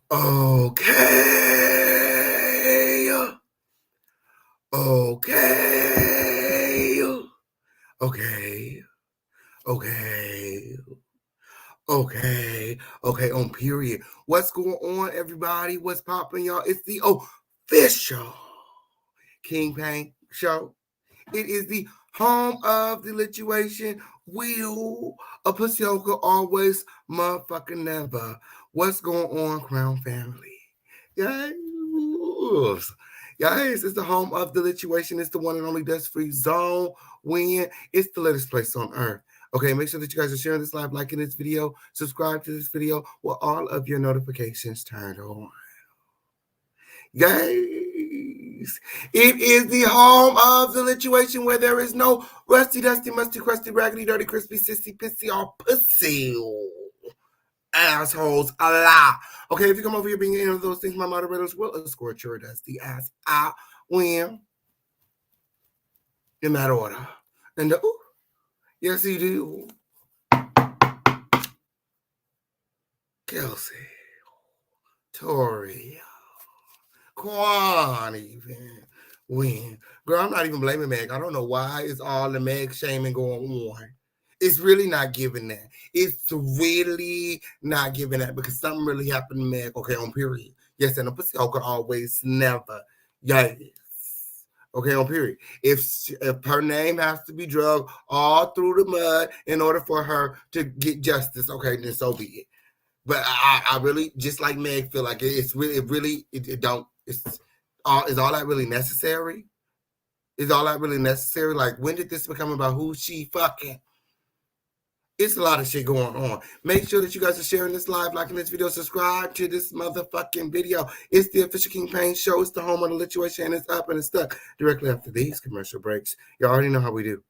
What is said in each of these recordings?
Okay. Okay. Okay. Okay. Okay. Okay. On period. What's going on, everybody? What's popping, y'all? It's the official King Pain show. It is the home of the lituation. Wheel a Pasioka always motherfucking never. What's going on, Crown family? Yes. Guys, it's the home of the lituation. It's the one and only dust-free zone. When it's the latest place on earth. Okay, make sure that you guys are sharing this live, liking this video, subscribe to this video with all of your notifications turned on. Guys, it is the home of the lituation where there is no rusty, dusty, musty, crusty, raggedy, dirty, crispy, sissy, pissy, or pussy assholes a lot. Okay, if you come over here being any of those things, my moderators will escort your dusty ass out when in that order. And yes, you do. Kelsey, Tory, Quan, even when. Girl, I'm not even blaming Meg. I don't know why it's all the Meg shaming going on. It's really not giving that. It's really not giving that because something really happened to Meg. Okay, on period. Yes, and a pussy hole could always never. Yes. Okay, on period. If her name has to be drugged all through the mud in order for her to get justice, okay, then so be it. But I really, just like Meg, feel like it's really, it don't, is all that really necessary? Is all that really necessary? Like, when did this become about who she fucking? It's a lot of shit going on. Make sure that you guys are sharing this live, liking this video, subscribe to this motherfucking video. It's the official King Pain show. It's the home of the lituation, and it's up and it's stuck directly after these commercial breaks. You already know how we do.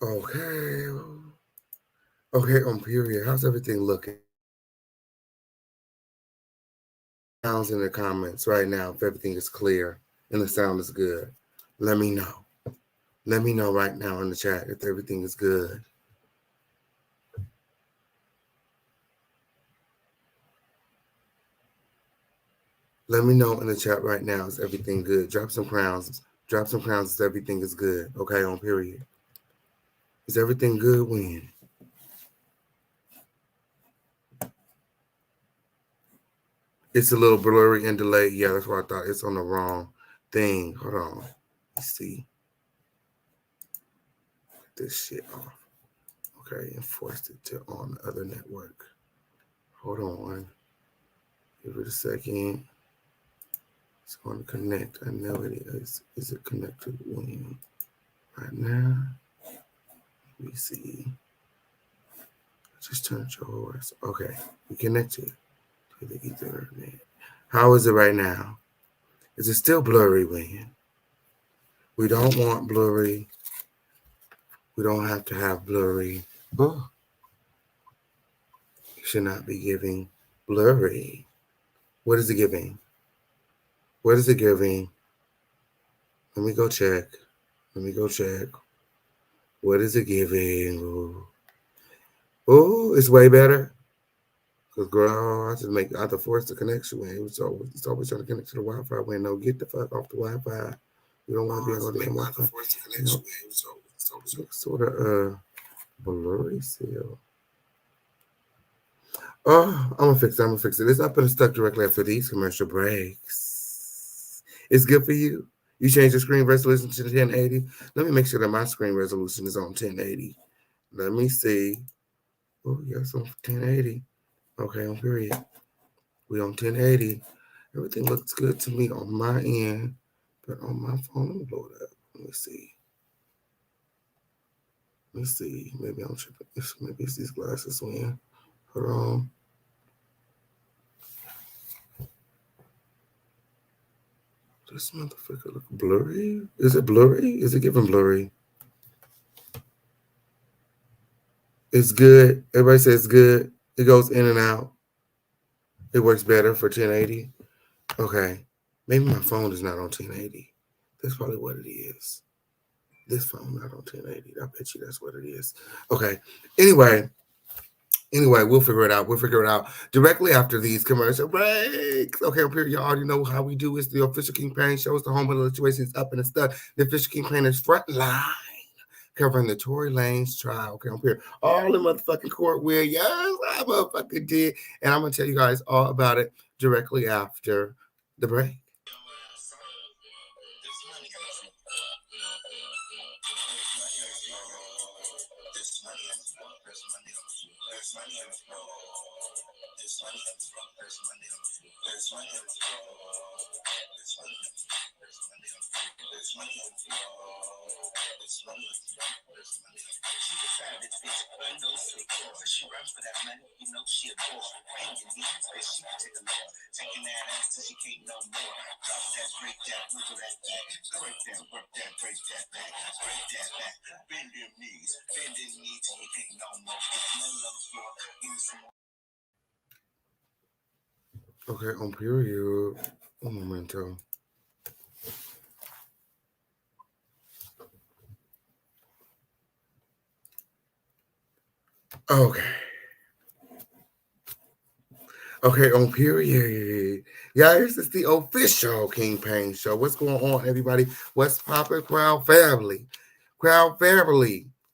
Okay. Okay, on period. How's everything looking? Sounds in the comments right now if everything is clear and the sound is good. Let me know. Let me know right now in the chat if everything is good. Let me know in the chat right now, is everything good? Drop some crowns. Drop some crowns if everything is good. Okay, on period. Is everything good when? It's a little blurry and delayed. Yeah, that's what I thought. It's on the wrong thing. Hold on. Let's see. This shit off. Okay, and forced it to on the other network. Hold on. Give it a second. It's going to connect. I know it is. Is it connected when? Right now. Let me see. Just turn yours. Okay. We connected to the Ethernet. How is it right now? Is it still blurry, Wayne? We don't want blurry. We don't have to have blurry. Oh. It should not be giving blurry. What is it giving? What is it giving? Let me go check. What is it giving? Oh, it's way better. Cause girl, I have to force the connection. It's always trying to connect to the Wi-Fi. When no, get the fuck off the Wi-Fi. We don't want to be able to get Wi-Fi. Sort of blurry still. Oh, I'm gonna fix it. It's up and stuck directly after these commercial breaks. It's good for you. You change your screen resolution to 1080. Let me make sure that my screen resolution is on 1080. Let me see. Oh, yes, on 1080. Okay, on period. We on 1080. Everything looks good to me on my end, but on my phone, let me blow it up. Let me see. Maybe I'm tripping. Maybe it's these glasses, man. Hold on. This motherfucker look blurry. Is it blurry? Is it giving blurry? It's good. Everybody says it's good. It goes in and out. It works better for 1080. Okay. Maybe my phone is not on 1080. That's probably what it is. This phone not on 1080. I bet you that's what it is. Okay. Anyway, we'll figure it out. Directly after these commercial breaks. Okay, up here, you already know how we do. It's the official King Pain show. It's the home of the situations up in the stuff. The official King Pain is front line, covering the Tory Lanez trial. Okay, up here, all the motherfucking court where yes, I motherfucking did, and I'm gonna tell you guys all about it directly after the break. Okay, on period. Un momento. Okay, on period. Yeah, this is the official King Pain show. What's going on, everybody? What's poppin', Crowd Family?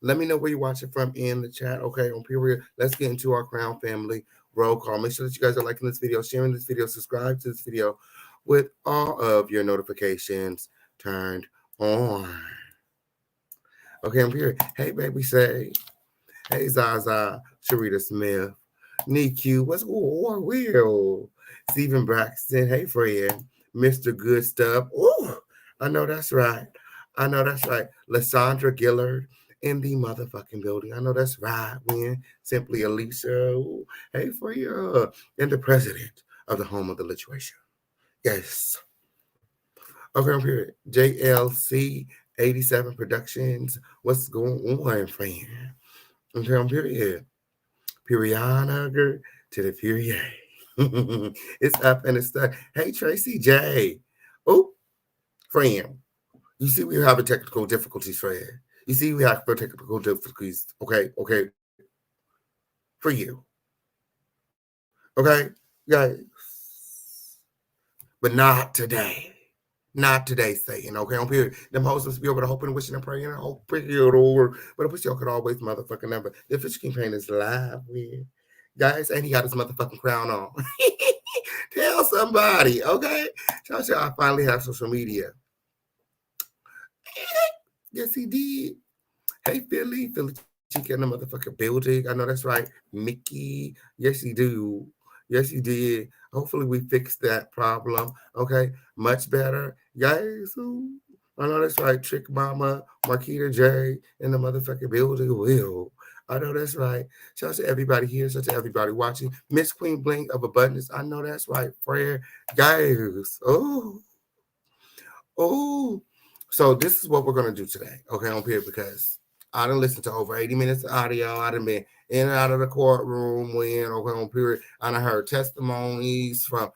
Let me know where you're watching from in the chat. Okay, on period. Let's get into our Crown Family roll call. Make sure that you guys are liking this video, sharing this video, subscribe to this video with all of your notifications turned on. Okay, on period. Hey, baby, say. Hey, Zaza, Sharita Smith. NICU, what's going on? Will Stephen Braxton, hey friend, Mr. Good Stuff. Oh, I know that's right. Lysandra Gillard in the motherfucking building. I know that's right. Win Simply Alicia. Ooh, hey friend, and the president of the home of the lituation. Yes. Okay, I'm here. JLC 87 Productions. What's going on, friend? Okay, I'm here. Periana to the period. It's up and it's stuck. Hey, Tracy J. Oh, friend. You see, we have technical difficulties, friend. You see, we have technical difficulties. Okay. For you. Okay, guys. But not today. Not today, Satan. Okay, on period. Them hoes must be over the hoping and wishing and praying and hope period over. But I wish y'all could always motherfucking number. The official campaign is live with guys, and he got his motherfucking crown on. Tell somebody, okay? Tell you I finally have social media. Yes, he did. Hey, Philly Chica in the motherfucking building. I know that's right. Mickey. Yes, he do. Yes, you did. Hopefully we fixed that problem. Okay, much better. Guys, ooh. I know that's right. Trick Mama, Marquita J, in the motherfucking building will. I know that's right. Shout out to everybody here. Shout out to everybody watching. Miss Queen Blink of Abundance. I know that's right. Prayer. Guys. Oh. So this is what we're going to do today. Okay, on here because I done listened to over 80 minutes of audio. I done been in and out of the courtroom when, okay, on period. I done heard testimonies from,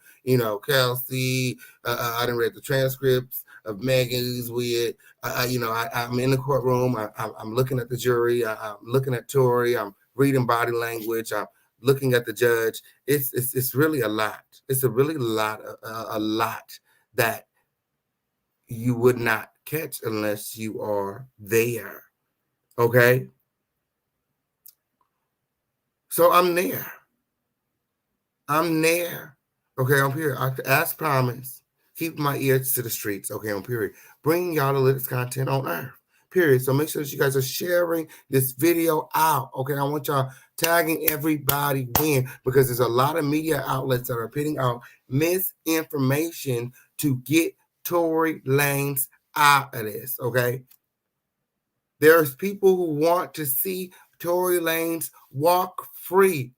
Kelsey. I done read the transcripts of Megan's with, I'm in the courtroom. I'm looking at the jury. I'm looking at Tory. I'm reading body language. I'm looking at the judge. It's really a lot. It's a really a lot that you would not catch unless you are there. Okay? So I'm there. Okay, I'm here. As promised, keep my ears to the streets. Okay, on period. Bringing y'all the latest content on earth. Period. So make sure that you guys are sharing this video out. Okay, I want y'all tagging everybody in because there's a lot of media outlets that are putting out misinformation to get Tory Lanez out of this. Okay, there's people who want to see Tory Lanez walk free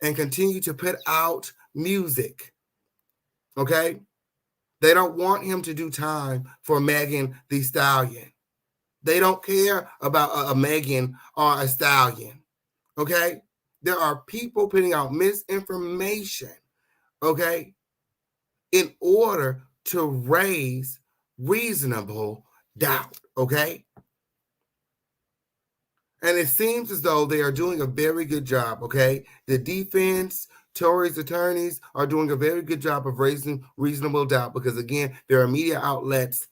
and continue to put out music. Okay, they don't want him to do time for Megan Thee Stallion. They don't care about a Megan or a Stallion. Okay, there are people putting out misinformation. Okay, in order to raise reasonable doubt. Okay. And it seems as though they are doing a very good job, okay? The defense, Tory's attorneys are doing a very good job of raising reasonable doubt because, again, there are media outlets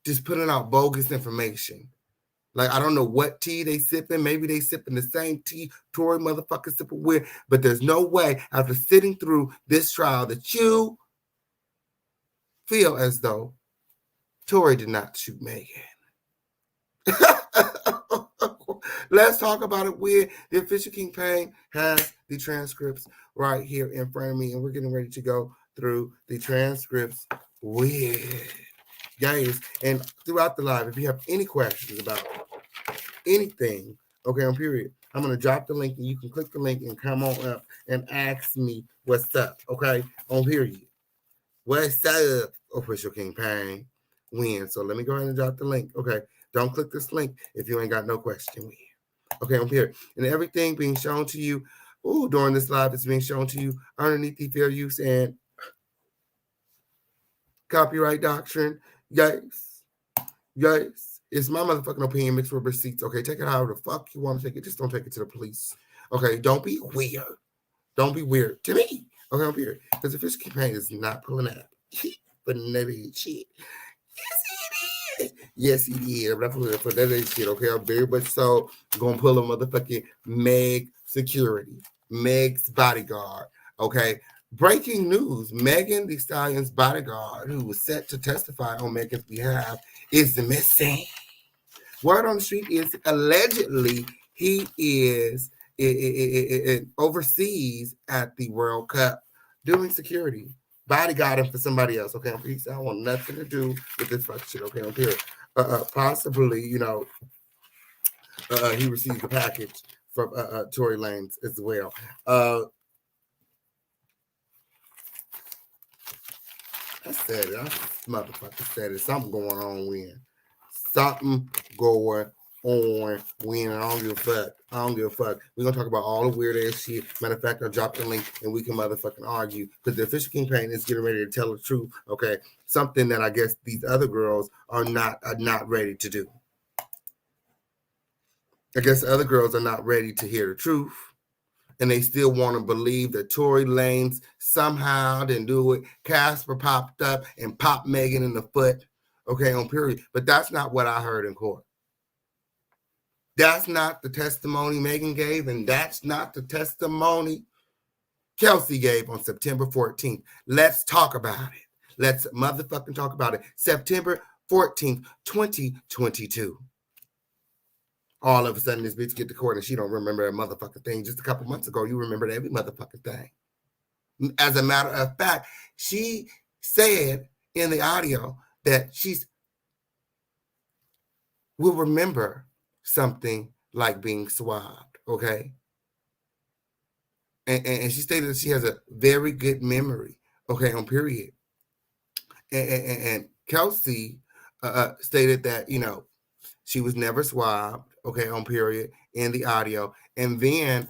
just putting out bogus information. Like, I don't know what tea they sipping. Maybe they sipping the same tea Tory motherfucker sipping with, but there's no way after sitting through this trial that you feel as though Tory did not shoot Megan. Let's talk about it with the official campaign has the transcripts right here in front of me, and we're getting ready to go through the transcripts with guys. And throughout the live, if you have any questions about anything, okay, on period, I'm going to drop the link, and you can click the link and come on up and ask me what's up, okay, on period. What's up, official campaign win. So let me go ahead and drop the link, okay. Don't click this link if you ain't got no question. Okay, I'm here. And everything being shown to you during this live is being shown to you underneath the fair use and copyright doctrine. Yes. It's my motherfucking opinion mixed with receipts. Okay, take it however the fuck you want to take it. Just don't take it to the police. Okay, don't be weird. Don't be weird to me. Okay, I'm here. Because the official campaign is not pulling out. But never shit. Yes, he is. But I'm pulling for that ain't shit, okay? I'm very much so gonna pull a motherfucking Meg security. Meg's bodyguard. Okay. Breaking news. Megan Thee Stallion's bodyguard, who was set to testify on Megan's behalf, is missing. Word on the street is allegedly he is overseas at the World Cup doing security. Bodyguarding for somebody else. Okay, I don't want nothing to do with this fucking shit. Okay, I'm here. Possibly, he received the package from Tory Lanez as well. I said it. I motherfucker said it. Something going on when. Something going on when. I don't give a fuck. We're going to talk about all the weird ass shit. Matter of fact, I'll drop the link and we can motherfucking argue. Because the official campaign is getting ready to tell the truth. Okay. Something that I guess these other girls are not ready to do. I guess the other girls are not ready to hear the truth. And they still want to believe that Tory Lanez somehow didn't do it. Casper popped up and popped Megan in the foot. Okay, on period. But that's not what I heard in court. That's not the testimony Megan gave, and that's not the testimony Kelsey gave on September 14th. Let's talk about it. Let's motherfucking talk about it. September 14th, 2022. All of a sudden, this bitch get to court and she don't remember a motherfucking thing. Just a couple months ago, you remembered every motherfucking thing. As a matter of fact, she said in the audio that she's will remember something like being swabbed, okay? And she stated that she has a very good memory, okay, on period. And Kelsey stated that, she was never swabbed, okay, on period in the audio. And then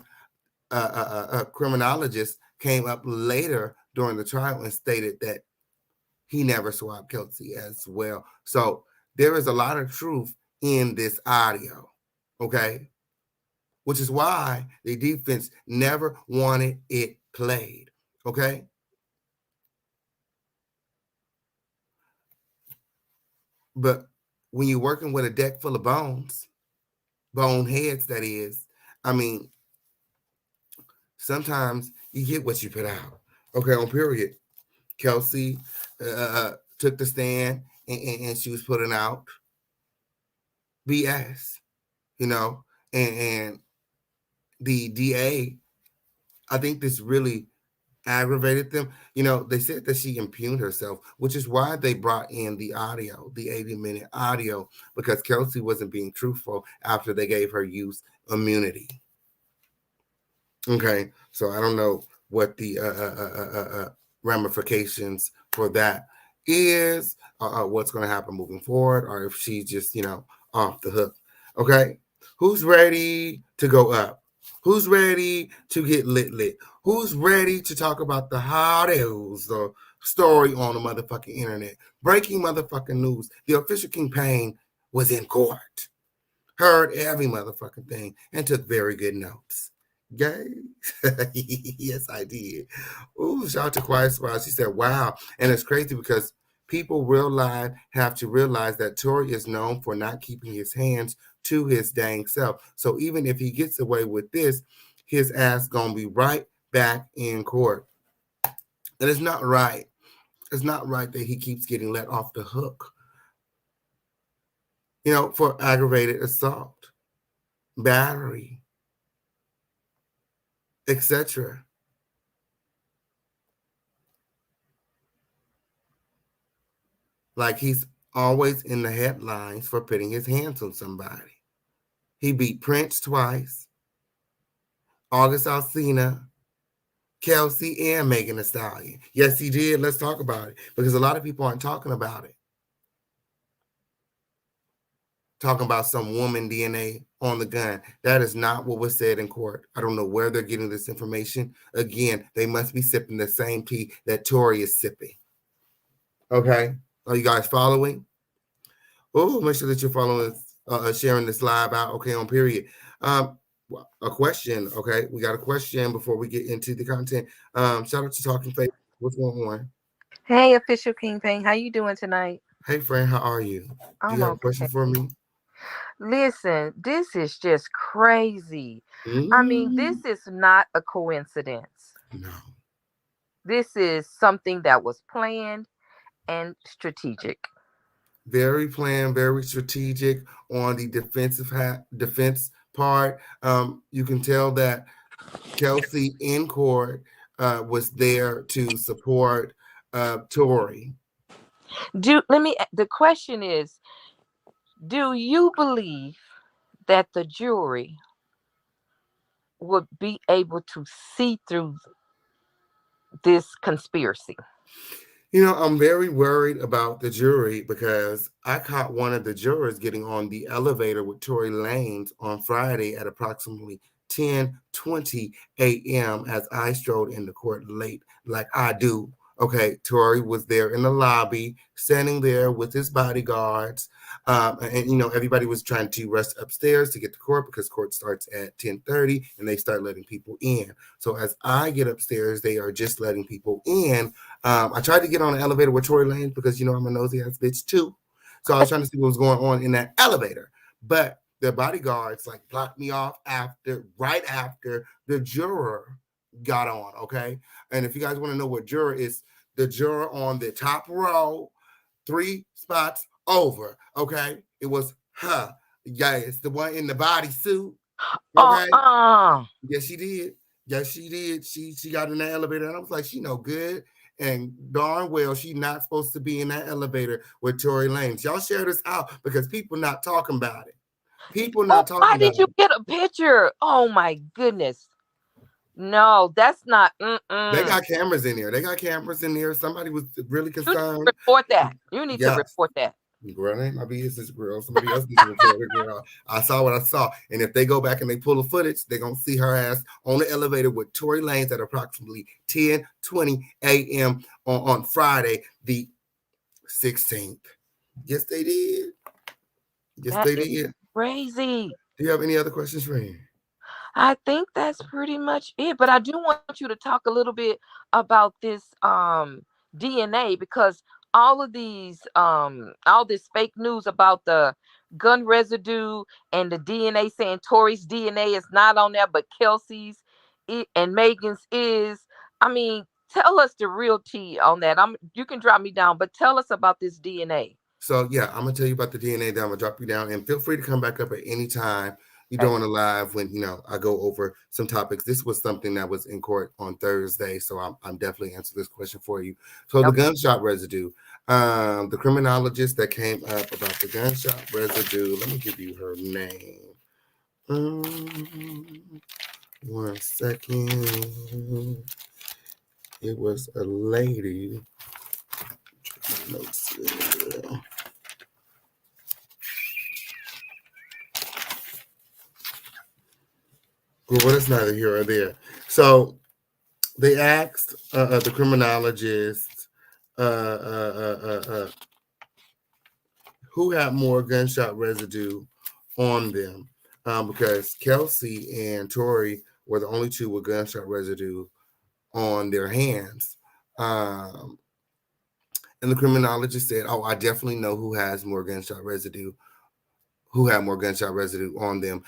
a criminologist came up later during the trial and stated that he never swabbed Kelsey as well. So there is a lot of truth in this audio, okay? Which is why the defense never wanted it played, okay? But when you're working with a deck full of bones, bone heads, that is, I mean, sometimes you get what you put out, okay, on period. Kelsey took the stand and she was putting out BS, and the DA, I think this really aggravated them. They said that she impugned herself, which is why they brought in the audio, the 80-minute audio, because Kelsey wasn't being truthful after they gave her youth immunity. Okay, so I don't know what the ramifications for that is, what's going to happen moving forward, or if she's just, off the hook. Okay, who's ready to go up? Who's ready to get lit? Who's ready to talk about the hottest story on the motherfucking internet? Breaking motherfucking news. The official kingpin was in court. Heard every motherfucking thing and took very good notes. Gay? Yes, I did. Ooh, shout out to Quiet Smile. She said, wow. And it's crazy because people have to realize that Tory is known for not keeping his hands to his dang self. So even if he gets away with this, his ass gonna be right back in court. And it's not right. It's not right that he keeps getting let off the hook, for aggravated assault, battery, etc. Like he's always in the headlines for putting his hands on somebody. He beat Prince twice, August Alsina, Kelsey, and Megan Thee Stallion. Yes, he did. Let's talk about it, because a lot of people aren't talking about it. Talking about some woman DNA on the gun. That is not what was said in court. I don't know where they're getting this information. Again, they must be sipping the same tea that Tory is sipping. Okay? Are you guys following? Oh, make sure that you're following, sharing this live out, okay, on period. A question, okay? We got a question before we get into the content. Shout out to Talking Faith. What's going on? Hey, official kingpin, how you doing tonight? Hey, friend, how are you? Do I'm you have a question okay. for me? Listen, this is just crazy. I mean, Mm, this is not a coincidence. no. This is something that was planned and strategic. Very planned, very strategic on the defense part. You can tell that Kelsey in court was there to support Tory. The question is, do you believe that the jury would be able to see through this conspiracy? I'm very worried about the jury because I caught one of the jurors getting on the elevator with Tory Lanez on Friday at approximately 10:20 a.m. as I strolled into court late, like I do. Okay, Tory was there in the lobby, standing there with his bodyguards. And everybody was trying to rush upstairs to get to court because court starts at 10:30 and they start letting people in. So as I get upstairs, they are just letting people in. I tried to get on the elevator with Tory Lanez because I'm a nosy ass bitch too. So I was trying to see what was going on in that elevator. But the bodyguards blocked me off right after the juror got on. Okay. And if you guys want to know what juror is, the juror on the top row, 3 spots over. Okay. It was her. Yeah, it's the one in the bodysuit. Okay. Uh-uh. Yes, she did. Yes, she did. She got in the elevator, and I was like, she no good. And darn well, she not supposed to be in that elevator with Tory Lanez. Y'all share this out because people not talking about it. People Oh, not talking why about did you it. get a picture? Oh my goodness. No, that's not. They Mm-mm. got cameras in there. They got cameras in there. Somebody was really You need to concerned. report that. You need to Yes. report that. Girl, that ain't my business, girl. Somebody else needs to report it, girl. I saw what I saw. And if they go back and they pull the footage, they're going to see her ass on the elevator with Tory Lanez at approximately 10:20 a.m. on Friday, the 16th. Yes, they did. Yes, That they is did. crazy. Do you have any other questions for me? I think that's pretty much it. But I do want you to talk a little bit about this DNA, because all this fake news about the gun residue and the DNA saying Tori's DNA is not on there, but Kelsey's and Megan's is. I mean, tell us the real tea on that. You can drop me down, but tell us about this DNA. So yeah, I'm gonna tell you about the DNA. Then I'm gonna drop you down, and feel free to come back up at any time you're Okay. doing a live when I go over some topics. This was something that was in court on Thursday, so I'm definitely answer this question for you. So the Okay. gunshot residue, the criminologist that came up about the gunshot residue. Let me give you her name. 1 second. It was a lady. Notes. Well, it's neither here or there. So they asked the criminologist who had more gunshot residue on them, because Kelsey and Tory were the only two with gunshot residue on their hands. Um, and the criminologist said, "Oh, I definitely know who has more gunshot residue. Who had more gunshot residue on them.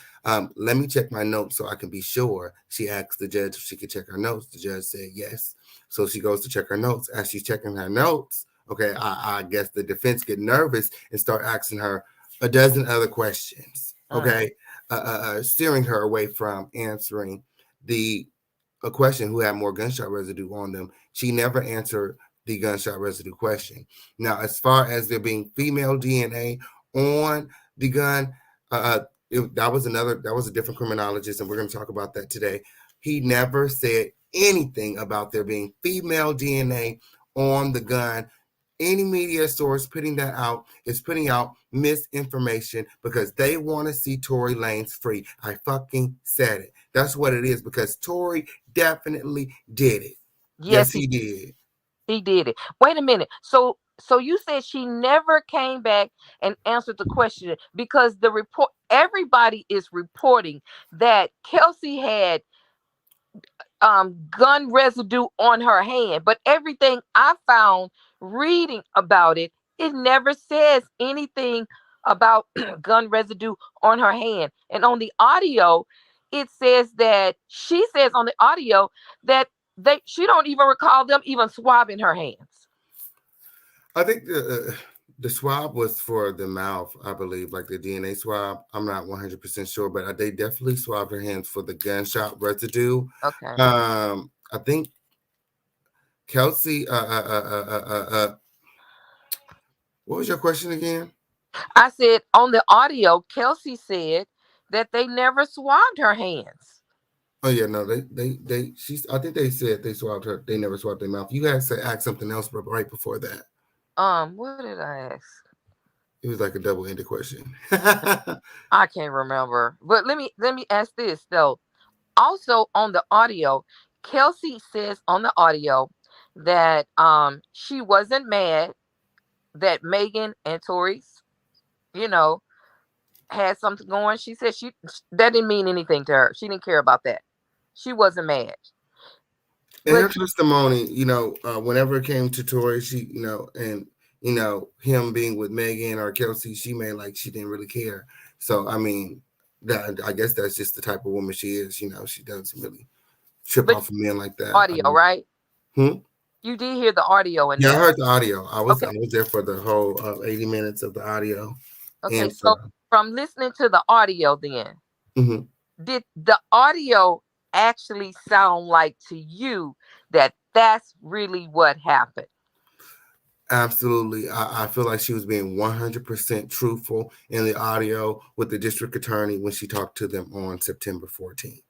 Let me check my notes so I can be sure." She asked the judge if she could check her notes. The judge said yes. So she goes to check her notes. As she's checking her notes, okay, I guess the defense get nervous and start asking her a dozen other questions, okay, steering her away from answering the a question who had more gunshot residue on them. She never answered the gunshot residue question. Now, as far as there being female DNA on the gun, that was a different criminologist, and we're going to talk about that today. He never said anything about there being female DNA on the gun. Any media source putting that out is putting out misinformation because they want to see Tory Lanez free. I fucking said it. That's what it is, because Tory definitely did it. Yes, Yes, he did. he did it. Wait a minute. So you said she never came back and answered the question, because the report, everybody is reporting that Kelsey had gun residue on her hand, but everything I found reading about it, it never says anything about gun residue on her hand. And on the audio, it says that she says on the audio that she don't even recall them even swabbing her hands. I think the swab was for the mouth, I believe, like the DNA swab. I'm not 100% sure, but they definitely swabbed her hands for the gunshot residue. Okay. I think Kelsey, what was your question again? I said on the audio, Kelsey said that they never swabbed her hands. Oh yeah, no, she's. I think they said they swabbed her. They never swabbed their mouth. You guys said ask something else, but right before that, What did I ask? it was like a double-ended question. I can't remember. But let me ask this though. Also on the audio, Kelsey says on the audio that she wasn't mad that Megan and Tori's, you know, had something going. She said that didn't mean anything to her. She didn't care about that. She wasn't mad. In her But testimony, whenever it came to Tori, she, and him being with Megan or Kelsey, she made like she didn't really care. So I mean, that I guess that's just the type of woman she is. She doesn't really trip but off of men like that. audio, right? Hmm? You did hear the audio in Yeah, I there. heard the audio. I was Okay. I was there for the whole 80 minutes of the audio. Okay. And So from listening to the audio then, mhm. did the audio actually sound like to you that that's really what happened? Absolutely. I feel like she was being 100% truthful in the audio with the district attorney when she talked to them on September 14th.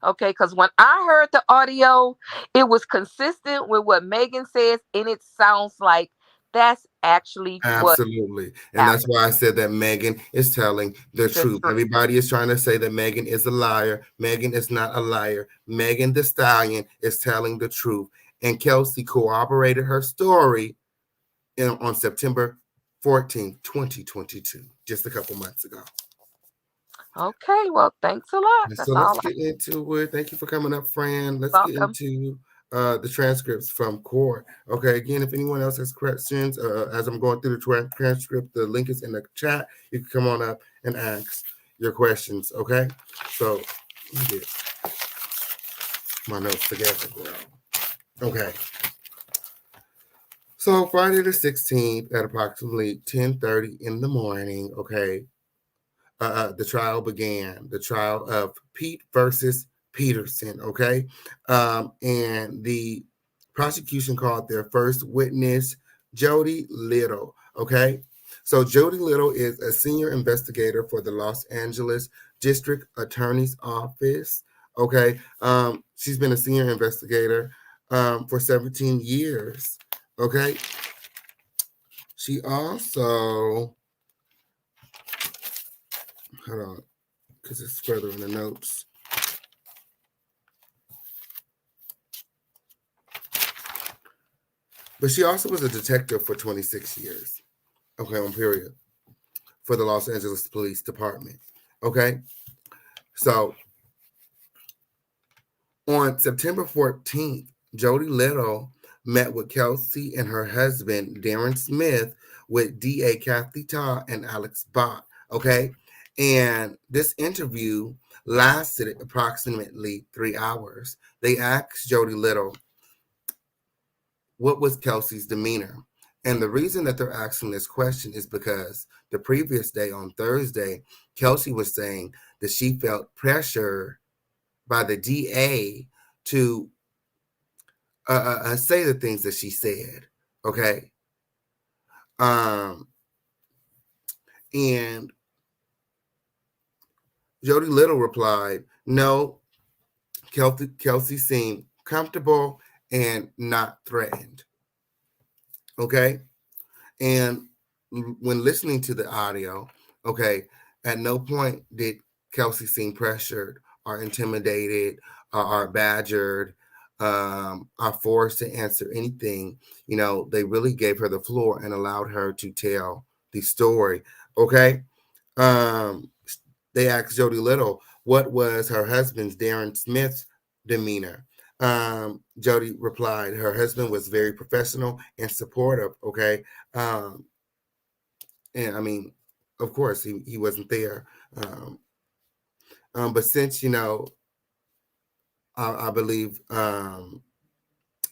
Okay, because when I heard the audio, it was consistent with what Megan says, and it sounds like that's actually what Absolutely. And that's happened. why I said that Megan is telling the The truth. truth. Everybody is trying to say that Megan is a liar. Megan is not a liar. Megan the Stallion is telling the truth. And Kelsey corroborated her story on September 14th, 2022, just a couple months ago. Okay, well, thanks a lot. And so That's let's all. get into it. Thank you for coming up, Fran. Let's get Welcome. into the transcripts from court. Okay, again, if anyone else has questions, as I'm going through the transcript, the link is in the chat. You can come on up and ask your questions. Okay, so let me get my notes together, bro. Okay. So Friday the 16th at approximately 10:30 in the morning, okay, the trial began. The trial of Pete versus Peterson, okay? And the prosecution called their first witness, Jody Little, okay? So Jody Little is a senior investigator for the Los Angeles District Attorney's Office, okay? She's been a senior investigator for 17 years, okay? She also, hold on, because it's further in the notes. But she also was a detective for 26 years, okay, on period, for the Los Angeles Police Department, okay? So on September 14th, Jody Little met with Kelsey and her husband, Darren Smith, with DA Kathy Ta and Alex Bott, okay? And this interview lasted approximately 3 hours. They asked Jody Little, what was Kelsey's demeanor? And the reason that they're asking this question is because the previous day, on Thursday, Kelsey was saying that she felt pressure by the DA to say the things that she said. Okay. And Jody Little replied, no, Kelsey seemed comfortable and not threatened. Okay. And when listening to the audio, okay, at no point did Kelsey seem pressured or intimidated or badgered, or forced to answer anything. You know, they really gave her the floor and allowed her to tell the story. Okay. They asked Jody Little, what was her husband's, Darren Smith's, demeanor? Jody replied, her husband was very professional and supportive. Okay. And I mean, of course, he wasn't there. But since, you know, I believe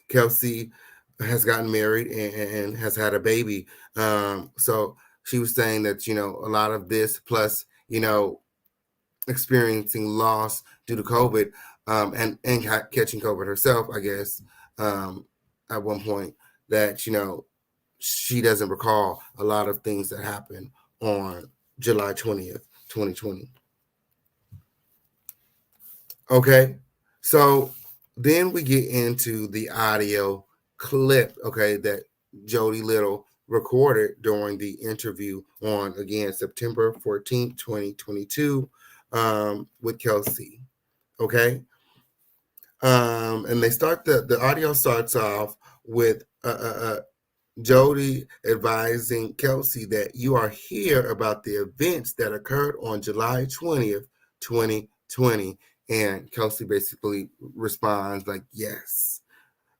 Kelsey has gotten married and has had a baby. So she was saying that, you know, a lot of this plus, you know, experiencing loss due to COVID and catching COVID herself, I guess, at one point, that, you know, she doesn't recall a lot of things that happened on July 20th, 2020. Okay, so then we get into the audio clip, okay, that Jody Little recorded during the interview on, again, September 14th, 2022, with Kelsey, okay? And they start, the audio starts off with Jody advising Kelsey that you are here about the events that occurred on July 20th, 2020. And Kelsey basically responds like, yes.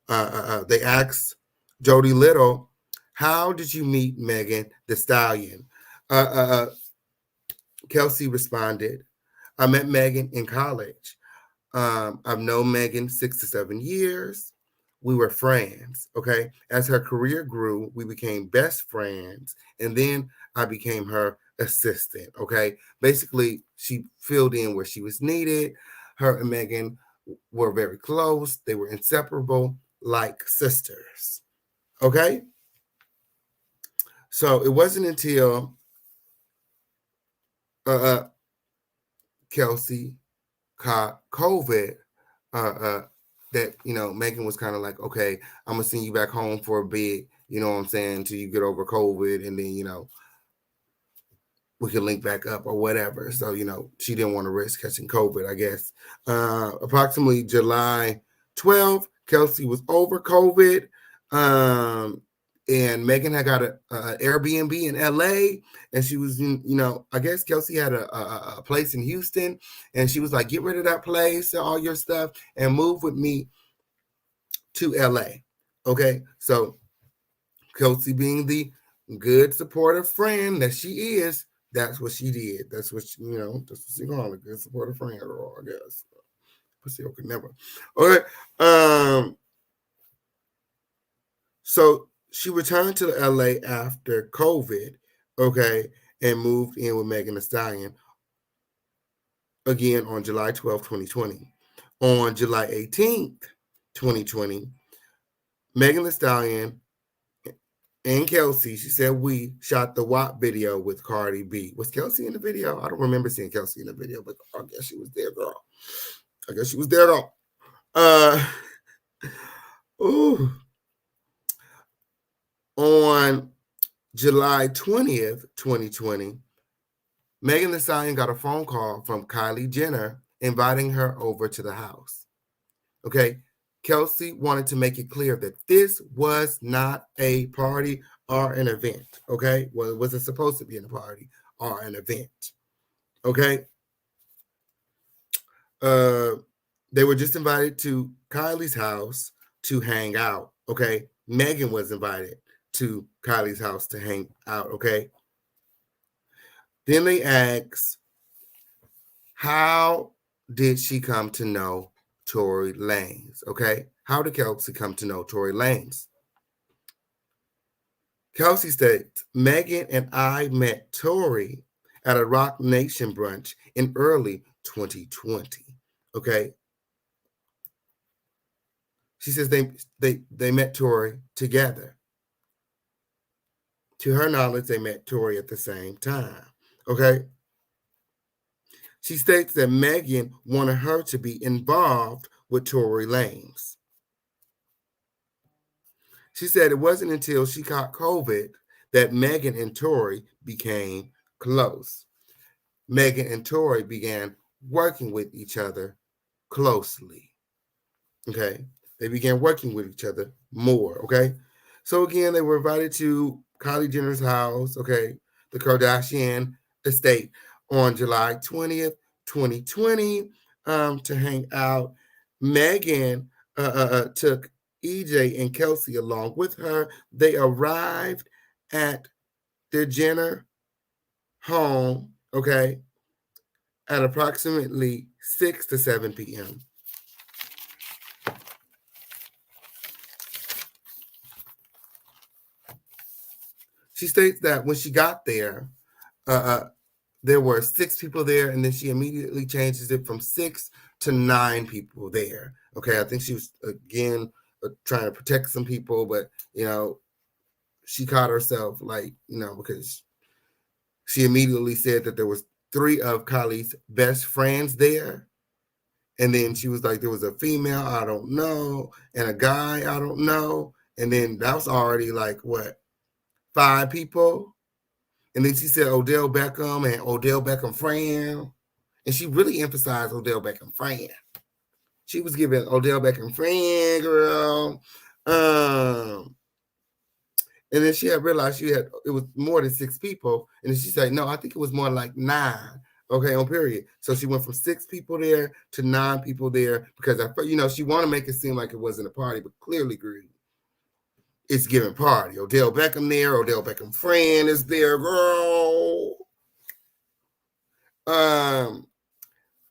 They asked Jody Little, how did you meet Megan the Stallion? Kelsey responded, I met Megan in college. I've known Megan 6 to 7 years. We were friends, okay? As her career grew, we became best friends. And then I became her assistant, okay? Basically, she filled in where she was needed. Her and Megan were very close. They were inseparable, like sisters. Okay? So it wasn't until Kelsey caught COVID that, Megan was kind of like, okay, I'm going to send you back home for a bit, you know what I'm saying, until you get over COVID, and then, we can link back up or whatever. So, she didn't want to risk catching COVID, I guess. Approximately July 12th, Kelsey was over COVID. And Megan had got an Airbnb in LA, and she was, I guess Kelsey had a place in Houston, and she was like, get rid of that place and all your stuff and move with me to LA. Okay. So Kelsey, being the good supportive friend that she is, that's what she did. That's what she, that's what she called a good supportive friend, or I guess. Pussy, okay, never. Okay. So she returned to LA after COVID, okay, and moved in with Megan Thee Stallion again on July 12th, 2020. On July 18th, 2020, Megan Thee Stallion and Kelsey, she said, we shot the WAP video with Cardi B. Was Kelsey in the video? I don't remember seeing Kelsey in the video, but I guess she was there, girl. Ooh. On July 20th, 2020, Megan Thee Stallion got a phone call from Kylie Jenner inviting her over to the house. Okay. Kelsey wanted to make it clear that this was not a party or an event. Okay. Well, it wasn't supposed to be a party or an event. Okay. They were just invited to Kylie's house to hang out. Okay. Megan was invited to Kylie's house to hang out. Okay. Then they asked, how did she come to know Tory Lanez? Okay. How did Kelsey come to know Tory Lanez? Kelsey states, Megan and I met Tory at a Rock Nation brunch in early 2020. Okay. She says they met Tory together. To her knowledge, they met Tory at the same time. Okay. She states that Megan wanted her to be involved with Tory Lanez. She said it wasn't until she caught COVID that Megan and Tory became close. Megan and Tory began working with each other closely. Okay. They began working with each other more. Okay. So again, they were invited to Kylie Jenner's house, okay, the Kardashian estate, on July 20th, 2020, to hang out. Megan took EJ and Kelsey along with her. They arrived at their Jenner home, okay, at approximately 6 to 7 p.m. She states that when she got there, there were 6 people there, and then she immediately changes it from 6 to 9 people there. Okay, I think she was, again, trying to protect some people, but, she caught herself, because she immediately said that there was 3 of Kylie's best friends there. And then she was like, there was a female, I don't know, and a guy, I don't know. And then that was already 5 people. And then she said Odell Beckham and Odell Beckham friend. And she really emphasized Odell Beckham friend. She was giving Odell Beckham friend, girl. And then she had realized it was more than 6 people. And then she said, no, I think it was more like 9. Okay, on period. So she went from 6 people there to 9 people there because, she wanted to make it seem like it wasn't a party, but clearly, agreed. It's giving party. Odell Beckham there. Odell Beckham friend is there, girl.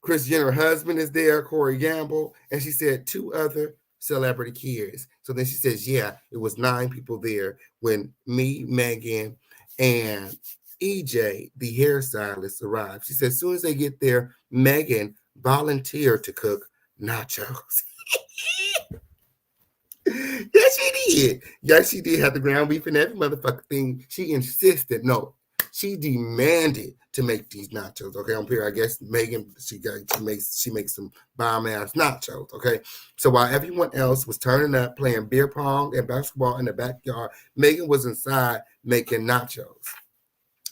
Kris Jenner husband is there, Corey Gamble. And she said 2 other celebrity kids. So then she says, yeah, it was 9 people there when me, Megan, and EJ, the hairstylist, arrived. She said as soon as they get there, Megan volunteered to cook nachos. Yes, she did. Yes, she did have the ground beef and every motherfucking thing. She insisted. No, she demanded to make these nachos. Okay, on here, I guess Megan she makes some bomb ass nachos. Okay, so while everyone else was turning up playing beer pong and basketball in the backyard, Megan was inside making nachos.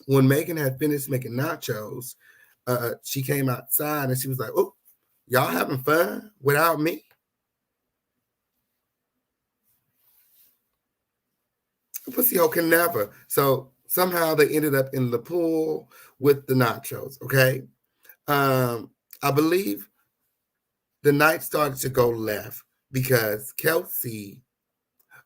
When Megan had finished making nachos, she came outside and she was like, "Oh, y'all having fun without me?" Pussy hole can never. So somehow they ended up in the pool with the nachos. Okay. I believe the night started to go left because Kelsey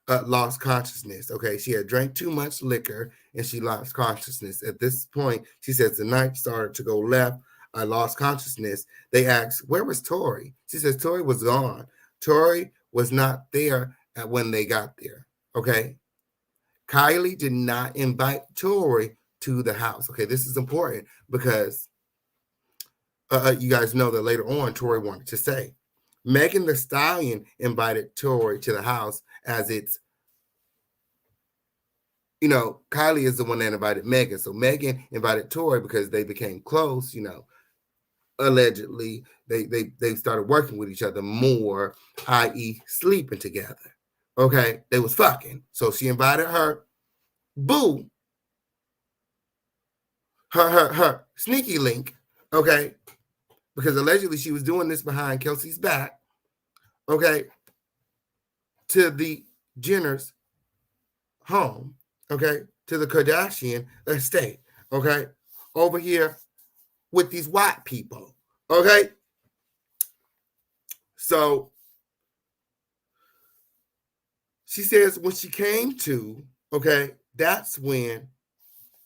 lost consciousness. Okay. She had drank too much liquor and she lost consciousness. At this point, she says the night started to go left. I lost consciousness. They asked, where was Tory? She says Tory was gone. Tory was not there when they got there. Okay. Kylie did not invite Tory to the house. Okay, this is important because you guys know that later on Tory wanted to say Megan Thee Stallion invited Tory to the house as it's, Kylie is the one that invited Megan. So Megan invited Tory because they became close, allegedly they started working with each other more, i.e. sleeping together. Okay, they was fucking. So she invited her. Boo, her sneaky link, okay, because allegedly she was doing this behind Kelsey's back, okay, to the Jenner's home, okay, to the Kardashian estate, okay, over here with these white people, okay. So she says when she came to, okay, that's when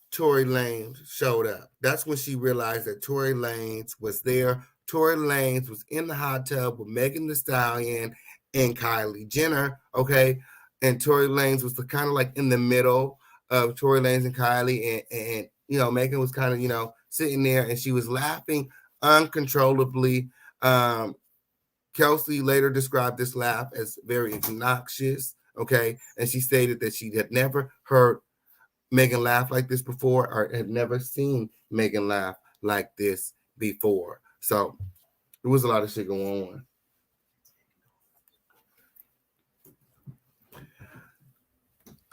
Tory Lanez showed up. That's when she realized that Tory Lanez was there. Tory Lanez was in the hot tub with Megan Thee Stallion and Kylie Jenner, okay? And Tory Lanez was kind of like in the middle of Tory Lanez and Kylie, and Megan was kind of, sitting there, and she was laughing uncontrollably. Kelsey later described this laugh as very obnoxious, okay? And she stated that she had never heard Megan laugh like this before or had never seen Megan laugh like this before. So there was a lot of shit going on.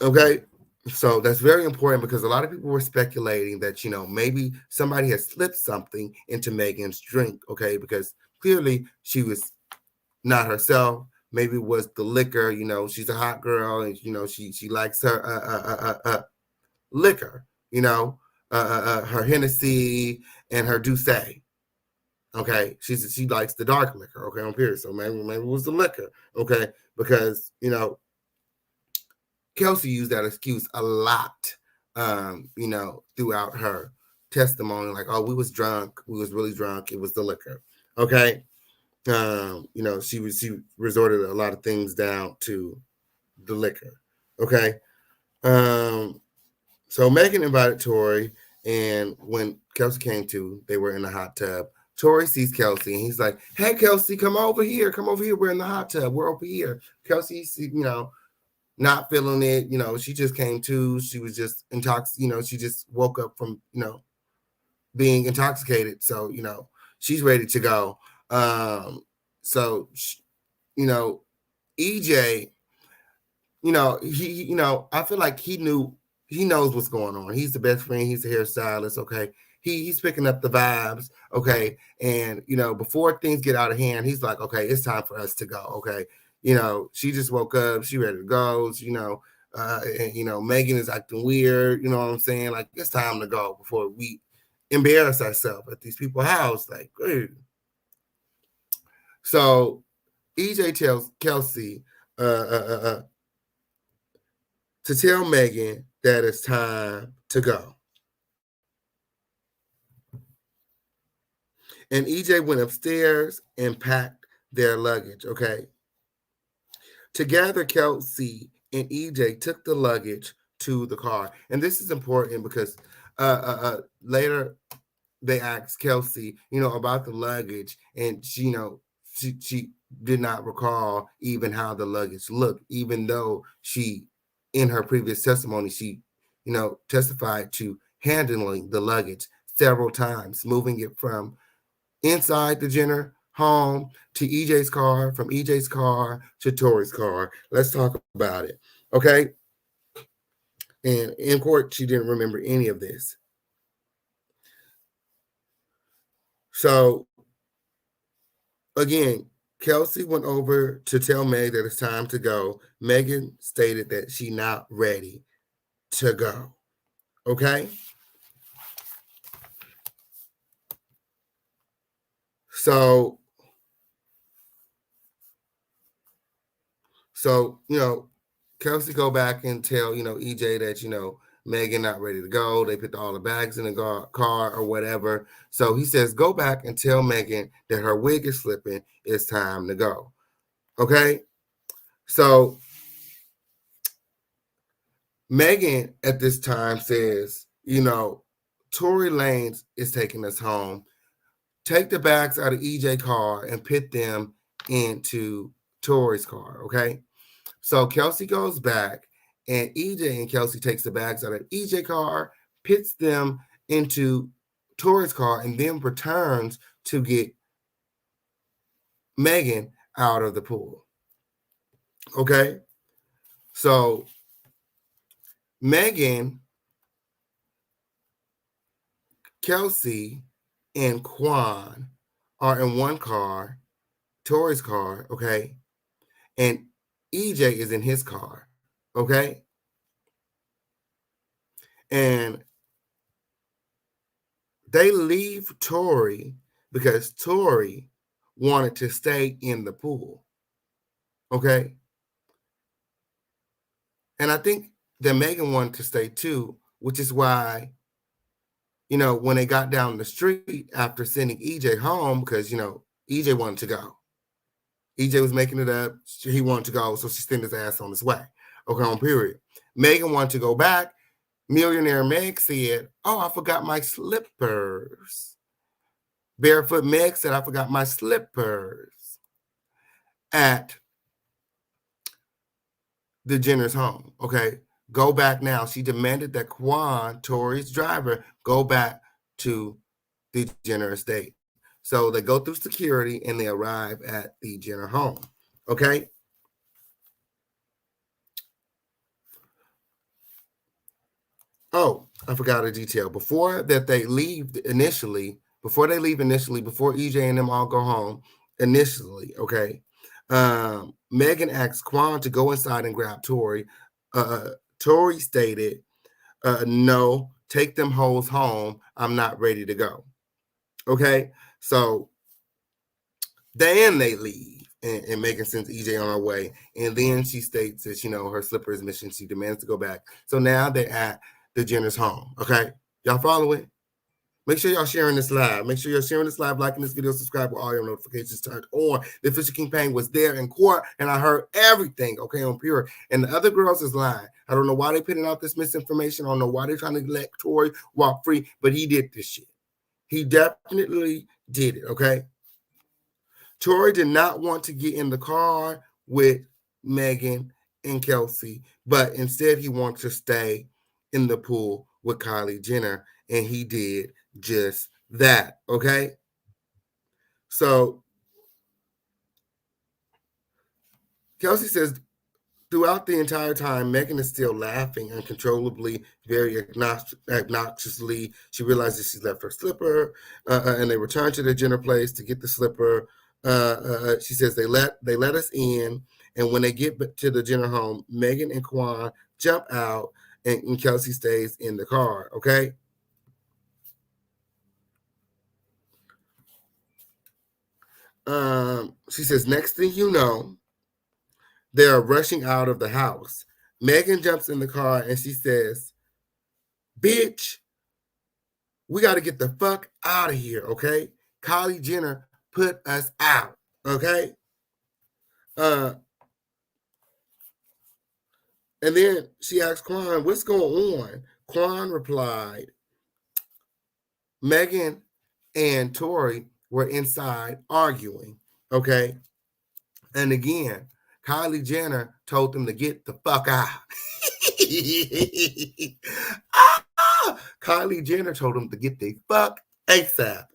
Okay. So that's very important because a lot of people were speculating that, maybe somebody had slipped something into Megan's drink. Okay. Because clearly she was not herself. Maybe it was the liquor, she's a hot girl and, she likes her liquor, her Hennessy and her Douce. Okay, she likes the dark liquor. Okay, on period. So maybe it was the liquor. Okay, because Kelsey used that excuse a lot. Throughout her testimony, like, oh, we was drunk, we was really drunk. It was the liquor. Okay, she resorted a lot of things down to the liquor. Okay, so Megan invited Tory, and when Kelsey came to, they were in the hot tub. Tory sees Kelsey, and he's like, "Hey, Kelsey, come over here. Come over here. We're in the hot tub. We're over here." Kelsey, not feeling it. She just came to. She was just intoxicated. She just woke up from, being intoxicated. So, she's ready to go. So, EJ, I feel like he knows what's going on. He's the best friend. He's the hairstylist. Okay. He's picking up the vibes. Okay. And, before things get out of hand, he's like, okay, it's time for us to go. Okay. She just woke up. She ready to go. And, Megan is acting weird. You know what I'm saying? Like, it's time to go before we embarrass ourselves at these people's house. Like, hey. So EJ tells Kelsey, to tell Megan that it's time to go. And EJ went upstairs and packed their luggage, okay? Together, Kelsey and EJ took the luggage to the car. And this is important because later they asked Kelsey, about the luggage. And, she did not recall even how the luggage looked, even though she, in her previous testimony, she, testified to handling the luggage several times, moving it from inside the Jenner home to EJ's car, from EJ's car to Tory's car. Let's talk about it. Okay. And in court, she didn't remember any of this. So again, Kelsey went over to tell Meg that it's time to go. Megan stated that she's not ready to go. Okay? So, Kelsey go back and tell, EJ that, Megan not ready to go. They put all the bags in the car or whatever. So he says, go back and tell Megan that her wig is slipping. It's time to go. Okay? So Megan at this time says, Tory Lanez is taking us home. Take the bags out of EJ car and put them into Tory's car, okay? So Kelsey goes back, and EJ and Kelsey takes the bags out of EJ car, puts them into Tory's car, and then returns to get Megan out of the pool. Okay? So Megan, Kelsey, and Quan are in one car, Tory's car, okay? And EJ is in his car, okay? And they leave Tory because Tory wanted to stay in the pool, okay? And I think that Megan wanted to stay too, which is why, when they got down the street after sending EJ home, because, EJ wanted to go. EJ was making it up. He wanted to go, so she sent his ass on his way. Okay, on period. Megan wanted to go back. Millionaire Meg said, oh, I forgot my slippers. Barefoot Meg said, I forgot my slippers at the Jenner's home. Okay, go back now. She demanded that Quan, Tory's driver, go back to the Jenner estate. So they go through security and they arrive at the Jenner home. Okay. Oh, I forgot a detail. Before they leave initially, before EJ and them all go home initially, okay, Megan asked Quan to go inside and grab Tory. Tory stated, no, take them hoes home. I'm not ready to go. Okay, so then they leave, and Megan sends EJ on her way, and then she states that her slipper is missing. She demands to go back. So now they're at the Jenner's home. Okay, y'all following? Make sure y'all sharing this live. Make sure you're sharing this live, liking this video, subscribe with all your notifications turned on. The Fisher King Payne was there in court, and I heard everything, okay, on pure. And the other girls is lying. I don't know why they're putting out this misinformation. I don't know why they're trying to let Tory walk free, but he did this shit. He definitely did it, okay? Tory did not want to get in the car with Megan and Kelsey, but instead he wanted to stay in the pool with Kylie Jenner, and he did just that, okay? So Kelsey says, throughout the entire time, Megan is still laughing uncontrollably, very obnoxiously. She realizes she left her slipper, and they return to the Jenner place to get the slipper. She says they let us in, and when they get to the Jenner home, Megan and Quan jump out, and Kelsey stays in the car, okay? She says, next thing you know, they are rushing out of the house. Megan jumps in the car and she says, bitch, we got to get the fuck out of here, okay? Kylie Jenner put us out, okay? And then she asked Quan, what's going on? Quan replied, Megan and Tory were inside arguing. Okay. And again, Kylie Jenner told them to get the fuck out. Kylie Jenner told them to get the fuck ASAP.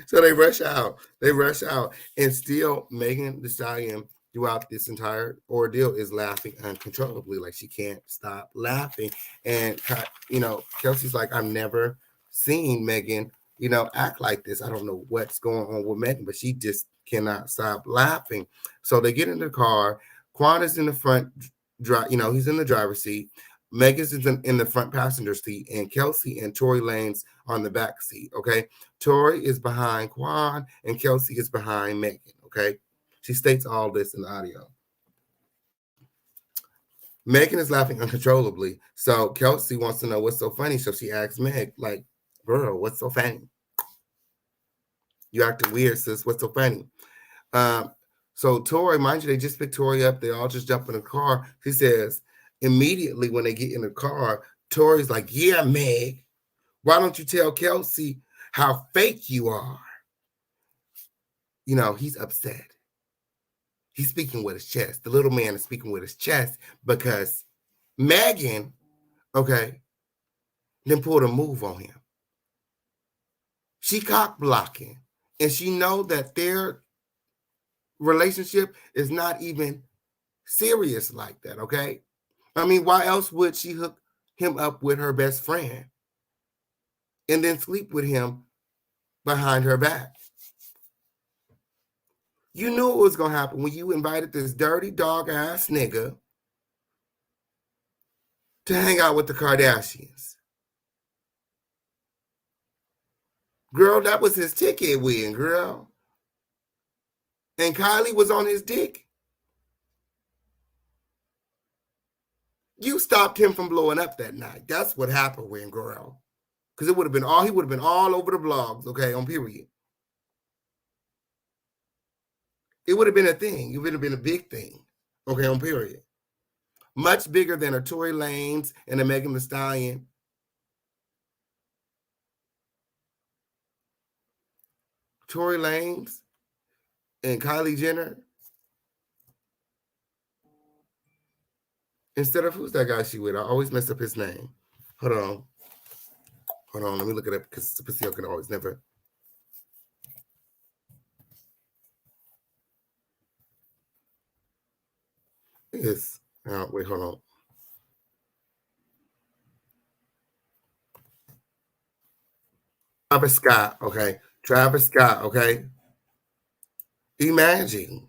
So they rush out. They rush out. And still, Megan Thee Stallion, throughout this entire ordeal, is laughing uncontrollably. Like she can't stop laughing. And, Kelsey's like, I've never seen Megan, act like this. I don't know what's going on with Megan, but she just cannot stop laughing. So they get in the car. Quan is in the front, he's in the driver's seat. Megan's in the front passenger seat, and Kelsey and Tory Lanez on the back seat. Okay. Tory is behind Quan, and Kelsey is behind Megan. Okay. She states all this in the audio. Megan is laughing uncontrollably. So Kelsey wants to know what's so funny. So she asks Meg, like, girl, what's so funny? You acting weird, sis. What's so funny? So Tory, mind you, they just picked Tory up. They all just jump in the car. She says, immediately when they get in the car, Tory's like, yeah, Meg, why don't you tell Kelsey how fake you are? He's upset. He's speaking with his chest. The little man is speaking with his chest because Megan, then pulled a move on him. She cock blocking, and she know that their relationship is not even serious like that, okay? I mean, why else would she hook him up with her best friend and then sleep with him behind her back? You knew it was going to happen when you invited this dirty dog-ass nigga to hang out with the Kardashians. Girl, that was his ticket win, girl. And Kylie was on his dick. You stopped him from blowing up that night. That's what happened, Win, girl. Because he would have been all over the blogs, okay, on period. It would have been a thing. It would have been a big thing, okay, on period. Much bigger than a Tory Lanez and a Megan Thee Stallion. Tory Lanez and Kylie Jenner. Instead of, who's that guy she with? I always mess up his name. Hold on. Let me look it up because Priscilla can always never. Yes. Wait, hold on. Travis Scott, okay? Imagine.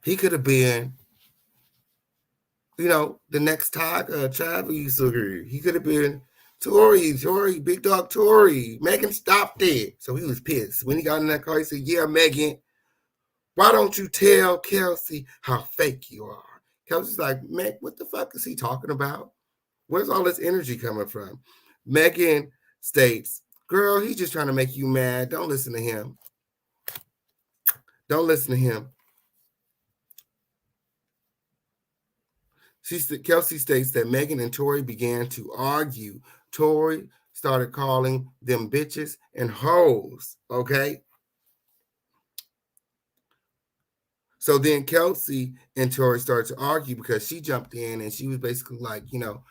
He could have been, the next Travis Sugar. He could have been Tory, big dog Tory. Megan stopped it. So he was pissed. When he got in that car, he said, yeah, Megan, why don't you tell Kelsey how fake you are? Kelsey's like, Meg, what the fuck is he talking about? Where's all this energy coming from? Megan states, girl, he's just trying to make you mad. Don't listen to him. Kelsey states that Megan and Tory began to argue. Tory started calling them bitches and hoes, okay? So then Kelsey and Tory started to argue because she jumped in and she was basically like, you're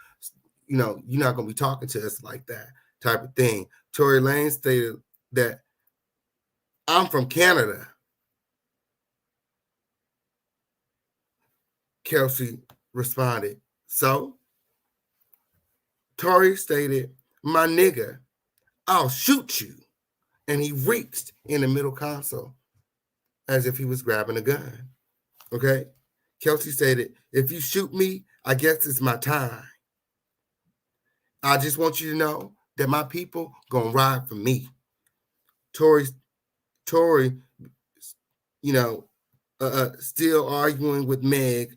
not going to be talking to us like that type of thing. Tory Lanez stated that I'm from Canada. Kelsey responded, so? Tory stated, my nigga, I'll shoot you. And he reached in the middle console as if he was grabbing a gun. Okay? Kelsey stated, if you shoot me, I guess it's my time. I just want you to know that my people gonna ride for me. Tory, still arguing with Meg.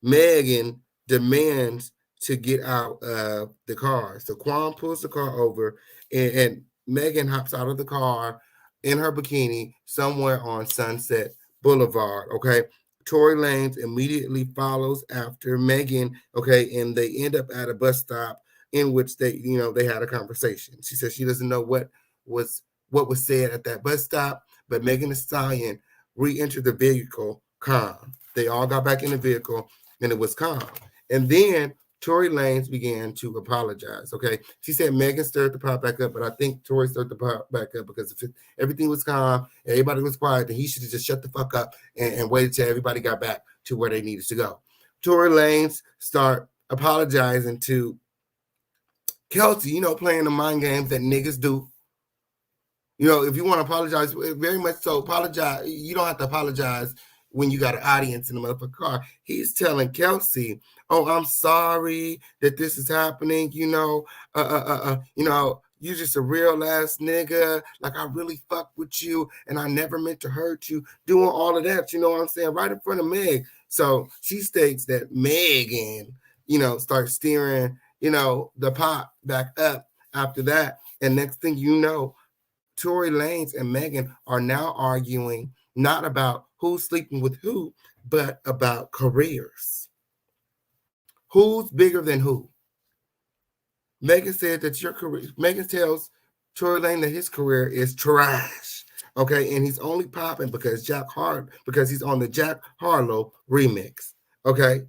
Megan demands to get out of the car. So Quan pulls the car over, and Megan hops out of the car in her bikini somewhere on Sunset Boulevard. Okay. Tory Lanez immediately follows after Megan. Okay. And they end up at a bus stop in which they had a conversation. She says she doesn't know what was what was said at that bus stop, but Megan Thee Stallion re-entered the vehicle calm. They all got back in the vehicle, and it was calm. And then Tory Lanez began to apologize. Okay, she said Megan stirred the pot back up, but I think Tory stirred the pot back up because if everything was calm, everybody was quiet, then he should have just shut the fuck up and waited till everybody got back to where they needed to go. Tory Lanez start apologizing to Kelsey, playing the mind games that niggas do. If you want to apologize, very much so, apologize. You don't have to apologize when you got an audience in the motherfucking car. He's telling Kelsey, "Oh, I'm sorry that this is happening. You just a real ass nigga. Like I really fuck with you, and I never meant to hurt you." Doing all of that, you know what I'm saying, right in front of Meg. So she states that Megan, starts steering, the pot back up after that, and next thing you know, Tory Lanez and Megan are now arguing not about who's sleeping with who, but about careers. Who's bigger than who? Megan said that your career, Megan tells Tory Lanez that his career is trash. Okay, and he's only popping because he's on the Jack Harlow remix. Okay.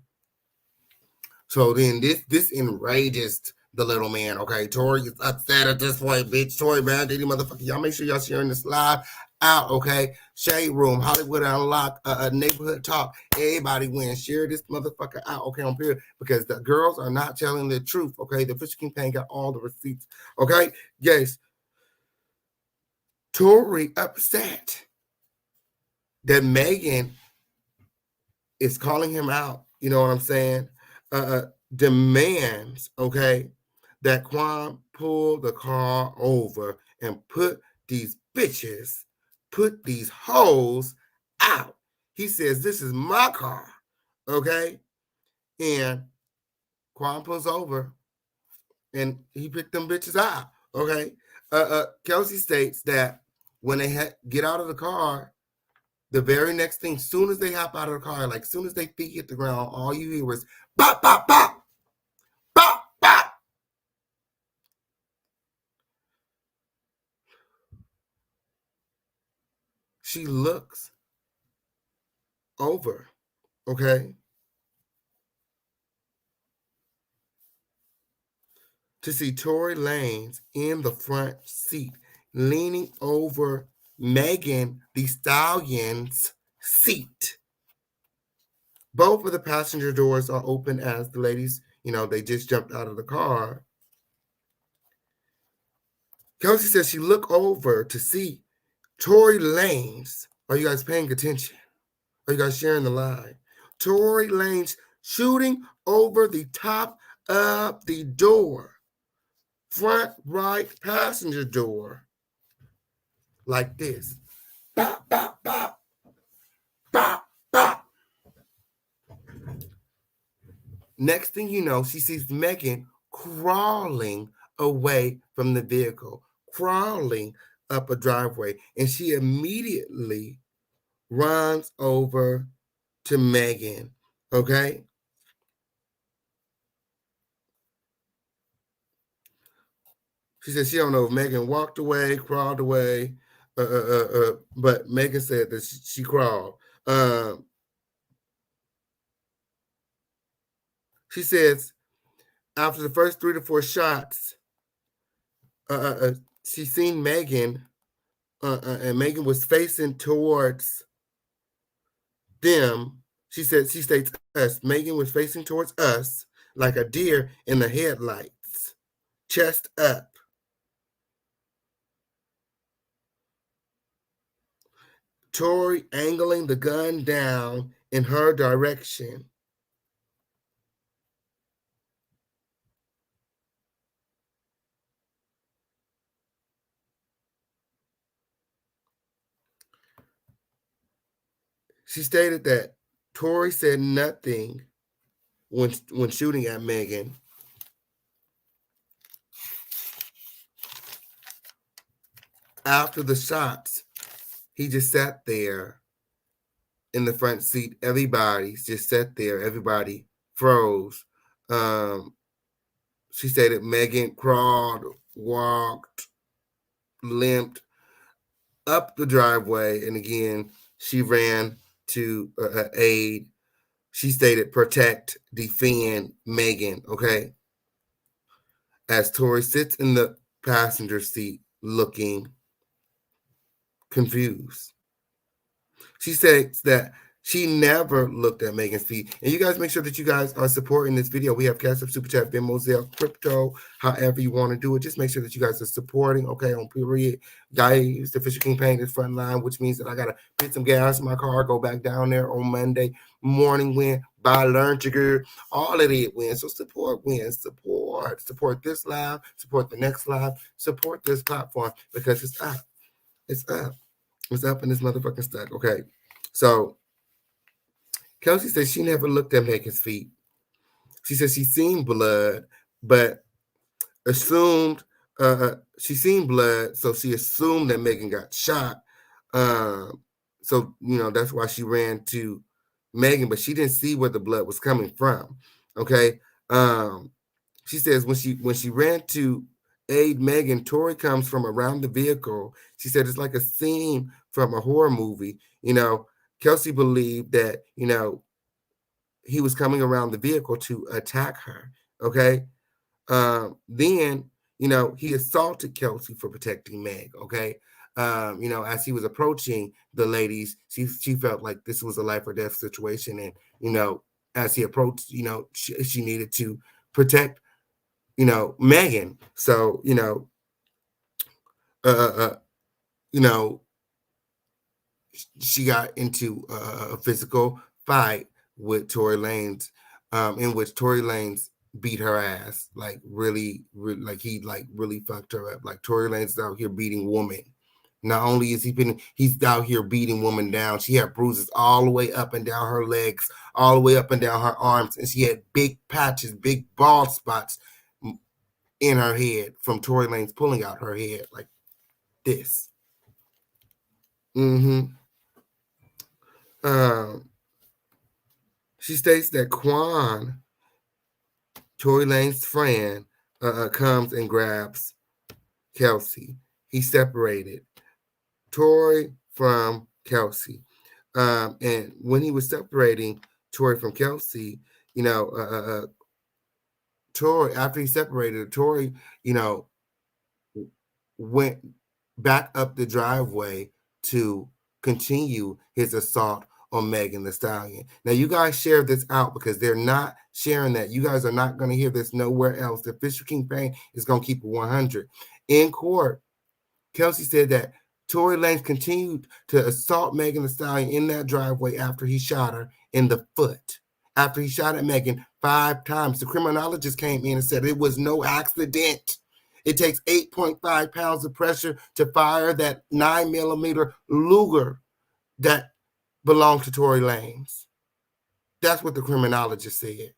So then this enrages the little man. Okay, Tory is upset at this point, bitch. Tory, man, did you motherfucker? Y'all make sure y'all sharing this live out. Okay, Shade Room, Hollywood Unlocked, Neighborhood Talk. Everybody wins. Share this motherfucker out. Okay, on period, because the girls are not telling the truth. Okay, the Fisher King Pan got all the receipts. Okay, yes. Tory upset that Megan is calling him out. You know what I'm saying? Demands, okay, that Quan pull the car over and put these hoes out. He says, "This is my car," okay? And Quan pulls over and he picked them bitches out, okay? Kelsey states that when they get out of the car, the very next thing, soon as they hop out of the car, like soon as they feet hit the ground, all you hear is bop, bop, bop, bop, bop. She looks over, okay, to see Tory Lanez in the front seat, leaning over Megan Thee Stallion's seat. Both of the passenger doors are open as the ladies, they just jumped out of the car. Kelsey says she looked over to see Tory Lanez. Are you guys paying attention? Are you guys sharing the live? Tory Lanez shooting over the top of the door. Front right passenger door. Like this. Bop, bop, bop. Bop, bop. Next thing you know, she sees Megan crawling away from the vehicle, crawling up a driveway, and she immediately runs over to Megan, okay? She said she don't know if Megan walked away, crawled away, but Megan said that she crawled. She says after the first 3 to 4 shots, she seen Megan, and Megan was facing towards them. She states us. Megan was facing towards us like a deer in the headlights, chest up. Tory angling the gun down in her direction. She stated that Tory said nothing when shooting at Megan. After the shots, he just sat there in the front seat. Everybody just sat there. Everybody froze. She stated Megan crawled, walked, limped, up the driveway, and again, she ran to aid. She stated, protect, defend Megan, okay? As Tory sits in the passenger seat looking confused. She says that she never looked at Megan's feet. And you guys make sure that you guys are supporting this video. We have Cash App, Super Chat, Venmo, Zelle, Crypto, however you want to do it. Just make sure that you guys are supporting, okay, on period. Guys, the Fisher King Paint is front line, which means that I got to put some gas in my car, go back down there on Monday morning when buy lunch, girl. All of it wins. So support wins. Support this live, support the next live, support this platform because it's up. It's up. It's up in this motherfucking stuck. Okay. So Kelsey said she never looked at Megan's feet. She said she seen blood, but assumed she seen blood, so she assumed that Megan got shot. So that's why she ran to Megan, but she didn't see where the blood was coming from. Okay. She says when she ran to aid Megan, Tory comes from around the vehicle. She said it's like a scene from a horror movie. Kelsey believed that, he was coming around the vehicle to attack her. Okay. Then, he assaulted Kelsey for protecting Meg. Okay. As he was approaching the ladies, she felt like this was a life or death situation. And, as he approached, she needed to protect, Megan. So, she got into a physical fight with Tory Lanez, in which Tory Lanez beat her ass, like really, like he really fucked her up. Like Tory Lanez is out here beating women. Not only is he's out here beating women down. She had bruises all the way up and down her legs, all the way up and down her arms, and she had big patches, big bald spots in her head from Tory Lanez pulling out her head like this. She states that Quan, Tory Lanez's friend, comes and grabs Kelsey. He separated Tory from Kelsey. And when he was separating Tory from Kelsey, Tory, after he separated, Tory, went back up the driveway to continue his assault on Megan Thee Stallion. Now, you guys share this out because they're not sharing that. You guys are not going to hear this nowhere else. The Fisher King Pain is going to keep it 100. In court, Kelsey said that Tory Lanez continued to assault Megan Thee Stallion in that driveway after he shot her in the foot. After he shot at Megan 5 times. The criminologist came in and said it was no accident. It takes 8.5 pounds of pressure to fire that 9mm Luger that belonged to Tory Lanez. That's what the criminologist said.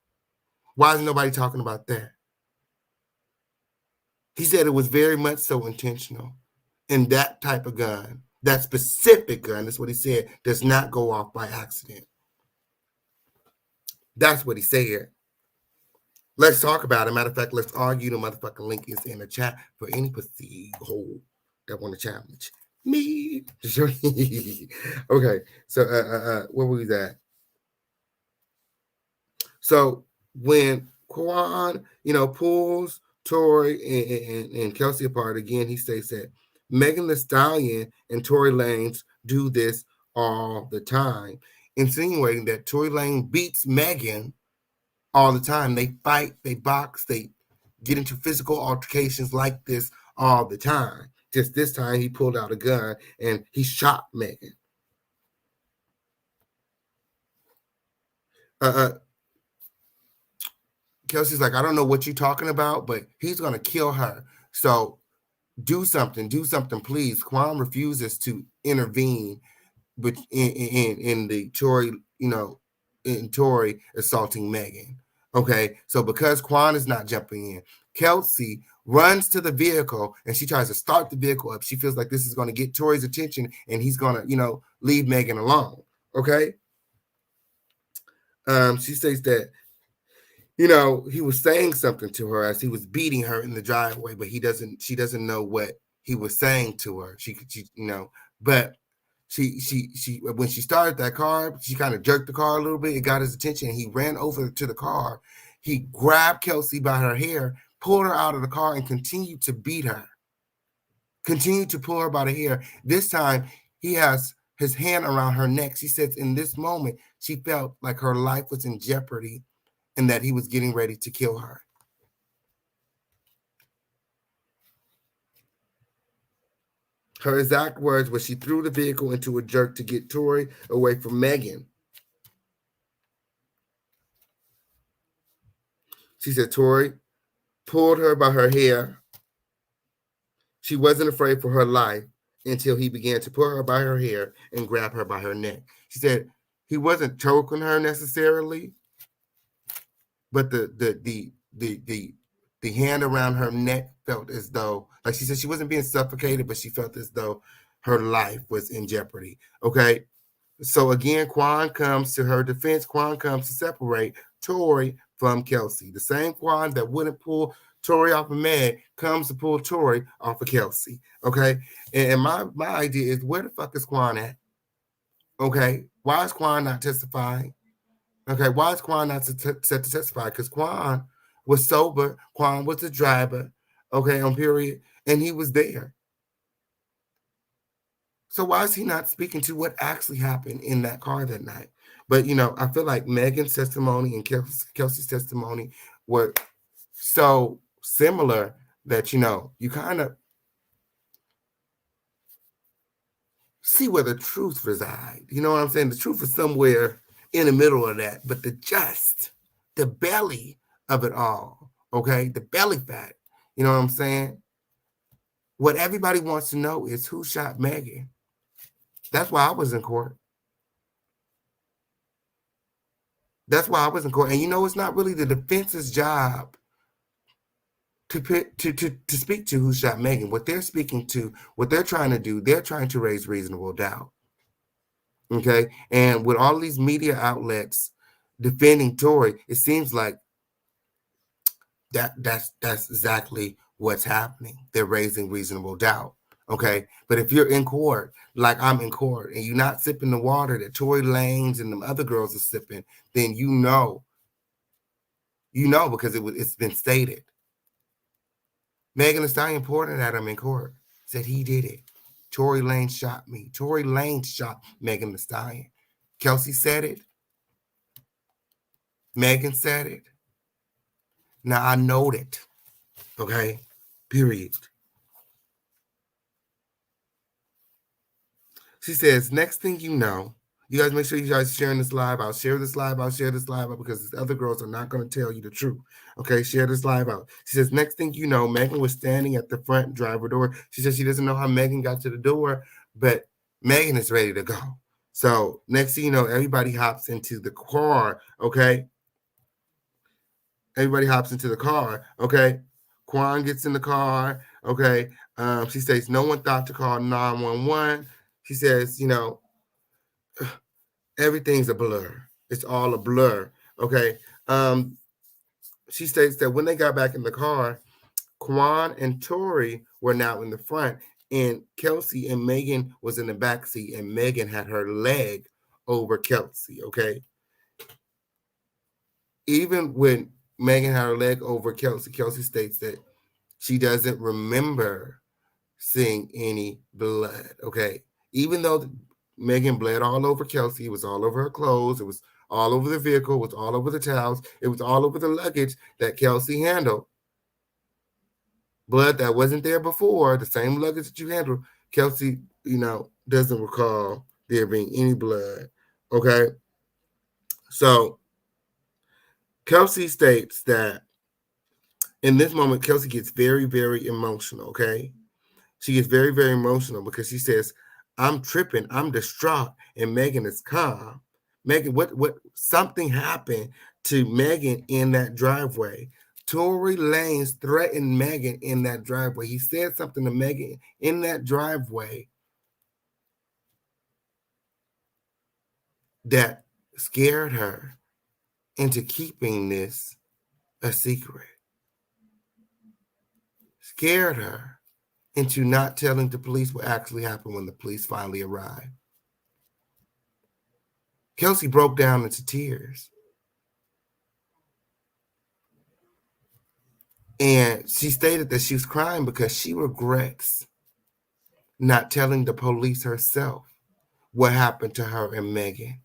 Why is nobody talking about that? He said it was very much so intentional. And that type of gun, that specific gun, that's what he said, does not go off by accident. That's what he said. Let's talk about it. Matter of fact, let's argue. The motherfucking link is in the chat for any pussy hole that want to challenge me. Okay, so where was that? So when Quan, pulls Tory and Kelsey apart again, he states that Megan Thee Stallion and Tory Lanez do this all the time, insinuating that Tory Lanez beats Megan all the time. They fight, they box, they get into physical altercations like this all the time. Just this time, he pulled out a gun and he shot Megan. Kelsey's like, I don't know what you're talking about, but he's going to kill her. So do something, please. Quan refuses to intervene but in the Tory, in Tory assaulting Megan. Okay, so because Quan is not jumping in, Kelsey runs to the vehicle and she tries to start the vehicle up. She feels like this is going to get Tory's attention and he's going to, leave Megan alone. Okay. She says that, he was saying something to her as he was beating her in the driveway, but she doesn't know what he was saying to her. She But she when she started that car, she kind of jerked the car a little bit. It got his attention. He ran over to the car. He grabbed Kelsey by her hair, pulled her out of the car, and continued to beat her. Continued to pull her by the hair. This time, he has his hand around her neck. She says in this moment, she felt like her life was in jeopardy and that he was getting ready to kill her. Her exact words was she threw the vehicle into a jerk to get Tory away from Megan. She said Tory pulled her by her hair. She wasn't afraid for her life until he began to pull her by her hair and grab her by her neck. She said he wasn't choking her necessarily, but the hand around her neck felt as though, like she said, she wasn't being suffocated, but she felt as though her life was in jeopardy. Okay. So again, Quan comes to her defense. Quan comes to separate Tory from Kelsey. The same Quan that wouldn't pull Tory off of Meg comes to pull Tory off of Kelsey. Okay. And my idea is, where the fuck is Quan at? Okay. Why is Quan not testifying? Okay. Why is Quan not set to testify? Because Quan was sober. Quan was the driver. Okay. On period. And he was there. So why is he not speaking to what actually happened in that car that night? But, I feel like Megan's testimony and Kelsey's testimony were so similar that, you kind of see where the truth resides. You know what I'm saying? The truth is somewhere in the middle of that. But the belly of it all, okay? The belly fat, you know what I'm saying? What everybody wants to know is who shot Megan. That's why I was in court. That's why I was in court. And it's not really the defense's job to speak to who shot Megan. What they're speaking to, what they're trying to do, they're trying to raise reasonable doubt. Okay? And with all these media outlets defending Tory, it seems like that's exactly what's happening. They're raising reasonable doubt. Okay, but if you're in court, like I'm in court, and you're not sipping the water that Tory Lanez and them other girls are sipping, then you know because it's been stated. Megan Thee Stallion pointed at him in court, said he did it. Tory Lanez shot me. Tory Lanez shot Megan Thee Stallion. Kelsey said it. Megan said it. Now I know it. Okay, period. She says, next thing you know, you guys make sure you guys sharing this live out. Share this live out. Share this live out because these other girls are not going to tell you the truth. Okay, share this live out. She says, next thing you know, Megan was standing at the front driver door. She says she doesn't know how Megan got to the door, but Megan is ready to go. So next thing you know, everybody hops into the car. Okay. Everybody hops into the car. Okay. Quan gets in the car. Okay. She says no one thought to call 911. She says, everything's a blur. It's all a blur. Okay. She states that when they got back in the car, Quan and Tory were now in the front, and Kelsey and Megan was in the back seat, and Megan had her leg over Kelsey. Okay. Even when Megan had her leg over Kelsey, Kelsey states that she doesn't remember seeing any blood. Okay. Even though Megan bled all over Kelsey, it was all over her clothes, it was all over the vehicle, it was all over the towels, it was all over the luggage that Kelsey handled. Blood that wasn't there before, the same luggage that you handled, Kelsey, doesn't recall there being any blood. Okay. So Kelsey states that in this moment, Kelsey gets very, very emotional. Okay. She gets very, very emotional because she says, I'm tripping, I'm distraught, and Megan is calm. Megan, what something happened to Megan in that driveway. Tory Lanez threatened Megan in that driveway. He said something to Megan in that driveway that scared her into keeping this a secret. Scared her into not telling the police what actually happened when the police finally arrived. Kelsey broke down into tears. And she stated that she was crying because she regrets not telling the police herself what happened to her and Megan.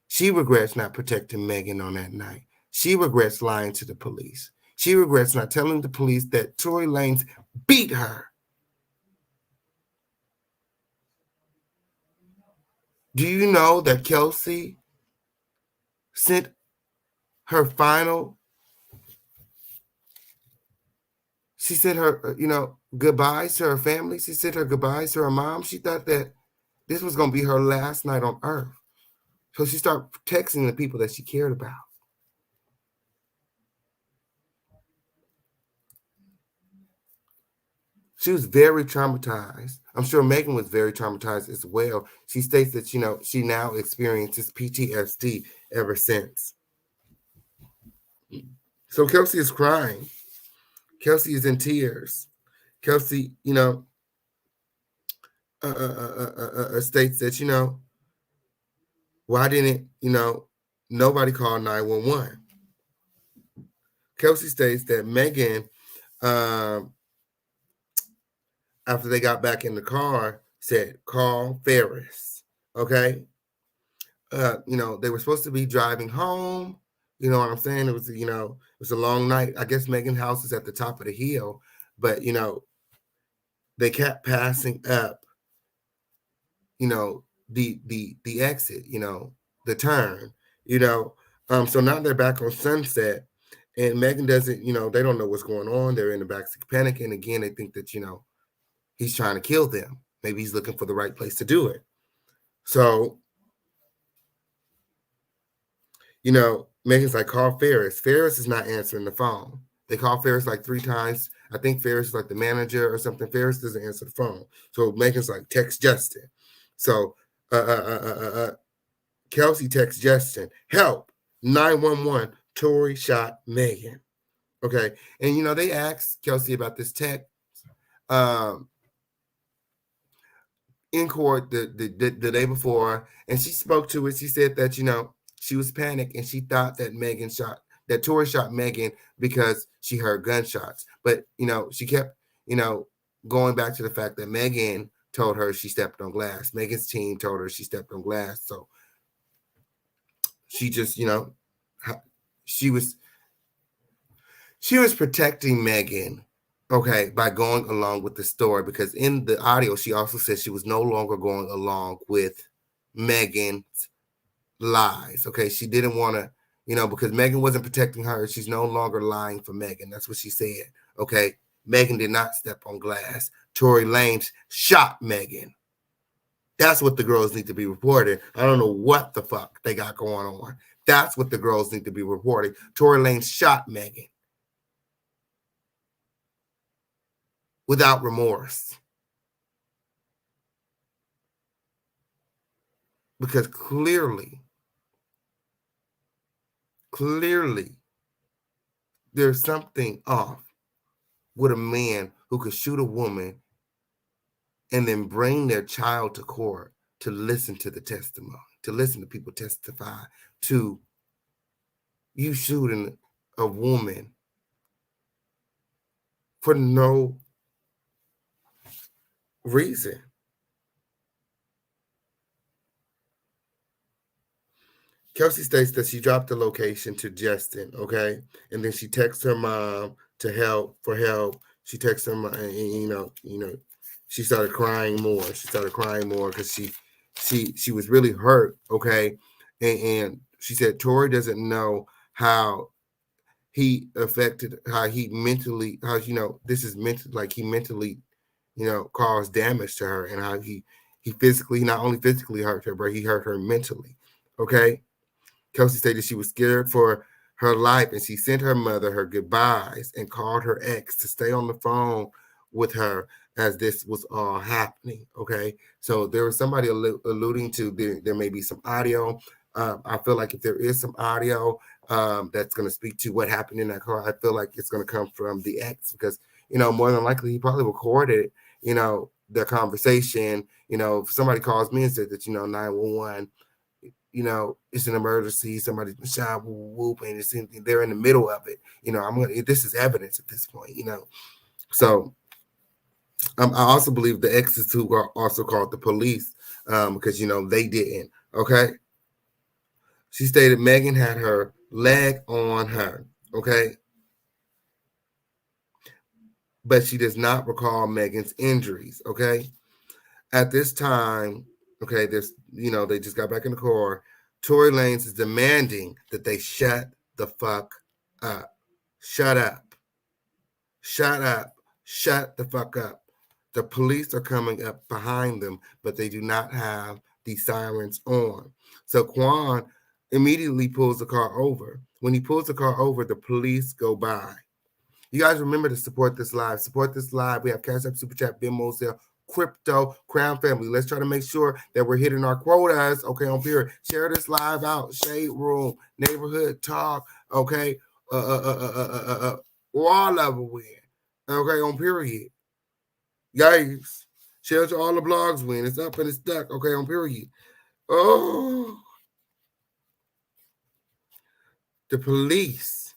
She regrets not protecting Megan on that night. She regrets lying to the police. She regrets not telling the police that Tory Lanez beat her. Do you know that Kelsey sent her final, she said her, goodbyes to her family. She said her goodbyes to her mom. She thought that this was going to be her last night on earth. So she started texting the people that she cared about. She was very traumatized. I'm sure Megan was very traumatized as well. She states that, she now experiences PTSD ever since. So Kelsey is crying. Kelsey is in tears. Kelsey, states that, why didn't, nobody call 911? Kelsey states that Megan, after they got back in the car, said, call Ferris. Okay. They were supposed to be driving home. You know what I'm saying? It was, it was a long night. I guess Megan's house is at the top of the hill, but, they kept passing up, the exit, the turn, so now they're back on Sunset, and Megan doesn't, they don't know what's going on. They're in the backseat panicking. Again, they think that, he's trying to kill them. Maybe he's looking for the right place to do it. So, Megan's like, call Ferris. Ferris is not answering the phone. They call Ferris like 3 times. I think Ferris is like the manager or something. Ferris doesn't answer the phone. So Megan's like, text Justin. So Kelsey texts Justin, help, 911, Tory shot Megan. Okay. And, they asked Kelsey about this text in court the day before, and she spoke to it. She said that, she was panicked and she thought that Tory shot Megan because she heard gunshots. But, she kept, going back to the fact that Megan told her she stepped on glass. Megan's team told her she stepped on glass. So she just, she was protecting Megan, okay, by going along with the story, because in the audio, she also said she was no longer going along with Megan's lies. Okay. She didn't want to, because Megan wasn't protecting her. She's no longer lying for Megan. That's what she said. Okay. Megan did not step on glass. Tory Lanez shot Megan. That's what the girls need to be reporting. I don't know what the fuck they got going on. That's what the girls need to be reporting. Tory Lanez shot Megan without remorse. Because clearly, there's something off with a man who could shoot a woman and then bring their child to court to listen to the testimony, to listen to people testify to you shooting a woman for no reason. Kelsey states that she dropped the location to Justin, okay? And then she texts her mom for help. She texts her mom, and she started crying more. She started crying more because she was really hurt, okay? And she said Tory doesn't know how he affected, how he mentally, this is mental, like he mentally, caused damage to her, and how he physically, not only physically hurt her, but he hurt her mentally, okay? Kelsey stated she was scared for her life, and she sent her mother her goodbyes and called her ex to stay on the phone with her as this was all happening. Okay, so there was somebody alluding to there may be some audio. I feel like if there is some audio that's going to speak to what happened in that car, I feel like it's going to come from the ex, because more than likely he probably recorded, their conversation. If somebody calls me and said that, 911, it's an emergency, somebody's been shot, whoop, and they're in the middle of it. This is evidence at this point, So I also believe the exes who are also called the police, because they didn't. Okay. She stated Megan had her leg on her. Okay. But she does not recall Megan's injuries. Okay. At this time, okay, they just got back in the car. Tory Lanez is demanding that they shut the fuck up. Shut up. Shut up. Shut the fuck up. The police are coming up behind them, but they do not have the sirens on. So Quan immediately pulls the car over. When he pulls the car over, the police go by. You guys remember to support this live. Support this live. We have Cash App, Super Chat, Venmo, Zelle, Crypto, Crown Family. Let's try to make sure that we're hitting our quotas. Okay, on period. Share this live out. Shade Room, Neighborhood Talk. Okay, all of it win. Okay, on period. Guys, share to all the blogs win. It's up and it's stuck. Okay, on period. Oh, the police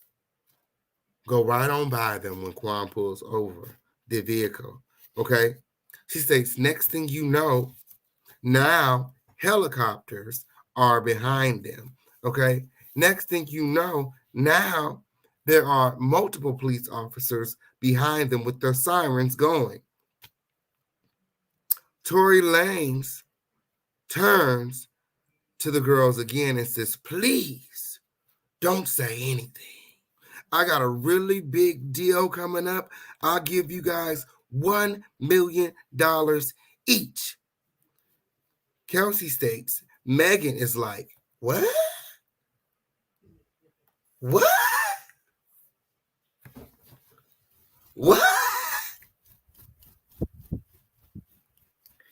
go right on by them when Quan pulls over the vehicle. Okay. She states, next thing you know, now helicopters are behind them. Okay. Next thing you know, now there are multiple police officers behind them with their sirens going. Tory Lanez turns to the girls again and says, please don't say anything. I got a really big deal coming up. I'll give you guys $1 million each. Kelsey states, Megan is like, what? What? What?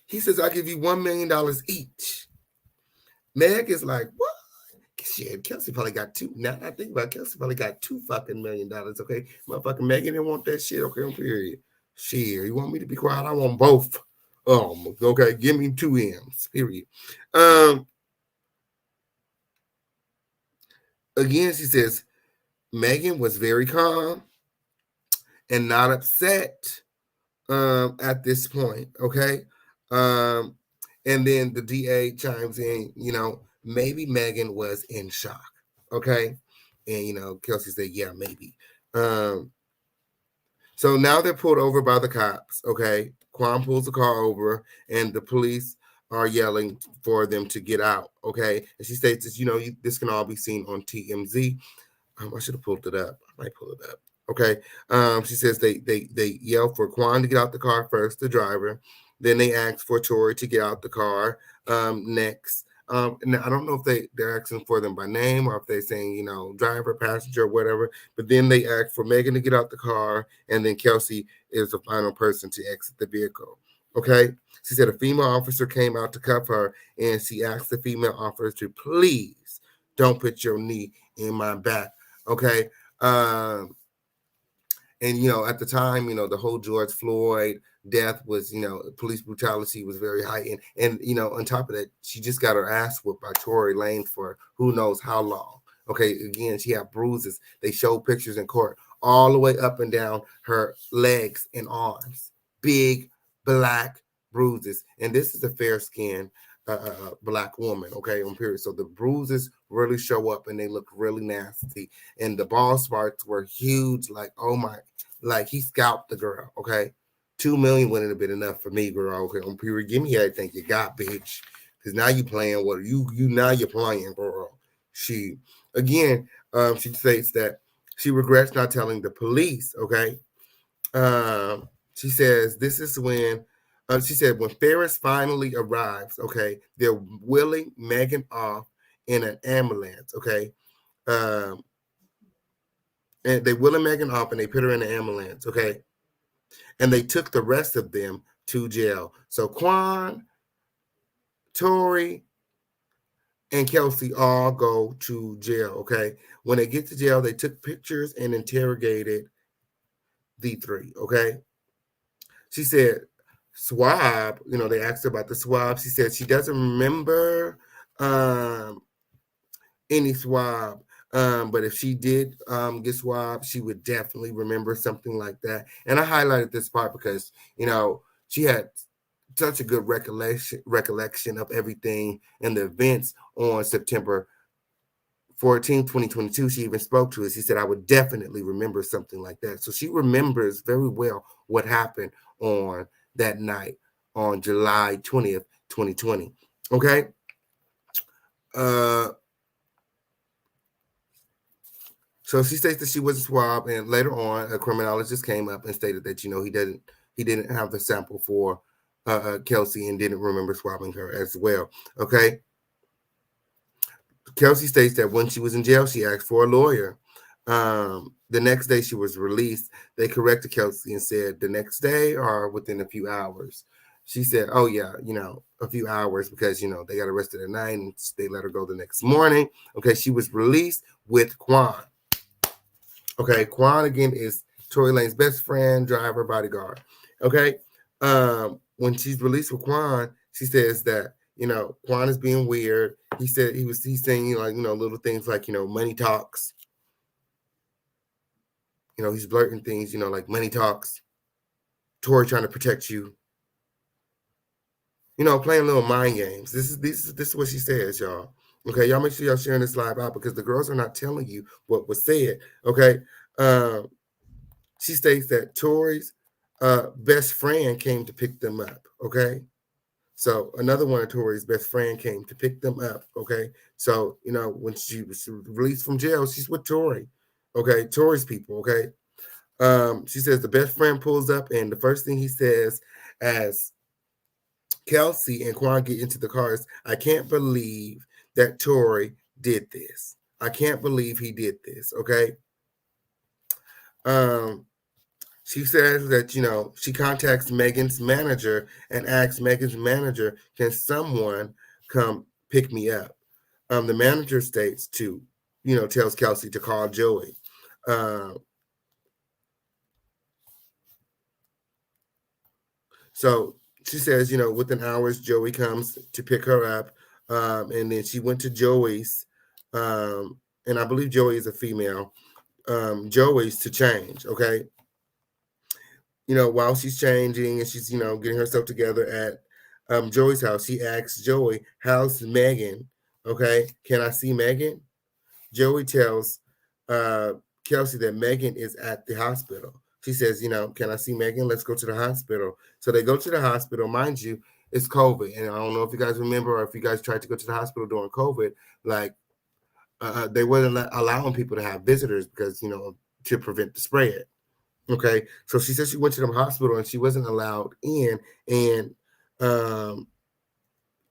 He says, I'll give you $1 million each. Meg is like, what? Shit, Kelsey probably got two. Now I think about it, Kelsey probably got $2 fucking million. Okay, motherfucking Megan didn't want that shit. Okay, on period. Shit, you want me to be quiet? I want both. Okay, give me 2 M's. Period. Again, she says Megan was very calm and not upset at this point. Okay, and then the DA chimes in. Maybe Megan was in shock. Okay. And, Kelsey said, yeah, maybe. So now they're pulled over by the cops. Okay. Quan pulls the car over and the police are yelling for them to get out. Okay. And she states, this can all be seen on TMZ. I should have pulled it up. I might pull it up. Okay. She says they yell for Quan to get out the car first, the driver. Then they ask for Tory to get out the car next. And I don't know if they're asking for them by name or if they're saying, driver, passenger, whatever. But then they ask for Megan to get out the car. And then Kelsey is the final person to exit the vehicle. Okay. She said a female officer came out to cuff her and she asked the female officer to please don't put your knee in my back. Okay. And, at the time, the whole George Floyd death was, police brutality was very heightened. And, on top of that, she just got her ass whooped by Tory Lanez for who knows how long. Okay. Again, she had bruises. They showed pictures in court all the way up and down her legs and arms. Big black bruises. And this is a fair-skinned black woman, okay, on period. So the bruises really show up and they look really nasty. And the ball sparks were huge, like, oh my, like he scalped the girl, okay? 2 million wouldn't have been enough for me, girl. Okay, on period. Give me everything you got, bitch. Because now you playing what now you're playing, girl. She states that she regrets not telling the police, okay? She says this is when she said when Ferris finally arrives, okay, they're wheeling Megan off in an ambulance, okay? And they wheeling Megan off and they put her in an ambulance, okay? And they took the rest of them to jail. So Quan, Tory, and Kelsey all go to jail, okay? When they get to jail, they took pictures and interrogated the three, okay? She said, swab, they asked her about the swab. She said she doesn't remember any swab. But if she did get swabbed, she would definitely remember something like that. And I highlighted this part because, she had such a good recollection of everything and the events on September 14th, 2022. She even spoke to us. She said, I would definitely remember something like that. So she remembers very well what happened on that night on July 20th, 2020. Okay. So she states that she was swabbed, and later on, a criminologist came up and stated that he didn't have the sample for Kelsey and didn't remember swabbing her as well. Okay. Kelsey states that when she was in jail, she asked for a lawyer. The next day she was released, they corrected Kelsey and said the next day or within a few hours. She said, oh, yeah, a few hours because, they got arrested at 9 and they let her go the next morning. Okay, she was released with Quan. Okay, Quan, again, is Tory Lanez's best friend, driver, bodyguard. Okay, when she's released with Quan, she says that, Quan is being weird. He said he's saying, little things like, money talks. He's blurting things, like money talks. Tory trying to protect you. Playing little mind games. This is what she says, y'all. Okay, y'all make sure y'all sharing this live out because the girls are not telling you what was said. Okay, she states that Tory's best friend came to pick them up. Okay, so another one of Tory's best friend came to pick them up. Okay, so when she was released from jail, she's with Tory. Okay, Tory's people. Okay, she says the best friend pulls up, and the first thing he says as Kelsey and Quan get into the cars, I can't believe that Tory did this. I can't believe he did this. Okay. She says that, she contacts Megan's manager and asks Megan's manager, can someone come pick me up? The manager states tells Kelsey to call Joey. So she says, within hours, Joey comes to pick her up. And then she went to Joey's, and I believe Joey is a female, Joey's to change. Okay. While she's changing and she's, getting herself together at Joey's house, she asks Joey, how's Megan? Okay. Can I see Megan? Joey tells Kelsey that Megan is at the hospital. She says, can I see Megan? Let's go to the hospital. So they go to the hospital. Mind you, it's COVID. And I don't know if you guys remember or if you guys tried to go to the hospital during COVID, like they weren't allowing people to have visitors because, to prevent the spread. Okay. So she said she went to the hospital and she wasn't allowed in. And, so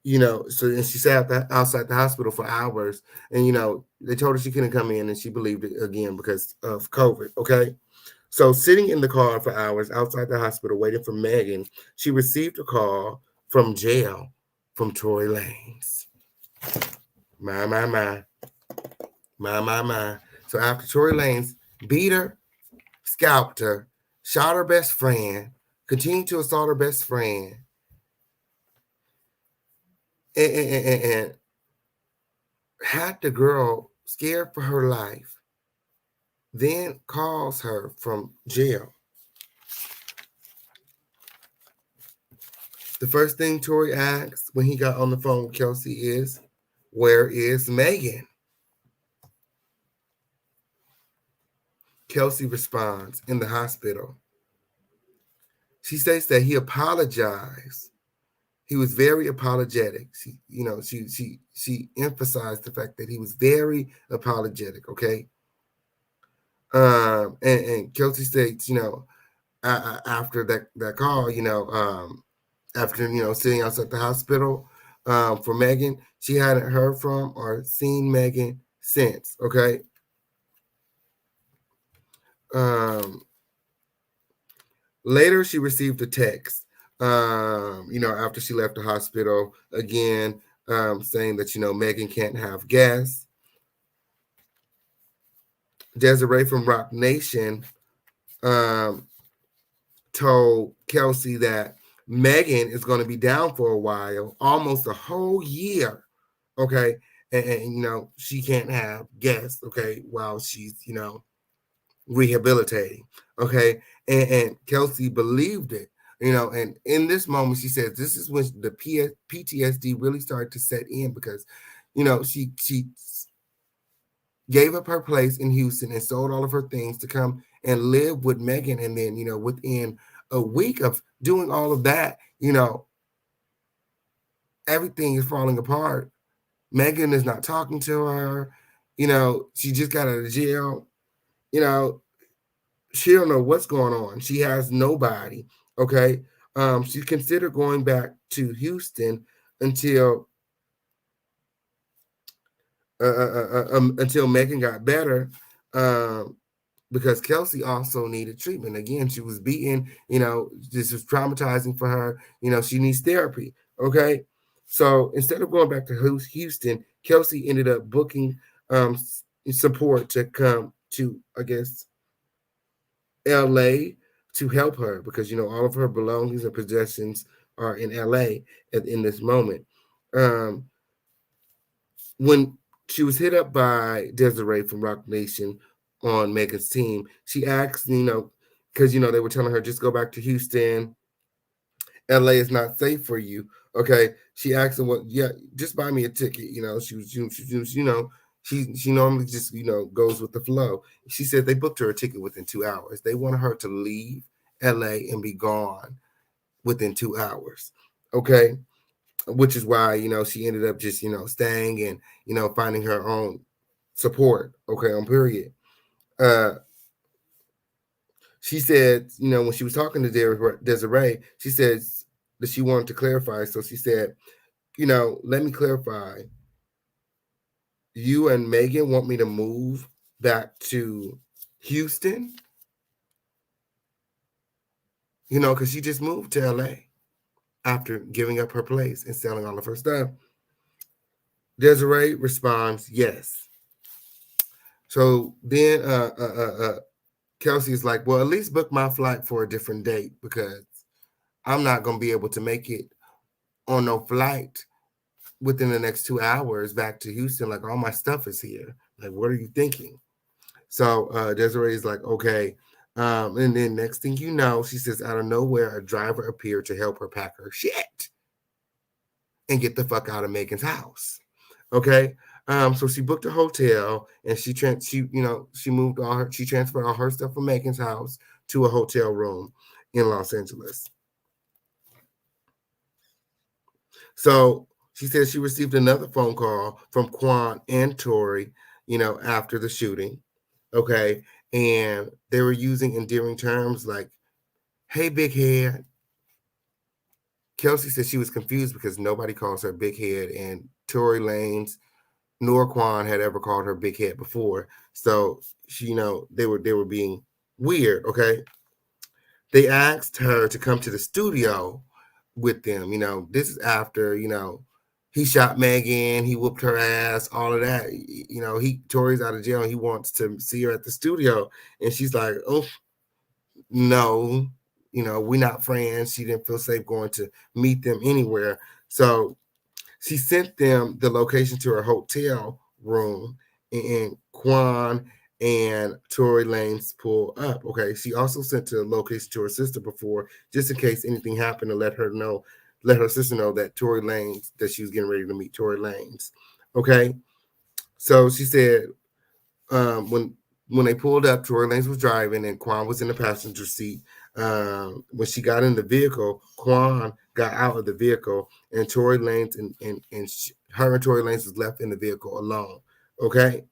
and she sat outside the hospital for hours. And, they told her she couldn't come in and she believed it again because of COVID. Okay. So sitting in the car for hours outside the hospital waiting for Megan, she received a call from jail from Tory Lanez. My. So after Tory Lanez beat her, scalped her, shot her best friend, continued to assault her best friend, and had the girl scared for her life, then calls her from jail. The first thing Tory asks when he got on the phone with Kelsey is, where is Megan? Kelsey responds, in the hospital. She states that he apologized. He was very apologetic. She emphasized the fact that he was very apologetic. Okay. And Kelsey states, after that call, after sitting outside the hospital for Megan, she hadn't heard from or seen Megan since. Okay. Later, she received a text, after she left the hospital again, saying that, Megan can't have gas. Desiree from Rock Nation told Kelsey that Megan is going to be down for a while, almost a whole year. Okay. And she can't have guests, okay, while she's, rehabilitating. Okay. And Kelsey believed it, and in this moment, she says this is when the PTSD really started to set in because, she gave up her place in Houston and sold all of her things to come and live with Megan. And then, within a week of doing all of that, everything is falling apart. Megan is not talking to her. She just got out of jail. She don't know what's going on. She has nobody. Okay. She considered going back to Houston until Megan got better. Because Kelsey also needed treatment. Again, she was beaten, this was traumatizing for her. She needs therapy. Okay. So instead of going back to Houston, Kelsey ended up booking support to come to, I guess, LA to help her because, all of her belongings and possessions are in LA in this moment. When she was hit up by Desiree from Rock Nation on Megan's team, she asked, because, they were telling her, just go back to Houston. LA is not safe for you. Okay. She asked him, just buy me a ticket. She normally just, goes with the flow. She said they booked her a ticket within 2 hours. They wanted her to leave LA and be gone within 2 hours. Okay. Which is why, she ended up just, staying and, finding her own support. Okay. On period. She said, when she was talking to Desiree, she said that she wanted to clarify. So she said, let me clarify. You and Megan want me to move back to Houston? Because she just moved to LA after giving up her place and selling all of her stuff. Desiree responds, yes. So then Kelsey is like, well, at least book my flight for a different date because I'm not going to be able to make it on no flight within the next 2 hours back to Houston. Like, all my stuff is here. Like, what are you thinking? So Desiree is like, okay. And then next thing you know, she says, out of nowhere, a driver appeared to help her pack her shit and get the fuck out of Megan's house. Okay. So she booked a hotel and she moved she transferred all her stuff from Megan's house to a hotel room in Los Angeles. So she says she received another phone call from Quan and Tory, after the shooting. Okay. And they were using endearing terms like, hey, big head. Kelsey said she was confused because nobody calls her big head, and Tory Lanez nor Quan had ever called her big head before. So she, they were being weird. Okay. They asked her to come to the studio with them. This is after, he shot Megan, he whooped her ass, all of that. Tory's out of jail and he wants to see her at the studio. And she's like, oh, no, we're not friends. She didn't feel safe going to meet them anywhere. So she sent them the location to her hotel room, and Quan and Tory Lanez pull up. Okay. She also sent the location to her sister before, just in case anything happened, to let her sister know that Tory Lanez, that she was getting ready to meet Tory Lanez. Okay. So she said, when they pulled up, Tory Lanez was driving and Quan was in the passenger seat. When she got in the vehicle, Quan got out of the vehicle, and Tory Lanez her and Tory Lanez was left in the vehicle alone. Okay.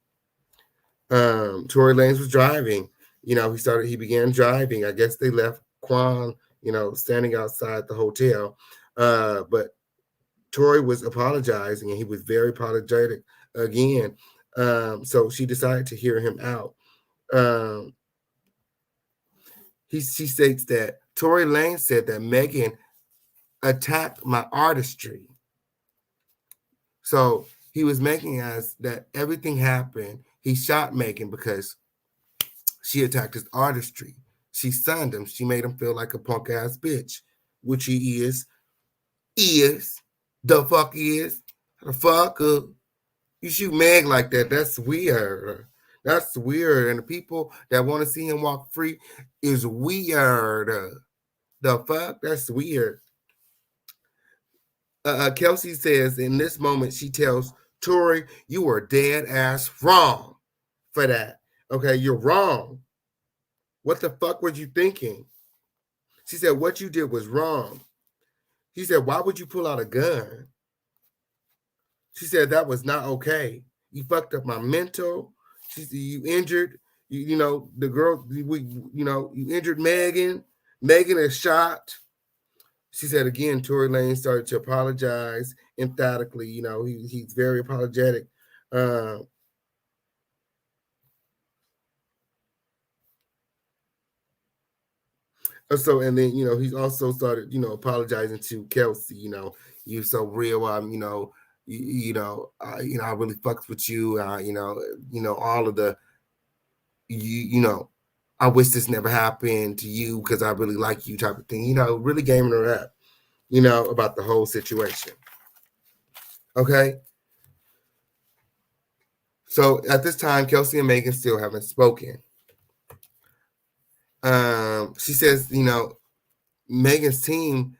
Tory Lanez was driving. He began driving. I guess they left Quan, standing outside the hotel. But Tory was apologizing, and he was very apologetic again. So she decided to hear him out. She states that Tory Lanez said that Megan attacked my artistry. So he was making us that everything happened. He shot Megan because she attacked his artistry. She sunned him. She made him feel like a punk ass bitch, which he is. The fuck is. The fuck you shoot Meg like that. That's weird. That's weird. And the people that want to see him walk free is weird. The fuck? That's weird. Kelsey says in this moment, she tells Tory, you were dead ass wrong for that. Okay, you're wrong. What the fuck were you thinking? She said, what you did was wrong. He said, why would you pull out a gun? She said, that was not okay. You fucked up my mental. She said, you injured, the girl, you injured Megan. Megan is shot. She said again, Tory Lanez started to apologize emphatically. He's very apologetic. So, and then, he's also started, apologizing to Kelsey. You're so real. I really fucked with you. All of the, I wish this never happened to you because I really like you type of thing. Really gaming her up, about the whole situation. Okay. So at this time, Kelsey and Megan still haven't spoken. She says, Megan's team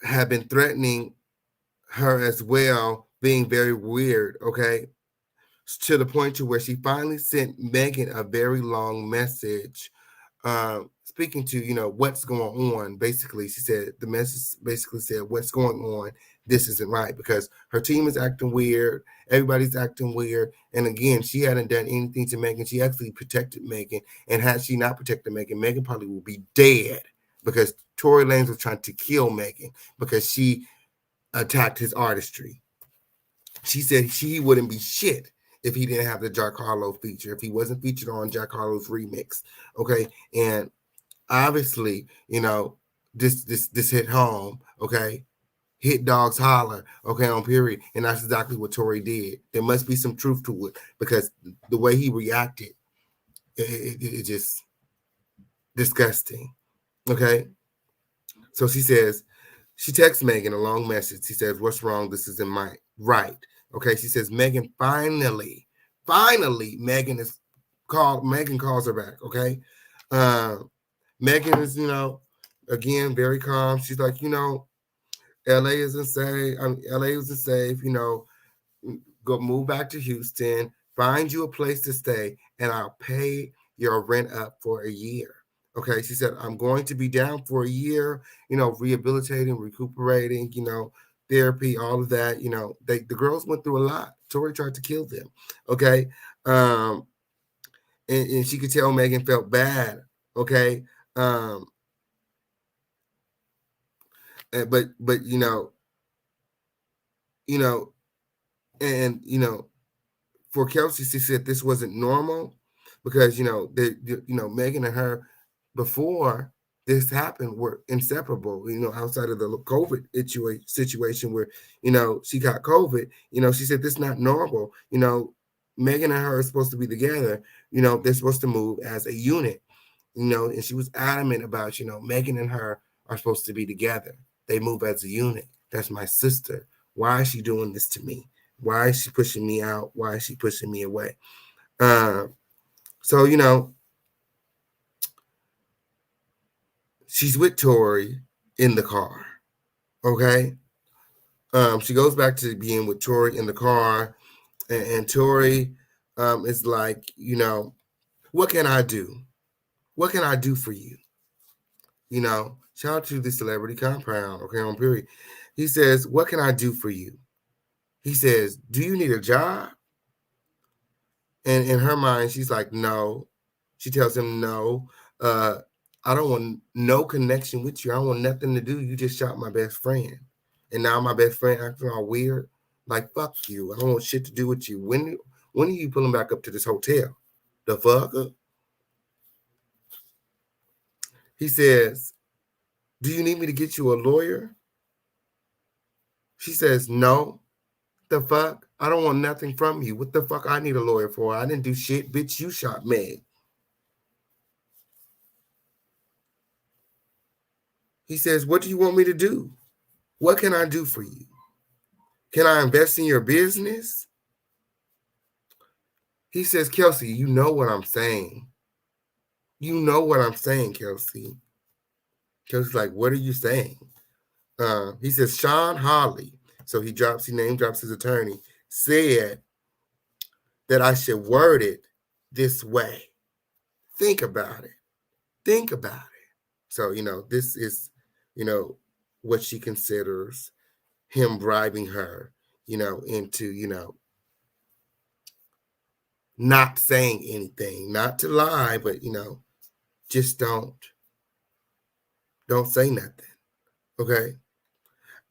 have been threatening her as well, being very weird, okay? To the point to where she finally sent Megan a very long message, speaking to, what's going on. Basically, she said, the message basically said, what's going on? This isn't right, because her team is acting weird. Everybody's acting weird. And again, she hadn't done anything to Megan. She actually protected Megan. And had she not protected Megan, Megan probably would be dead, because Tory Lanez was trying to kill Megan because she attacked his artistry. She said he wouldn't be shit if he didn't have the Jack Harlow feature, if he wasn't featured on Jack Harlow's remix. Okay. And obviously, this hit home. Okay. Hit dogs holler, okay, on period. And that's exactly what Tory did. There must be some truth to it, because the way he reacted, it just disgusting. Okay. So she texts Megan a long message. She says, what's wrong? This isn't right. Okay. She says, Megan, finally, Megan calls her back. Okay. Megan is, again, very calm. She's like, LA isn't safe. LA isn't safe. Go move back to Houston, find you a place to stay, and I'll pay your rent up for a year. Okay. She said, I'm going to be down for a year, rehabilitating, recuperating, therapy, all of that. The girls went through a lot. Tory tried to kill them. Okay. And she could tell Megan felt bad. Okay. But and for Kelsey, she said this wasn't normal, because Megan and her, before this happened, were inseparable. Outside of the COVID situation where she got COVID, she said this is not normal. Megan and her are supposed to be together. They're supposed to move as a unit. And she was adamant about Megan and her are supposed to be together. They move as a unit. That's my sister. Why is she doing this to me? Why is she pushing me out? Why is she pushing me away? So, she's with Tory in the car. Okay. She goes back to being with Tory in the car. And Tory is like, what can I do? What can I do for you? Shout out to the Celebrity Compound. Okay, on period. He says, what can I do for you? He says, do you need a job? And in her mind, she's like, no. She tells him, no. I don't want no connection with you. I don't want nothing to do. You just shot my best friend. And now my best friend acting all weird. Like, fuck you. I don't want shit to do with you. When are you pulling back up to this hotel? The fuck? He says, do you need me to get you a lawyer? She says, no. The fuck? I don't want nothing from you. What the fuck I need a lawyer for? I didn't do shit. Bitch, you shot Meg. He says, what do you want me to do? What can I do for you? Can I invest in your business? He says, Kelsey, you know what I'm saying. You know what I'm saying, Kelsey. Kelsey's like, what are you saying? He says, Sean Holly. So he name drops his attorney, said that I should word it this way. Think about it. Think about it. So, this is, what she considers him bribing her, into, not saying anything, not to lie, but, just don't say nothing. Okay.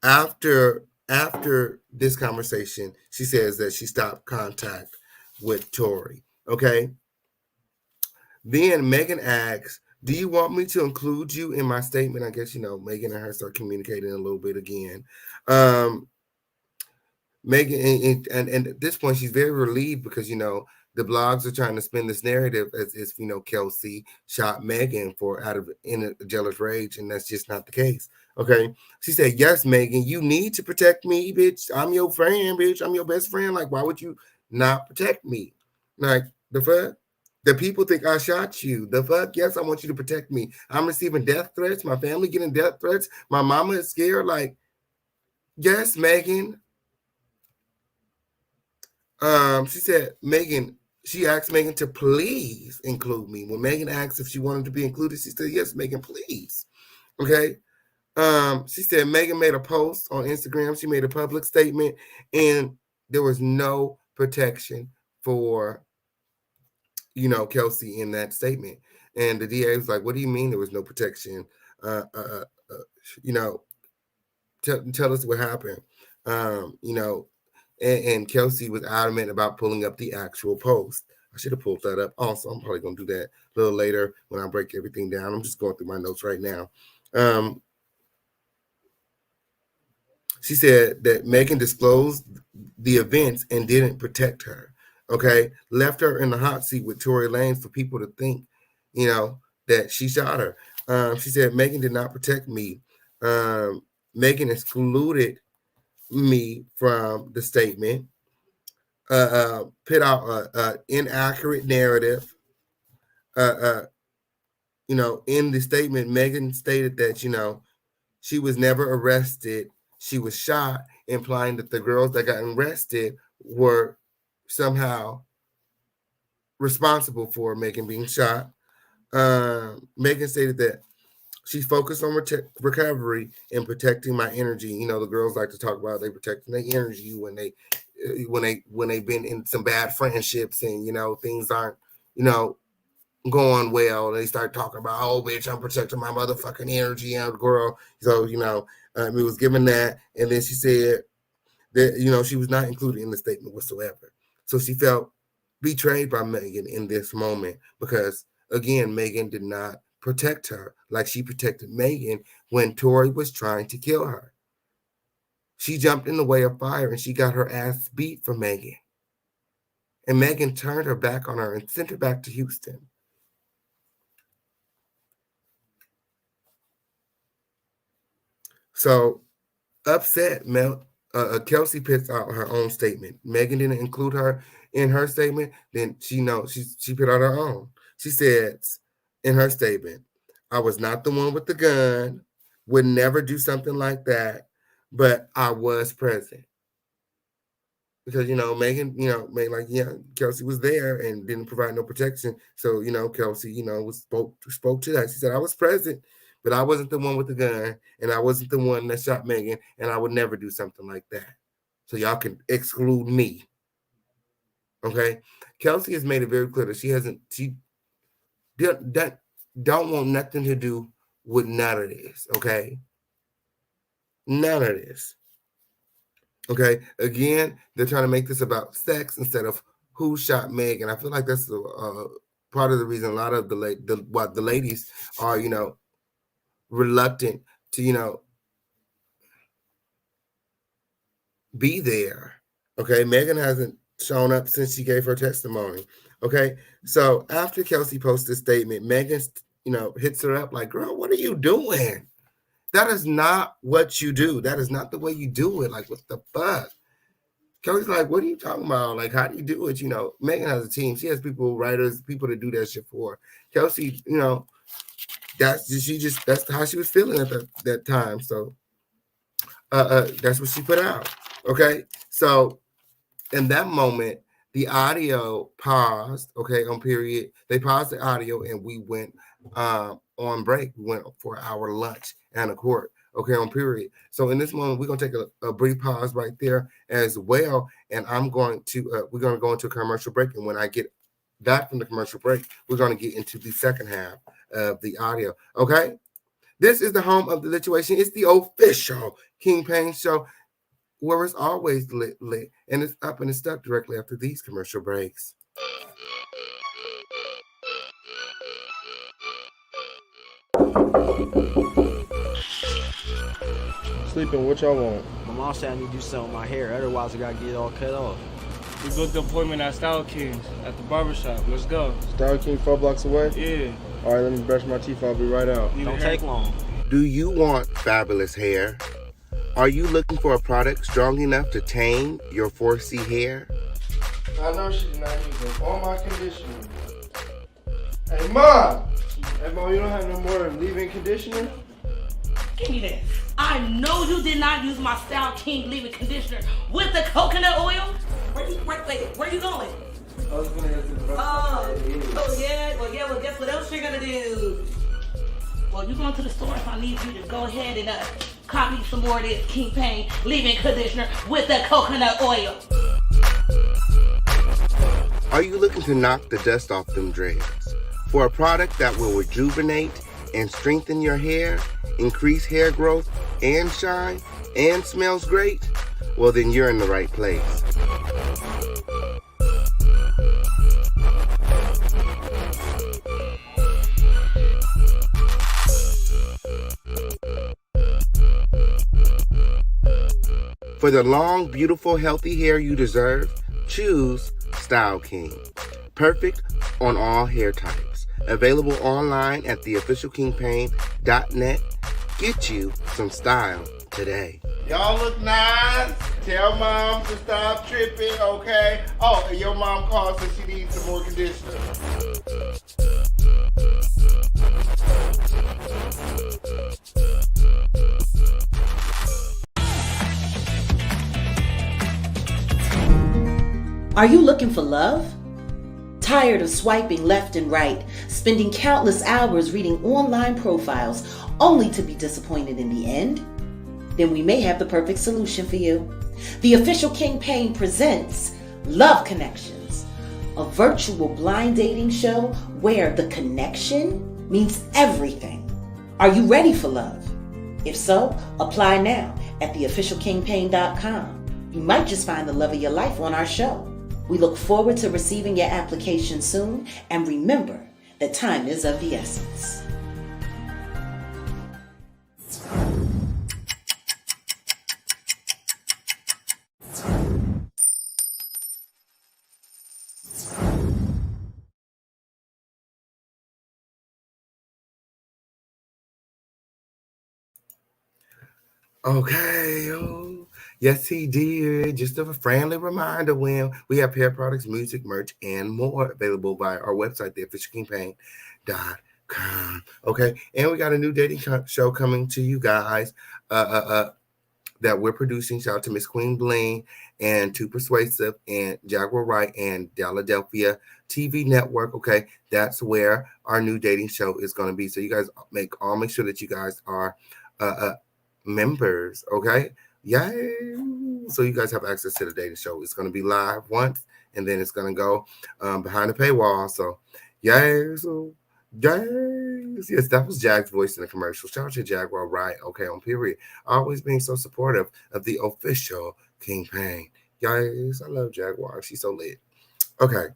After this conversation, she says that she stopped contact with Tory. Okay. Then Megan asks, do you want me to include you in my statement? I guess, Megan and her start communicating a little bit again. Megan, and at this point, she's very relieved because, the blogs are trying to spin this narrative as if, Kelsey shot Megan in a jealous rage, and that's just not the case. Okay. She said, yes, Megan, you need to protect me, bitch. I'm your friend, bitch. I'm your best friend. Like, why would you not protect me? Like, the fuck? The people think I shot you. The fuck? Yes, I want you to protect me. I'm receiving death threats. My family getting death threats. My mama is scared. Like, yes, Megan. She said, she asked Megan to please include me. When Megan asked if she wanted to be included, she said, yes, Megan, please. Okay. She said Megan made a post on Instagram. She made a public statement, and there was no protection for, Kelsey in that statement. And the DA was like, what do you mean there was no protection? Tell us what happened. And Kelsey was adamant about pulling up the actual post. I should have pulled that up. Also, I'm probably going to do that a little later when I break everything down. I'm just going through my notes right now. She said that Megan disclosed the events and didn't protect her. Okay. Left her in the hot seat with Tory Lanez for people to think, that she shot her. She said Megan did not protect me. Megan excluded me from the statement, put out an inaccurate narrative. In the statement, Megan stated that, she was never arrested. She was shot, implying that the girls that got arrested were somehow responsible for Megan being shot. Megan stated that she's focused on recovery and protecting my energy. The girls like to talk about they protecting their energy when they've been in some bad friendships and things aren't going well. They start talking about, oh bitch, I'm protecting my motherfucking energy and girl. So it was given that, and then she said that she was not included in the statement whatsoever. So she felt betrayed by Megan in this moment because again, Megan did not protect her like she protected Megan when Tory was trying to kill her. She jumped in the way of fire and she got her ass beat for Megan. And Megan turned her back on her and sent her back to Houston. So upset, Kelsey puts out her own statement. Megan didn't include her in her statement. Then she put out her own. She says in her statement, I was not the one with the gun, would never do something like that, but I was present. Because, Megan, made like, Kelsey was there and didn't provide no protection. So, Kelsey, spoke to that. She said, I was present, but I wasn't the one with the gun, and I wasn't the one that shot Megan, and I would never do something like that. So y'all can exclude me. Okay? Kelsey has made it very clear that she don't want nothing to do with none of this, okay? None of this. Okay, again, they're trying to make this about sex instead of who shot Meg, and I feel like that's part of the reason a lot of the ladies are, reluctant to, be there. Okay, Megan hasn't shown up since she gave her testimony. Okay, so after Kelsey posts this statement, Megan, hits her up like, "Girl, what are you doing? That is not what you do. That is not the way you do it. Like, what the fuck? Kelly's like, what are you talking about? Like, how do you do it? Megan has a team. She has people, writers, people to do that shit for. Kelsey, that's how she was feeling at that time. So that's what she put out. Okay. So in that moment, the audio paused, okay, on period. They paused the audio and we went on break. We went for our lunch and a court, okay, on period. So in this moment, we're going to take a brief pause right there as well. And we're going to go into a commercial break. And when I get back from the commercial break, we're going to get into the second half of the audio, okay? This is the home of the lituation. It's the official King Payne show, where it's always lit, and it's up and it's stuck directly after these commercial breaks. Sleeping, what y'all want? My mom said I need to do something with my hair, otherwise I gotta get it all cut off. We booked the appointment at STALLION at the barbershop. Let's go. STALLION 4 blocks away? Yeah. All right, let me brush my teeth. I'll be right out. Don't take long. Do you want fabulous hair? Are you looking for a product strong enough to tame your 4C hair? I know she's not using all my conditioner. Hey, Mom! Hey, Mom, you don't have no more leave-in conditioner? Give me that. I know you did not use my Style King leave-in conditioner with the coconut oil. Where you going? I was gonna go to the Well, guess what else you're gonna do? Well, you're going to the store, so I need you to go ahead and copy some more of this King Payne leave-in conditioner with the coconut oil. Are you looking to knock the dust off them dreads? For a product that will rejuvenate and strengthen your hair, increase hair growth and shine, and smells great? Well, then you're in the right place. For the long, beautiful, healthy hair you deserve, choose Style King. Perfect on all hair types. Available online at theofficialkingpayne.net. Get you some style today. Y'all look nice. Tell Mom to stop tripping, okay? Oh, and your mom called so she needs some more conditioner. Are you looking for love? Tired of swiping left and right, spending countless hours reading online profiles only to be disappointed in the end? Then we may have the perfect solution for you. The official King Payne presents Love Connections, a virtual blind dating show where the connection means everything. Are you ready for love? If so, apply now at theofficialkingpayne.com. You might just find the love of your life on our show. We look forward to receiving your application soon, and remember that time is of the essence. Okay, yes, he did. Just a friendly reminder when we have hair products, music, merch, and more available via our website, theofficialkingpayne.com. Okay, and we got a new dating show coming to you guys that we're producing. Shout out to Miss Queen Bling and Too Persuasive and Jaguar Wright and Philadelphia TV Network. Okay, that's where our new dating show is going to be. So you guys make sure that you guys are members, okay? Yay! So you guys have access to the dating show. It's going to be live once, and then it's going to go behind the paywall. So, yay! So, yes, that was Jag's voice in the commercial. Shout out to Jaguar Wright, okay, on period. Always being so supportive of the official King Payne. Yes, I love Jaguar. She's so lit. Okay,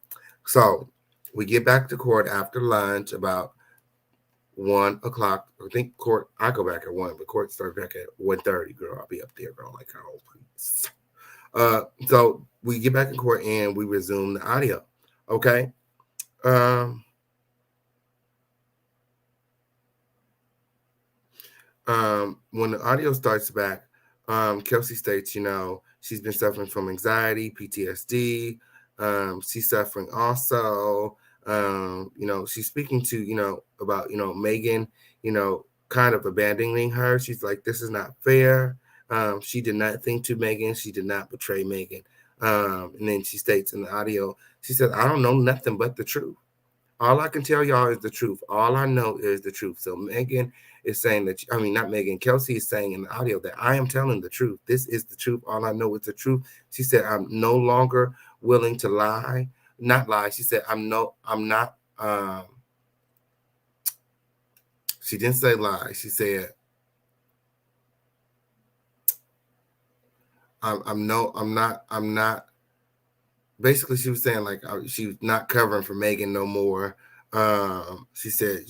so we get back to court after lunch about 1 o'clock. I think court, I go back at 1, but court starts back at 1:30, girl. I'll be up there, girl. Like, oh, please. So we get back in court and we resume the audio. Okay. when the audio starts back, Kelsey states, she's been suffering from anxiety, PTSD. She's suffering also. She's speaking to, about, Megan, kind of abandoning her. She's like, this is not fair. She did not think to Megan. She did not betray Megan. And then she states in the audio, she said, I don't know nothing but the truth. All I can tell y'all is the truth. All I know is the truth. So Megan is saying that, not Megan, Kelsey is saying in the audio that I am telling the truth. This is the truth. All I know is the truth. She said, I'm no longer willing to lie, not lie. She said, I'm not, she didn't say lie. She said, I'm not. Basically, she was saying like she was not covering for Megan no more. She said,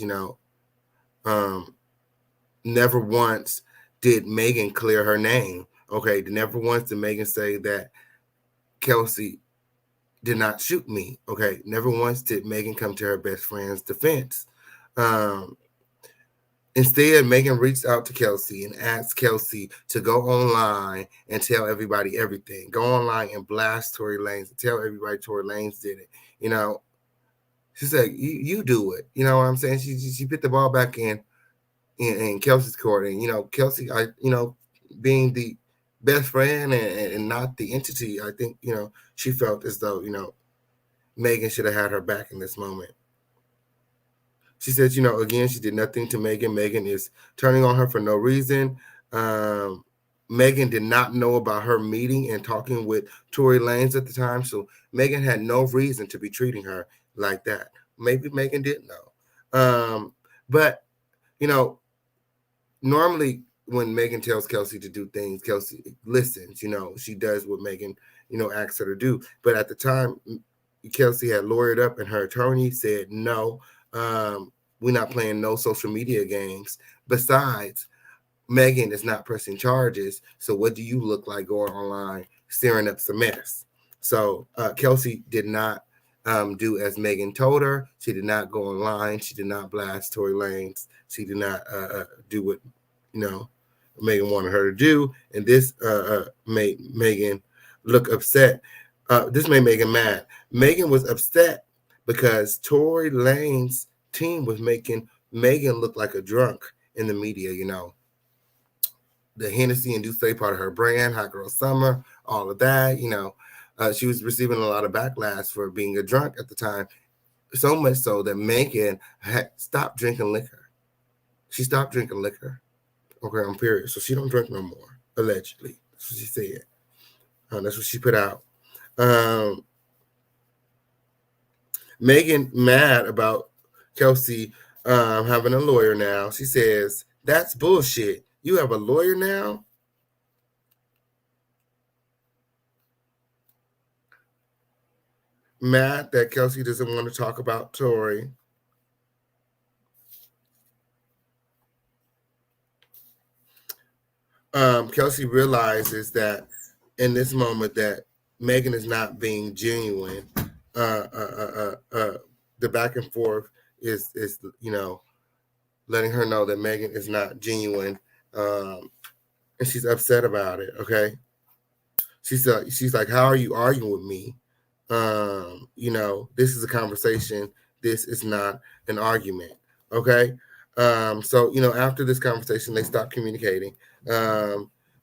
never once did Megan clear her name. Okay, never once did Megan say that Kelsey did not shoot me. Okay, never once did Megan come to her best friend's defense. Instead, Megan reached out to Kelsey and asked Kelsey to go online and tell everybody everything. Go online and blast Tory Lanez and tell everybody Tory Lanez did it. She said, you do it. You know what I'm saying? She put the ball back in Kelsey's court. And, Kelsey, being the best friend and not the entity, I think, she felt as though, Megan should have had her back in this moment. She said, again, she did nothing to Megan. Megan is turning on her for no reason. Megan did not know about her meeting and talking with Tory Lanez at the time. So Megan had no reason to be treating her like that. Maybe Megan didn't know. But, normally when Megan tells Kelsey to do things, Kelsey listens. She does what Megan, asks her to do. But at the time, Kelsey had lawyered up and her attorney said, no, we're not playing no social media games. Besides, Megan is not pressing charges. So what do you look like going online stirring up some mess? So Kelsey did not do as Megan told her. She did not go online. She did not blast Tory Lanez. She did not do what Megan wanted her to do. And this made Megan look upset. This made Megan mad. Megan was upset because Tory Lanez team was making Megan look like a drunk in the media. The Hennessy and Douce part of her brand, Hot Girl Summer, all of that. She was receiving a lot of backlash for being a drunk at the time, so much so that Megan had stopped drinking liquor. She stopped drinking liquor. Okay, on period. So she don't drink no more, allegedly. That's what she said. That's what she put out. Megan mad about Kelsey having a lawyer now. She says, that's bullshit. You have a lawyer now? Mad that Kelsey doesn't want to talk about Tory. Kelsey realizes that in this moment that Megan is not being genuine. The back and forth is letting her know that Megan is not genuine, and she's upset about it. Okay, she's like, how are you arguing with me? This is a conversation. This is not an argument. Okay. So after this conversation, they stopped communicating.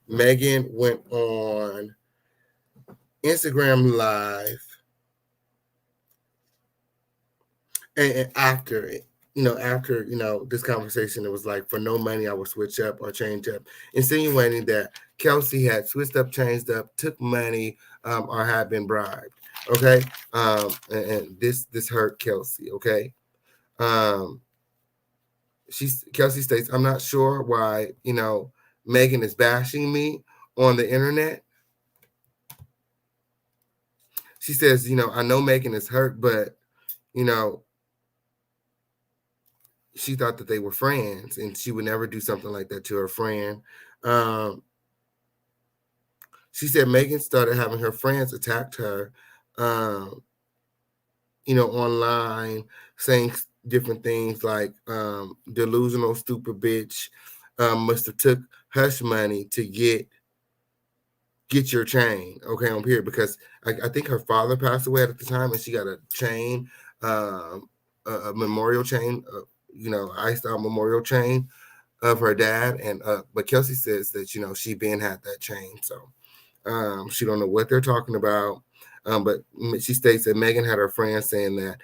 Megan went on Instagram Live, and after this conversation, it was like, for no money, I would switch up or change up, insinuating that Kelsey had switched up, changed up, took money, or had been bribed. Okay, and this hurt Kelsey. Okay, Kelsey states, I'm not sure why Megan is bashing me on the internet. She says, I know Megan is hurt, but she thought that they were friends and she would never do something like that to her friend. She said Megan started having her friends attack her, online, saying different things like delusional, stupid bitch, must have took hush money to get your chain, okay, on period, because I think her father passed away at the time, and she got a chain, a memorial chain, iced out memorial chain of her dad, and but Kelsey says that she been had that chain, so she don't know what they're talking about, but she states that Megan had her friend saying that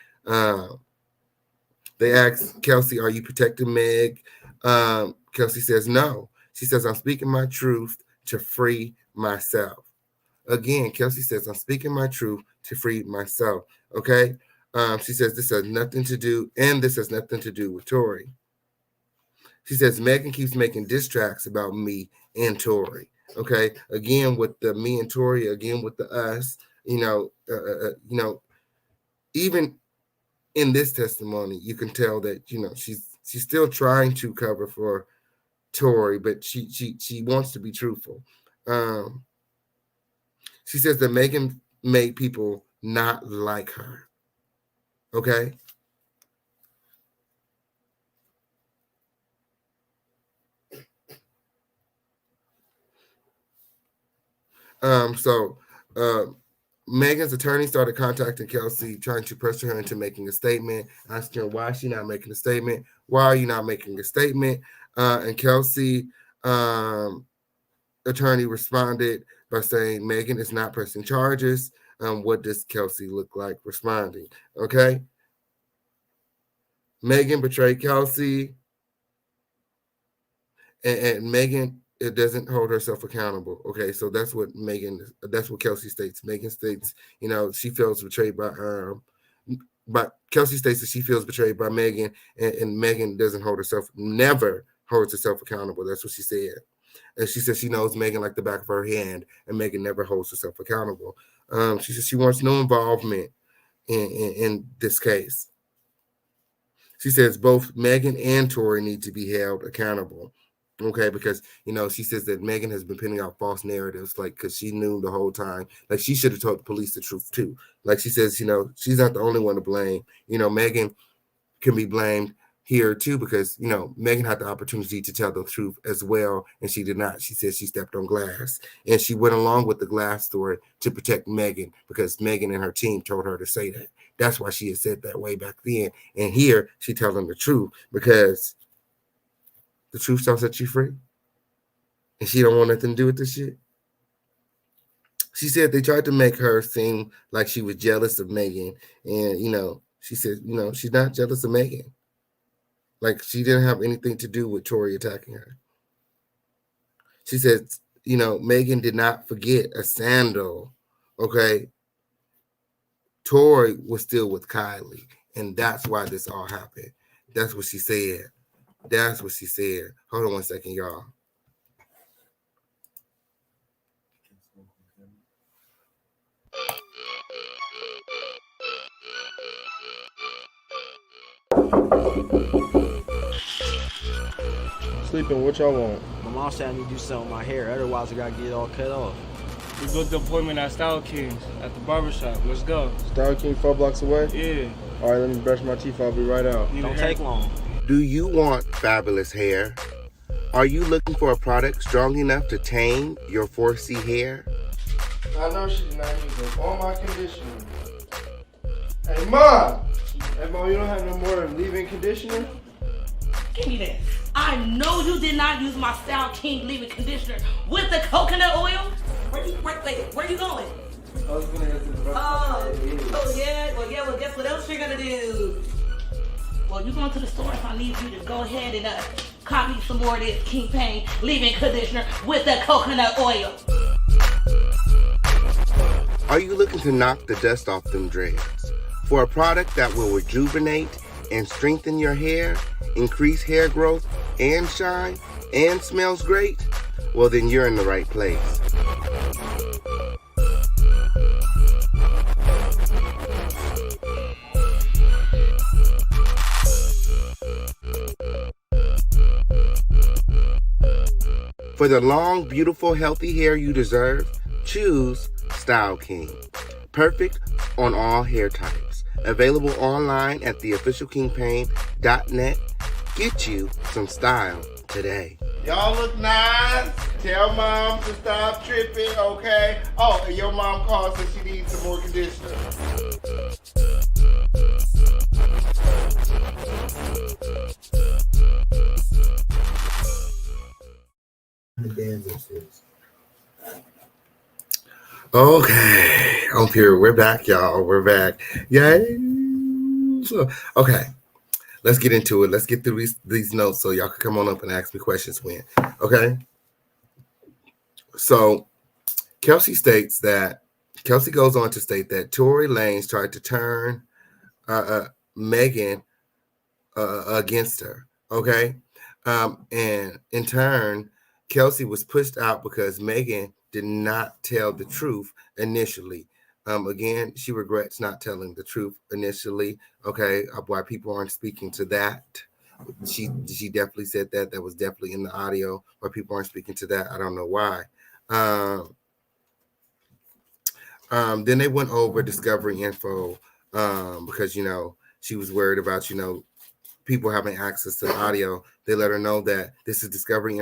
they asked Kelsey, "Are you protecting Meg?" Kelsey says no. She says, "I'm speaking my truth to free myself." Again, Kelsey says, "I'm speaking my truth to free myself." Okay. She says this has nothing to do, and this has nothing to do with Tory. She says Megan keeps making diss tracks about me and Tory. Okay. Again, with the me and Tory, again with the us, even in this testimony, you can tell that, she's still trying to cover for Tory, but she wants to be truthful. She says that Megan made people not like her. Okay. Megan's attorney started contacting Kelsey, trying to pressure her into making a statement, asking her why she's not making a statement. Why are you not making a statement? And Kelsey, attorney responded by saying Megan is not pressing charges. What does Kelsey look like responding? Okay. Megan betrayed Kelsey, and Megan, it doesn't hold herself accountable. Okay, so that's what Kelsey states. Megan states, she feels betrayed but Kelsey states that she feels betrayed by Megan, and Megan never holds herself accountable. That's what she said. And she says she knows Megan like the back of her hand, and Megan never holds herself accountable. She says she wants no involvement in this case. She says both Megan and Tory need to be held accountable. Okay, because, she says that Megan has been pinning out false narratives, because she knew the whole time. She should have told the police the truth, too. She says, she's not the only one to blame. Megan can be blamed here, too, because, Megan had the opportunity to tell the truth as well, and she did not. She says she stepped on glass, and she went along with the glass story to protect Megan, because Megan and her team told her to say that. That's why she had said that way back then. And here, she telling the truth, because the truth shall set you free. And she don't want nothing to do with this shit. She said they tried to make her seem like she was jealous of Megan. And, she said, she's not jealous of Megan. She didn't have anything to do with Tory attacking her. She said, Megan did not forget a sandal. Okay. Tory was still with Kylie. And that's why this all happened. That's what she said. That's what she said. Hold on one second, y'all. Sleeping, what y'all want? My mom said I need to do something with my hair, otherwise I gotta get it all cut off. We booked the appointment at STALLION at the barbershop. Let's go. STALLION 4 blocks away? Yeah. All right, let me brush my teeth. I'll be right out. Don't take long. Do you want fabulous hair? Are you looking for a product strong enough to tame your 4C hair? I know she's not using all my conditioner. Hey, Mom! Hey, Mom, you don't have no more leave-in conditioner? Give me that. I know you did not use my Style King leave-in conditioner with the coconut oil. Where you going? I was gonna go to the Well, guess what else you're gonna do? Well, you're going to the store if I need you to go ahead and copy some more of this King Pain leave-in conditioner with the coconut oil. Are you looking to knock the dust off them dreads? For a product that will rejuvenate and strengthen your hair, increase hair growth and shine, and smells great? Well, then you're in the right place. For the long, beautiful, healthy hair you deserve, choose Style King. Perfect on all hair types. Available online at theofficialkingpain.net. Get you some style today. today. Y'all look nice. Tell mom to stop tripping, okay? Oh, and your mom called said she needs some more conditioner. Okay, I'm here. We're back, y'all. We're back. Yay. Okay, let's get into it. Let's get through these notes so y'all can come on up and ask me questions when. Okay. So Kelsey goes on to state that Tory Lanez tried to turn Megan against her. Okay. And in turn, Kelsey was pushed out because Megan did not tell the truth initially. Again, she regrets not telling the truth initially. Okay. Why people aren't speaking to that. She definitely said that. That was definitely in the audio. Why people aren't speaking to that. I don't know why. Then they went over discovery info because, she was worried about, people having access to the audio. They let her know that this is discovery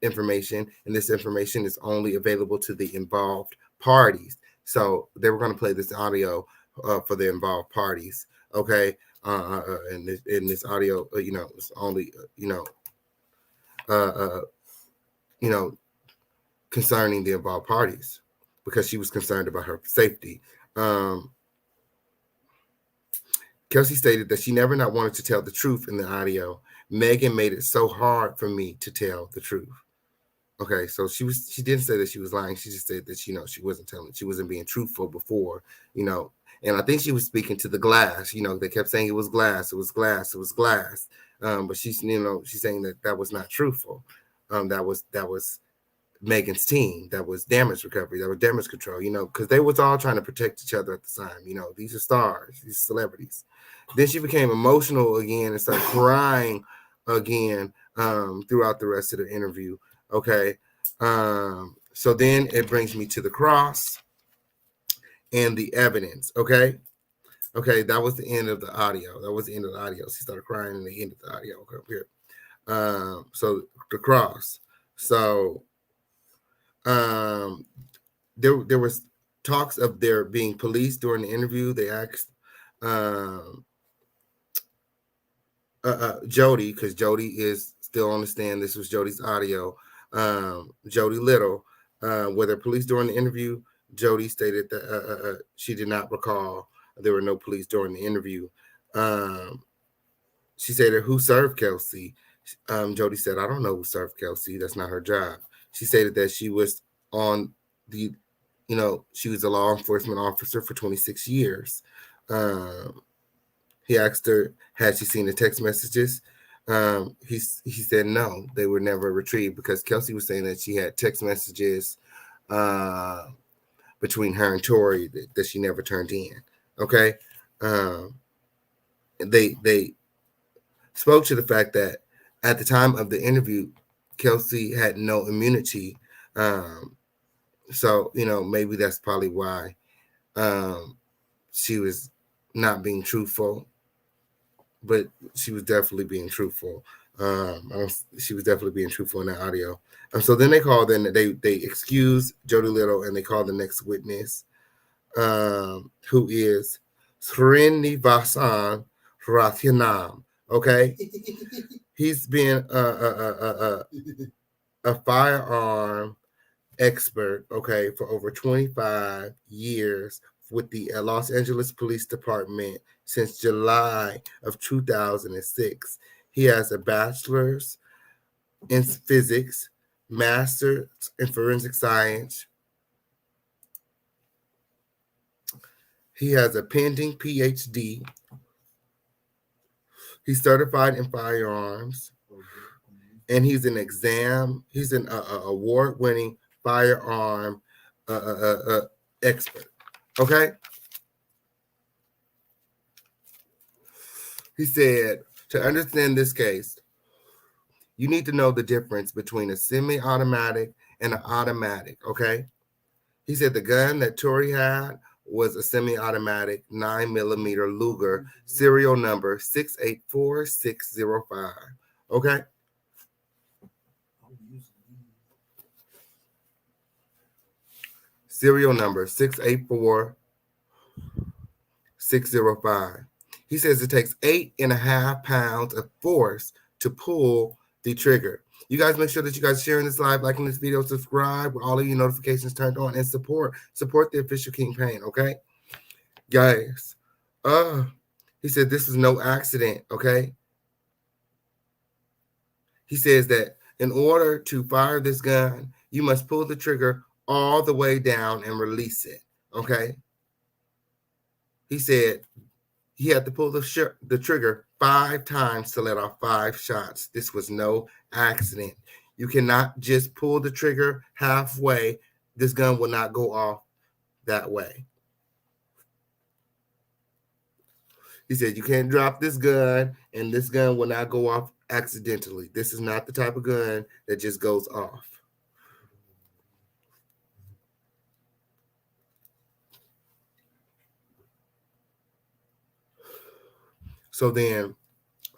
information, and this information is only available to the involved parties. So they were going to play this audio for the involved parties. Okay. And this audio, it's only, concerning the involved parties because she was concerned about her safety. Kelsey stated that she never not wanted to tell the truth in the audio. Megan made it so hard for me to tell the truth. Okay, so she didn't say that she was lying. She just said that she wasn't being truthful before, and I think she was speaking to the glass. They kept saying it was glass, it was glass, it was glass. But she's saying that was not truthful. That was Megan's team. That was damage recovery. That was damage control, because they was all trying to protect each other at the time. These are stars, these celebrities. Then she became emotional again and started crying again throughout the rest of the interview. Okay. So then it brings me to the cross and the evidence. Okay. That was the end of the audio. She started crying in the end of the audio. Okay, up here. So the cross. So there was talks of there being police during the interview. They asked Jody, because Jody is still on the stand. This was Jody's audio. Jody Little, were there police during the interview? Jody stated that she did not recall there were no police during the interview. She said, who served Kelsey? Jody said, I don't know who served Kelsey. That's not her job. She stated that she was on the, she was a law enforcement officer for 26 years. He asked her, had she seen the text messages? He said no, they were never retrieved because Kelsey was saying that she had text messages between her and Tory that she never turned in. Okay. They spoke to the fact that at the time of the interview, Kelsey had no immunity. So, maybe that's probably why she was not being truthful, but she was definitely being truthful. She was definitely being truthful in that audio. So then they called in, they excused Jody Little, and they called the next witness, who is Srinivasan Rathinam. Okay. He's been a firearm expert, okay, for over 25 years with the Los Angeles Police Department since July of 2006. He has a bachelor's in physics, master's in forensic science. He has a pending PhD. He's certified in firearms, and he's an award-winning firearm expert. Okay. He said, to understand this case, you need to know the difference between a semi-automatic and an automatic. Okay. He said the gun that Tory had was a semi-automatic 9mm Luger, serial number 684605. Okay. serial number 684605. He says it takes 8.5 pounds of force to pull the trigger. You guys make sure that you guys sharing this live, liking this video, subscribe with all of your notifications turned on, and support the official campaign, okay? Guys, he said this is no accident, okay? He says that in order to fire this gun, you must pull the trigger all the way down and release it, okay? He said he had to pull the trigger 5 times to let off 5 shots. This was no accident. You cannot just pull the trigger halfway. This gun will not go off that way. He said you can't drop this gun and this gun will not go off accidentally. This is not the type of gun that just goes off. So then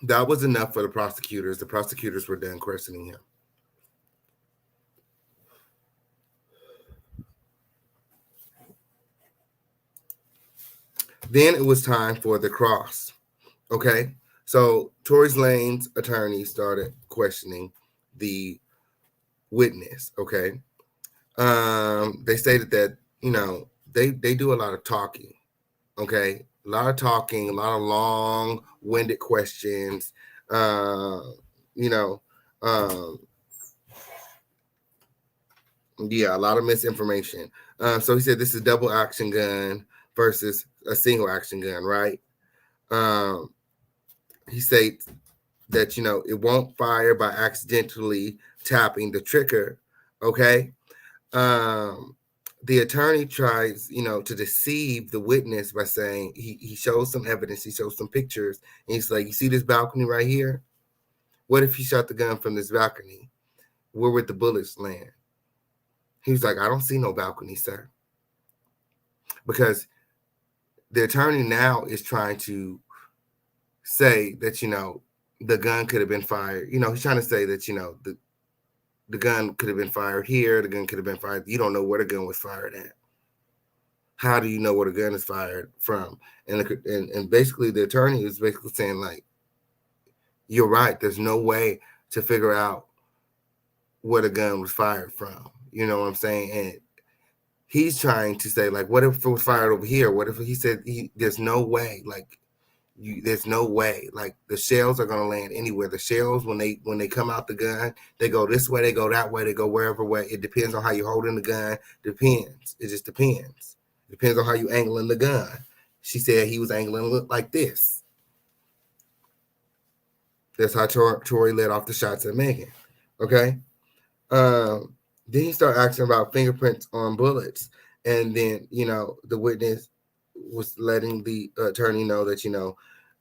that was enough for the prosecutors. The prosecutors were done questioning him. Then it was time for the cross. Okay. So Tory Lanez's attorney started questioning the witness. Okay. They stated that, you know, they do a lot of talking. Okay. A lot of talking, a lot of long-winded questions, yeah, a lot of misinformation. So he said this is a double action gun versus a single action gun, right? He states that, you know, it won't fire by accidentally tapping the trigger, okay? The attorney tries, you know, to deceive the witness by saying he shows some evidence, he shows some pictures, and he's like, you see this balcony right here? What if he shot the gun from this balcony? Where would the bullets land? He was like, I don't see no balcony, sir. Because the attorney now is trying to say that, you know, the gun could have been fired. You know, he's trying to say that, you know, the gun could have been fired here. The gun could have been fired. You don't know where the gun was fired at. How do you know where the gun is fired from? And basically the attorney is basically saying, like, you're right. There's no way to figure out where the gun was fired from. You know what I'm saying? And he's trying to say, like, what if it was fired over here? What if he said there's no way, like, there's no way, like, the shells are going to land anywhere. The shells, when they come out the gun, they go this way, they go that way, they go wherever way. It depends on how you're holding the gun. Depends. It just depends. Depends on how you angling the gun. She said he was angling like this. That's how Tory let off the shots at Megan. Okay. Then he started asking about fingerprints on bullets. And then, you know, the witness was letting the attorney know that, you know,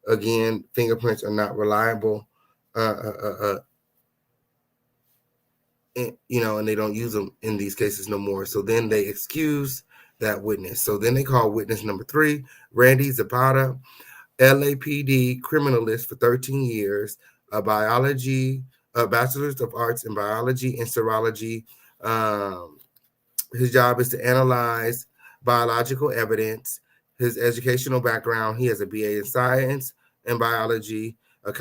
again, fingerprints are not reliable, and, you know, and they don't use them in these cases no more. So then they excuse that witness. So then they call witness number 3, Randy Zapata, LAPD criminalist for 13 years, a bachelor's of arts in biology and serology. His job is to analyze biological evidence. His educational background, he has a BA in science and biology, he went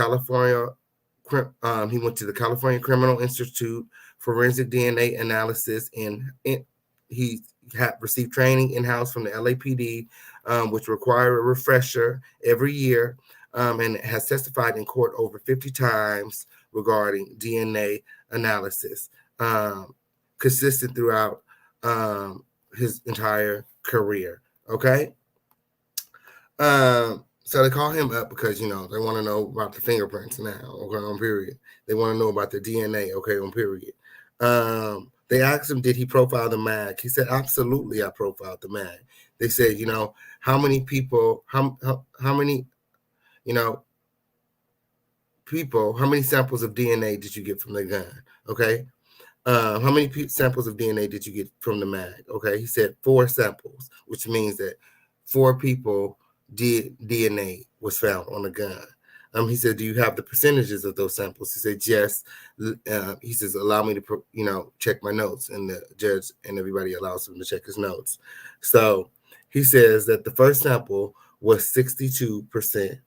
to the California Criminal Institute, forensic DNA analysis, and he had received training in-house from the LAPD, which require a refresher every year, and has testified in court over 50 times regarding DNA analysis, consistent throughout his entire career, okay? So they call him up because, you know, they want to know about the fingerprints now, okay, on period. They want to know about the DNA, okay, on period. They asked him, did he profile the mag? He said, absolutely, I profiled the mag. They said, you know, how many people, how many, you know, people, how many samples of DNA did you get from the gun, okay? How many samples of DNA did you get from the mag, okay? He said 4 samples, which means that 4 people DNA was found on the gun. He said, do you have the percentages of those samples? He said, yes. He says, allow me to, check my notes. And the judge and everybody allows him to check his notes. So he says that the first sample was 62%.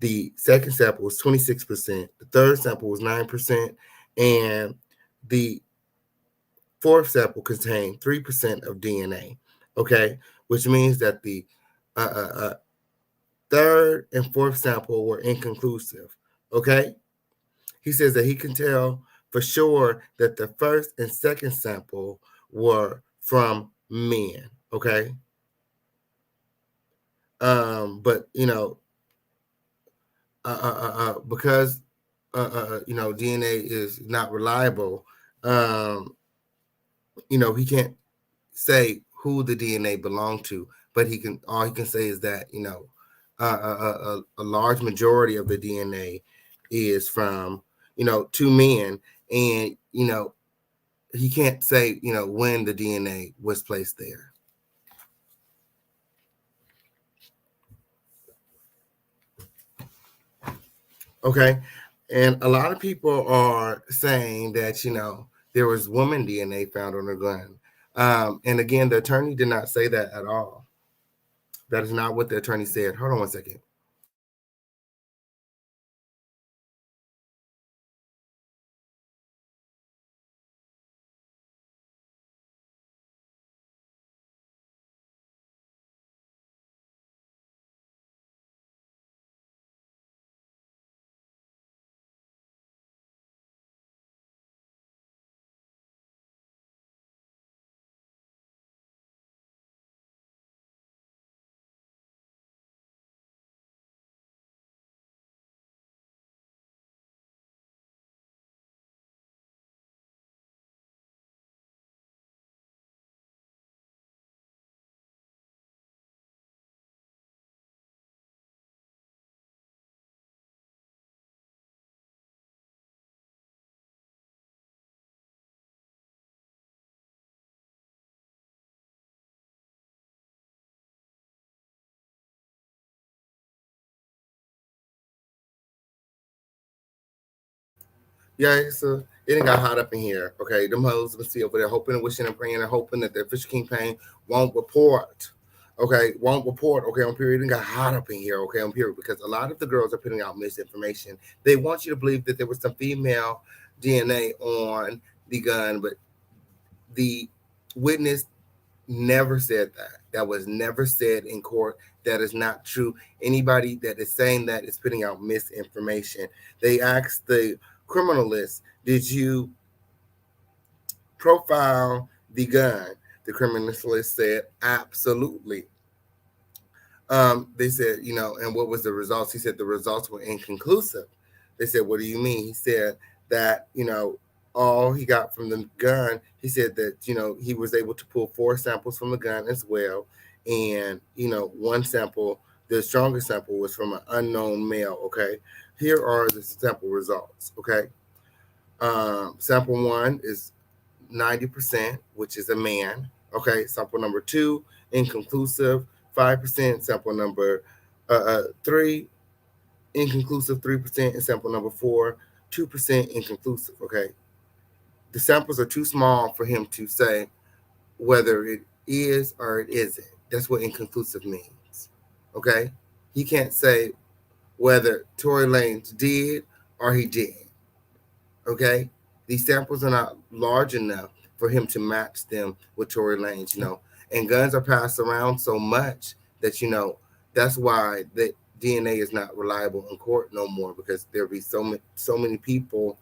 The second sample was 26%. The third sample was 9%. And the fourth sample contained 3% of DNA. Okay, which means that the third and fourth sample were inconclusive. Okay, he says that he can tell for sure that the first and second sample were from men. Okay, but because DNA is not reliable, he can't say who the DNA belonged to, but all he can say is that a large majority of the DNA is from two men, and he can't say when the DNA was placed there. Okay, and a lot of people are saying that there was woman DNA found on the gun. And again, the attorney did not say that at all. That is not what the attorney said. Hold on one second. Yeah, so it done got hot up in here. Okay, them hoes been see over there hoping and wishing and praying and hoping that the official kingpin won't report. Okay, on period. It got hot up in here. Okay, on period, because a lot of the girls are putting out misinformation. They want you to believe that there was some female DNA on the gun, but the witness never said that. That was never said in court. That is not true. Anybody that is saying that is putting out misinformation. They asked the criminalist, did you profile the gun? The criminalist said, absolutely. They said, and what was the results? He said the results were inconclusive. They said, what do you mean? He said that, all he got from the gun, he said that, he was able to pull 4 samples from the gun as well. And, one sample, the strongest sample was from an unknown male. Okay. Here are the sample results. Okay. Sample 1 is 90%, which is a man. Okay. Sample number 2, inconclusive, 5%. Sample number 3, inconclusive, 3%. And sample number 4, 2% inconclusive. Okay. The samples are too small for him to say whether it is or it isn't. That's what inconclusive means. Okay. He can't say whether Tory Lanez did or he didn't. Okay. These samples are not large enough for him to match them with Tory Lanez, and guns are passed around so much that, that's why the DNA is not reliable in court no more, because there'll be so many people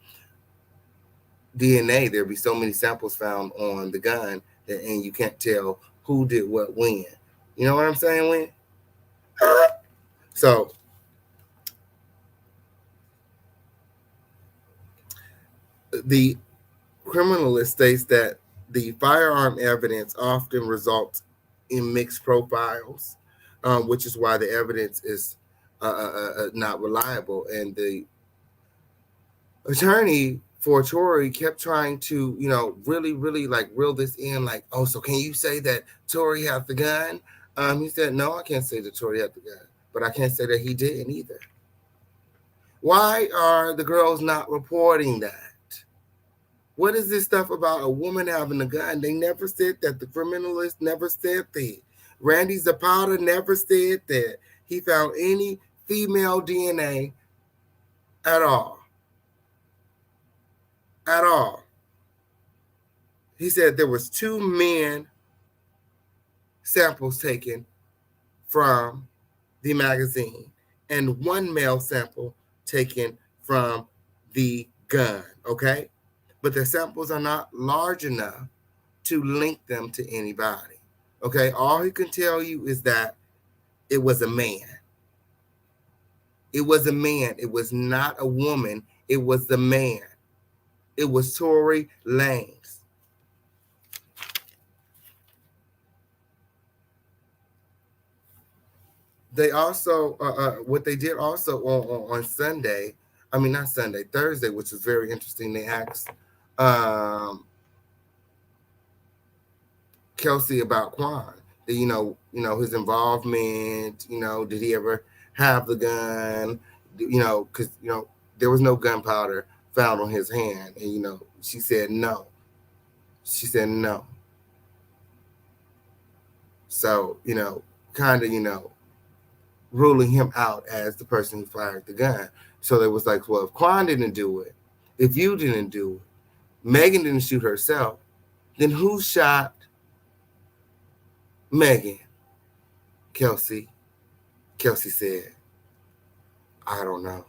DNA, there'll be so many samples found on the gun and you can't tell who did what when. You know what I'm saying, When? So the criminalist states that the firearm evidence often results in mixed profiles, which is why the evidence is not reliable. And the attorney for Tory kept trying to, really like reel this in, like, oh, so can you say that Tory had the gun? He said, no, I can't say that Tory had the gun, but I can't say that he didn't either. Why are the girls not reporting that? What is this stuff about a woman having a gun? They never said that. The criminalist never said that. Randy Zapata never said that he found any female DNA at all. At all. He said there was 2 men samples taken from the magazine and 1 male sample taken from the gun, okay? But the samples are not large enough to link them to anybody, okay? All he can tell you is that it was a man. It was a man. It was not a woman. It was the man. It was Tory Lanez. They also, what they did also on Sunday, I mean, not Sunday, Thursday, which was very interesting. They asked Kelsey about Quan, you know, his involvement, did he ever have the gun, because, there was no gunpowder found on his hand. And, she said no. She said no. So, kind of, ruling him out as the person who fired the gun. So they was like, well, if Quan didn't do it, if you didn't do it, Megan didn't shoot herself, then who shot Megan? Kelsey. Kelsey said, I don't know.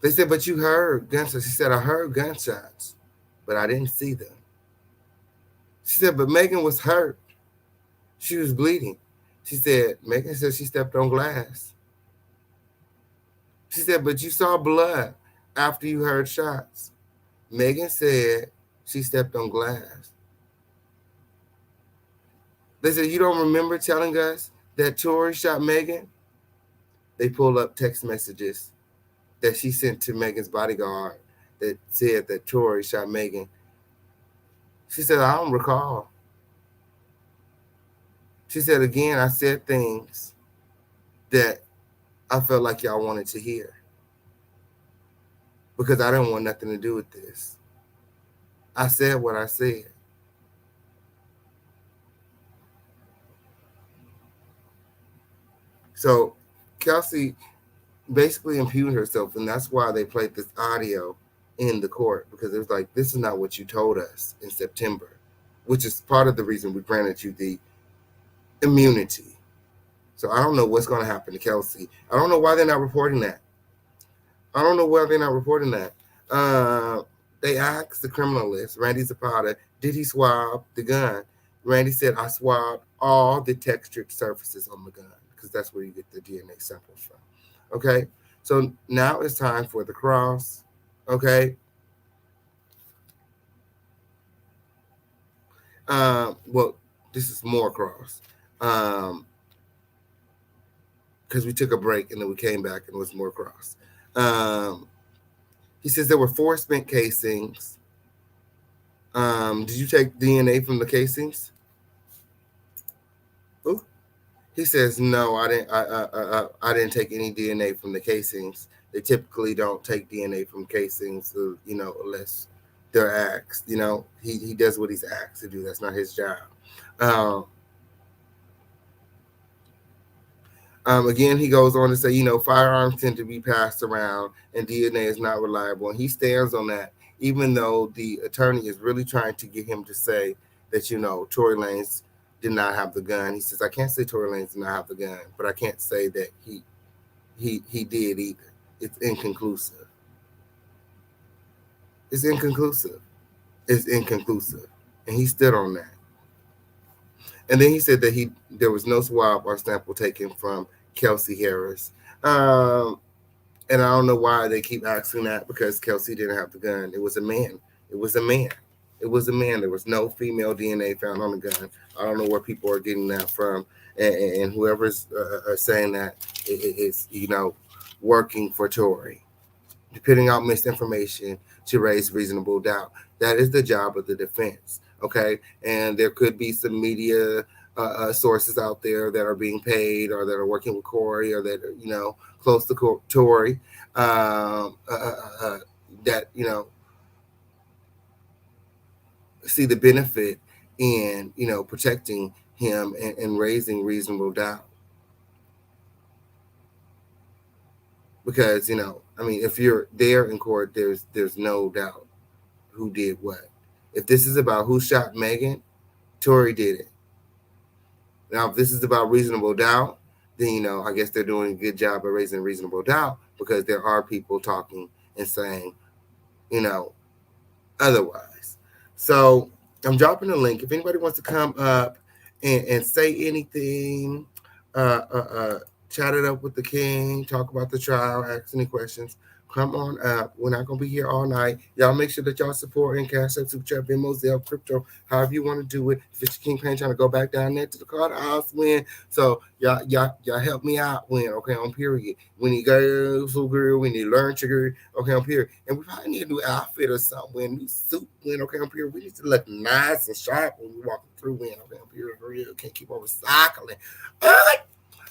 They said, but you heard gunshots. She said, I heard gunshots, but I didn't see them. She said, but Megan was hurt. She was bleeding. She said, Megan said she stepped on glass. She said, but you saw blood after you heard shots. Megan said she stepped on glass. They said, you don't remember telling us that Tory shot Megan? They pulled up text messages that she sent to Megan's bodyguard that said that Tory shot Megan. She said, I don't recall. She said, again, I said things that I felt like y'all wanted to hear because I didn't want nothing to do with this. I said what I said. So Kelsey basically impugned herself, and that's why they played this audio in the court, because it was like, this is not what you told us in September, which is part of the reason we granted you the immunity. So I don't know what's going to happen to Kelsey. I don't know why they're not reporting that. They asked the criminalist, Randy Zapata, did he swab the gun? Randy said, I swabbed all the textured surfaces on the gun, because that's where you get the DNA samples from. Okay, so now it's time for the cross. Okay. Well, this is more cross. Because we took a break and then we came back and it was more cross. He says there were 4 spent casings. Did you take DNA from the casings? Ooh. He says no, I didn't. I didn't take any DNA from the casings. They typically don't take DNA from casings, unless they're asked. He does what he's asked to do. That's not his job. Again, he goes on to say, firearms tend to be passed around and DNA is not reliable. And he stands on that, even though the attorney is really trying to get him to say that, Tory Lanez did not have the gun. He says, I can't say Tory Lanez did not have the gun, but I can't say that he did either. It's inconclusive. It's inconclusive. And he stood on that. And then he said that there was no swab or sample taken from Kelsey Harris. And I don't know why they keep asking that, because Kelsey didn't have the gun. It was a man. There was no female DNA found on the gun. I don't know where people are getting that from. And whoever's saying that is, working for Tory, putting out misinformation to raise reasonable doubt. That is the job of the defense. Okay. And there could be some media sources out there that are being paid or that are working with Corey or that are, close to Tory, that, see the benefit in, protecting him and raising reasonable doubt. Because, if you're there in court, there's no doubt who did what. If this is about who shot Megan, Tory did it. Now, if this is about reasonable doubt, then, I guess they're doing a good job of raising reasonable doubt because there are people talking and saying, otherwise. So I'm dropping a link. If anybody wants to come up and say anything, chat it up with the king, talk about the trial, ask any questions, come on up. We're not going to be here all night. Y'all make sure that y'all support in Cash App, Super Chat, Venmo, Zelle, Crypto, however you want to do it. If it's your King trying to go back down there to the courthouse, win. So y'all help me out, win, okay, on period. We need girls, girl, we need learn sugar, okay, on period. And we probably need a new outfit or something, new suit, win, okay, on period. We need to look nice and sharp when we walk through, win, okay, on period, for real. Can't keep on recycling. All right.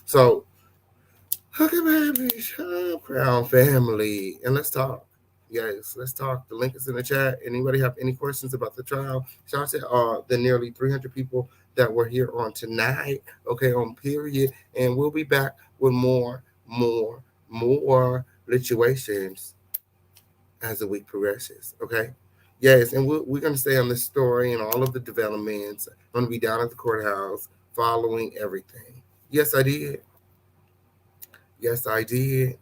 So, okay, baby, Crown family, and let's talk. Yes, let's talk. The link is in the chat. Anybody have any questions about the trial? Shout out to the nearly 300 people that were here on tonight, okay, on period. And we'll be back with more situations as the week progresses, okay? Yes, and we're going to stay on this story and all of the developments. I'm going to be down at the courthouse following everything. Yes, I did. Yes, I did.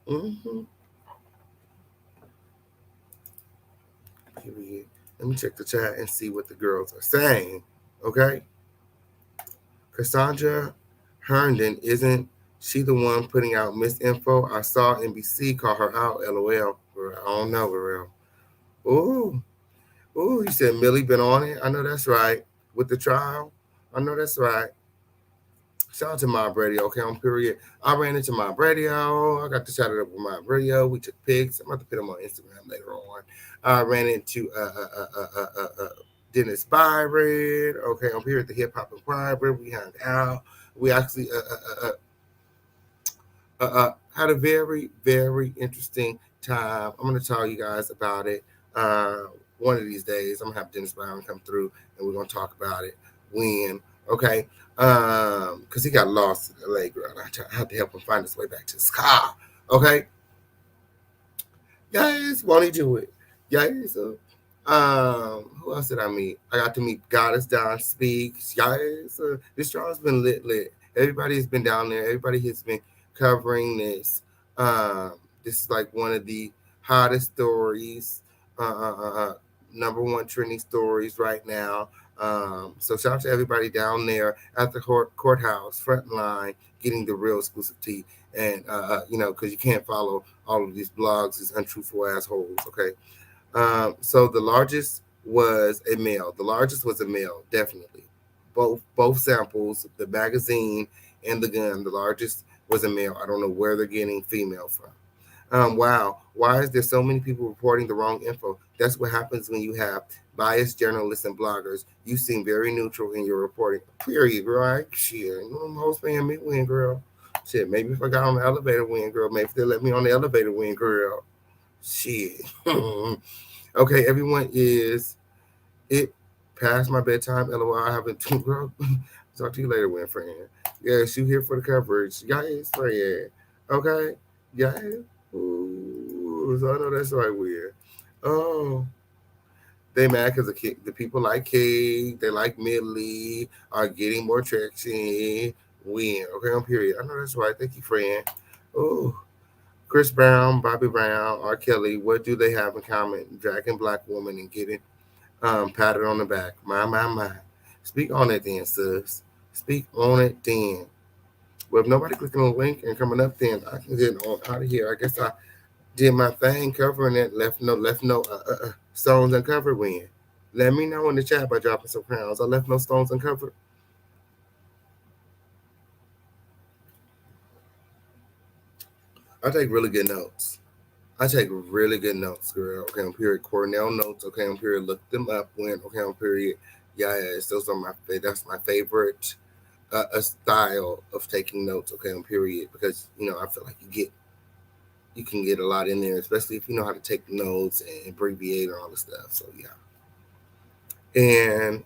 Period. Let me check the chat and see what the girls are saying. Okay. Cassandra Herndon, isn't she the one putting out misinfo? I saw NBC call her out. LOL. I don't know, real. Ooh, you said Millie been on it. I know that's right. With the trial. I know that's right. Shout out to Mob Radio, okay, on period. I ran into Mob Radio. I got to shout it up with Mob Radio. We took pics. I'm about to put them on Instagram later on. I ran into Dennis Byron, okay, on period, the Hip Hop Inquirer. We hung out. We actually had a very, very interesting time. I'm going to tell you guys about it. One of these days, I'm going to have Dennis Byron come through, and we're going to talk about it when, okay? Because he got lost in LA, girl. I had to help him find his way back to his car. Okay. Yes, won't he do it? Yes. Who else did I meet? I got to meet Goddess Don Speaks. Yes. This trial has been lit. Everybody's been down there. Everybody has been covering this. This is like one of the hottest stories. Number one trending stories right now. So shout out to everybody down there at the courthouse, front line, getting the real exclusive tea. And, because you can't follow all of these blogs, these untruthful assholes, okay? So the largest was a male. Definitely. Both samples, the magazine and the gun, the largest was a male. I don't know where they're getting female from. Wow. Why is there so many people reporting the wrong info? That's what happens when you have biased journalists and bloggers. You seem very neutral in your reporting. Period, right? Shit. I'm host paying me win, girl. Shit, maybe if I got on the elevator win, girl. Maybe if they let me on the elevator win, girl. Shit. Okay, everyone is it past my bedtime. LOL, I haven't girl. Talk to you later, win friend. Yes, you here for the coverage. Yes, friend. Okay. Yes. Ooh, so I know that's right, weird. Oh, they mad because the people like Kate, they like Millie, are getting more traction. Win. Okay, on period. I know that's right. Thank you, friend. Oh, Chris Brown, Bobby Brown, R. Kelly, what do they have in common? Dragging black woman and getting patted on the back. My. Speak on it then, sis. Speak on it then. Well, if nobody clicking on the link and coming up, then I can get on out of here. I guess I did my thing covering it. Left no stones uncovered. When let me know in the chat by dropping some crowns. I left no stones uncovered. I take really good notes. girl. Okay, on period. Cornell notes. Okay, on period. Look them up. When okay, on period. Yes, those are that's my favorite a style of taking notes, okay, on period, because I feel like you can get a lot in there, especially if you know how to take notes and abbreviate and all the stuff. So yeah. And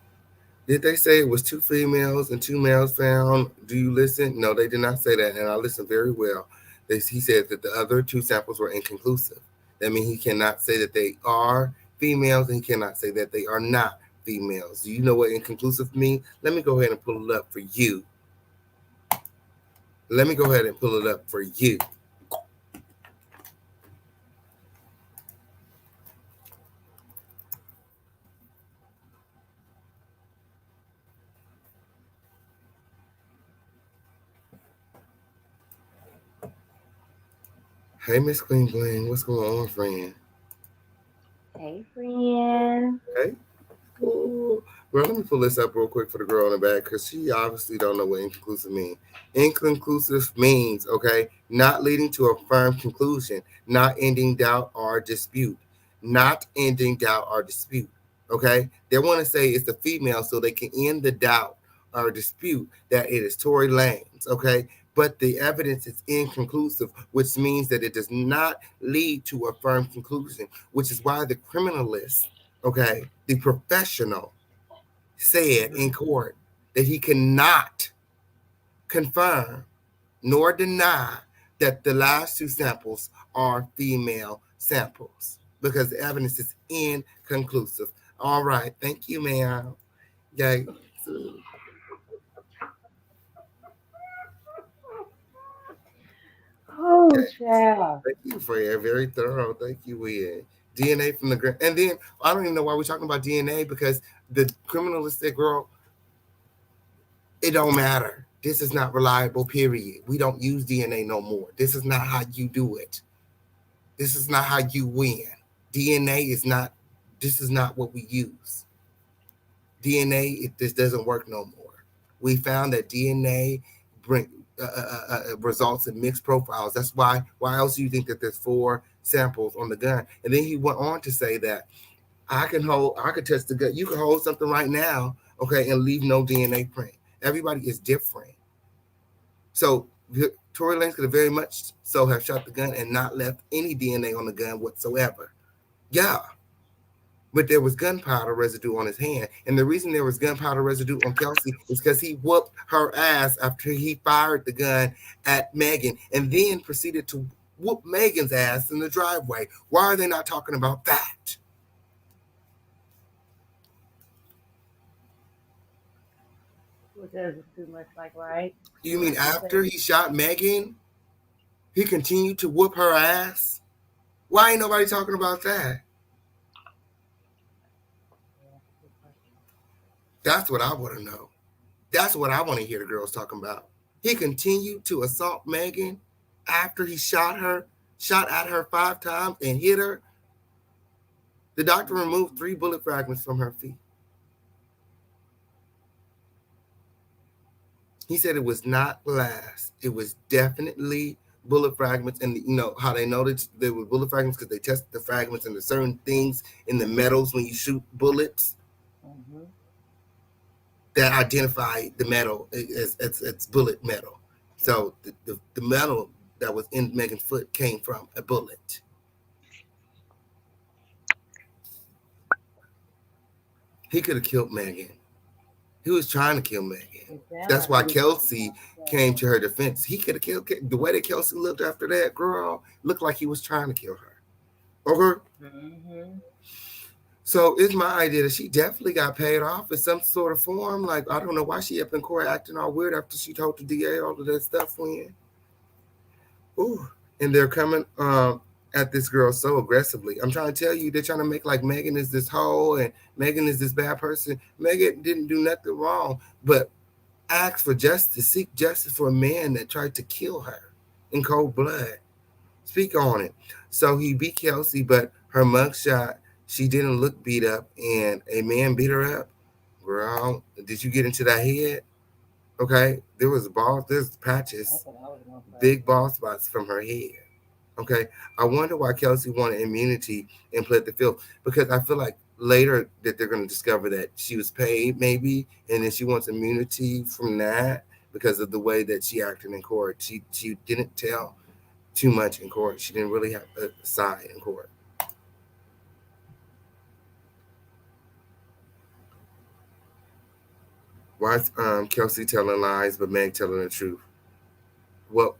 did they say it was 2 females and 2 males found? Do you listen? No, they did not say that, and I listened very well. He said that the other 2 samples were inconclusive. That means he cannot say that they are females, and he cannot say that they are not females. Do you know what inconclusive means? Let me go ahead and pull it up for you. Hey, Miss Queen Bling, what's going on, friend? Hey, friend. Hey. Ooh. Well, let me pull this up real quick for the girl in the back, because she obviously don't know what inconclusive means. Inconclusive means, okay, not leading to a firm conclusion, not ending doubt or dispute. Not ending doubt or dispute, okay? They want to say it's the female so they can end the doubt or dispute that it is Tory Lanez, okay? But the evidence is inconclusive, which means that it does not lead to a firm conclusion, which is why the criminalist, okay, the professional, said in court that he cannot confirm nor deny that the last 2 samples are female samples because the evidence is inconclusive. All right. Thank you, ma'am. Yay. Oh, child. Thank you, Fred. Very thorough. Thank you, Weird. DNA from the ground. And then I don't even know why we're talking about DNA, because the criminalist said, girl, it don't matter. This is not reliable, period. We don't use DNA no more. This is not how you do it. This is not how you win. DNA is not, this is not what we use. DNA, this doesn't work no more. We found that DNA results in mixed profiles. That's why else do you think that there's 4 samples on the gun? And then he went on to say that I could test the gun. You can hold something right now, okay, and leave no DNA print. Everybody is different. So Tory Lanez could have very much so have shot the gun and not left any DNA on the gun whatsoever. Yeah. But there was gunpowder residue on his hand. And the reason there was gunpowder residue on Kelsey is because he whooped her ass after he fired the gun at Megan and then proceeded to whoop Megan's ass in the driveway. Why are they not talking about that? Because it's too much like, right? You mean after he shot Megan, he continued to whoop her ass? Why ain't nobody talking about that? That's what I want to know. That's what I want to hear the girls talking about. He continued to assault Megan after he shot at her 5 times and hit her. The doctor removed 3 bullet fragments from her feet. He said it was not glass. It was definitely bullet fragments. And you know how they noted there were bullet fragments? Because they tested the fragments into certain things in the metals when you shoot bullets. Mm-hmm. That identify the metal as bullet metal. So the metal that was in Megan's foot came from a bullet. He could have killed Megan. He was trying to kill Megan. That's why Kelsey came to her defense. He could have killed the way that Kelsey looked after that girl, looked like he was trying to kill her. Okay? Mm-hmm. So it's my idea that she definitely got paid off in some sort of form. Like, I don't know why she up in court acting all weird after she told the DA all of that stuff when. Ooh. And they're coming at this girl so aggressively. I'm trying to tell you, they're trying to make like Megan is this hoe and Megan is this bad person. Megan didn't do nothing wrong, but ask for justice, seek justice for a man that tried to kill her in cold blood. Speak on it. So he beat Kelsey, but her mugshot, she didn't look beat up, and a man beat her up. Girl, did you get into that head? Okay, there's patches, big ball spots from her head. Okay, I wonder why Kelsey wanted immunity and pled the fifth, because I feel like later that they're going to discover that she was paid maybe, and then she wants immunity from that because of the way that she acted in court. She didn't tell too much in court. She didn't really have a side in court. Why is Kelsey telling lies but Meg telling the truth? Well,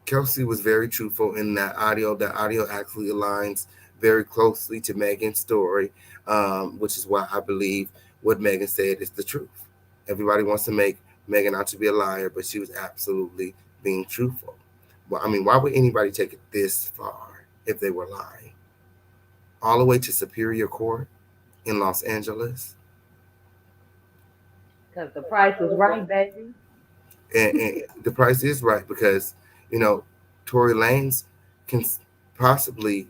Kelsey was very truthful in that audio. That audio actually aligns very closely to Megan's story, which is why I believe what Megan said is the truth. Everybody wants to make Megan out to be a liar, but she was absolutely being truthful. Well, I mean, why would anybody take it this far if they were lying? All the way to Superior Court in Los Angeles? Because the price was right, baby. And the price is right because, Tory Lanez can possibly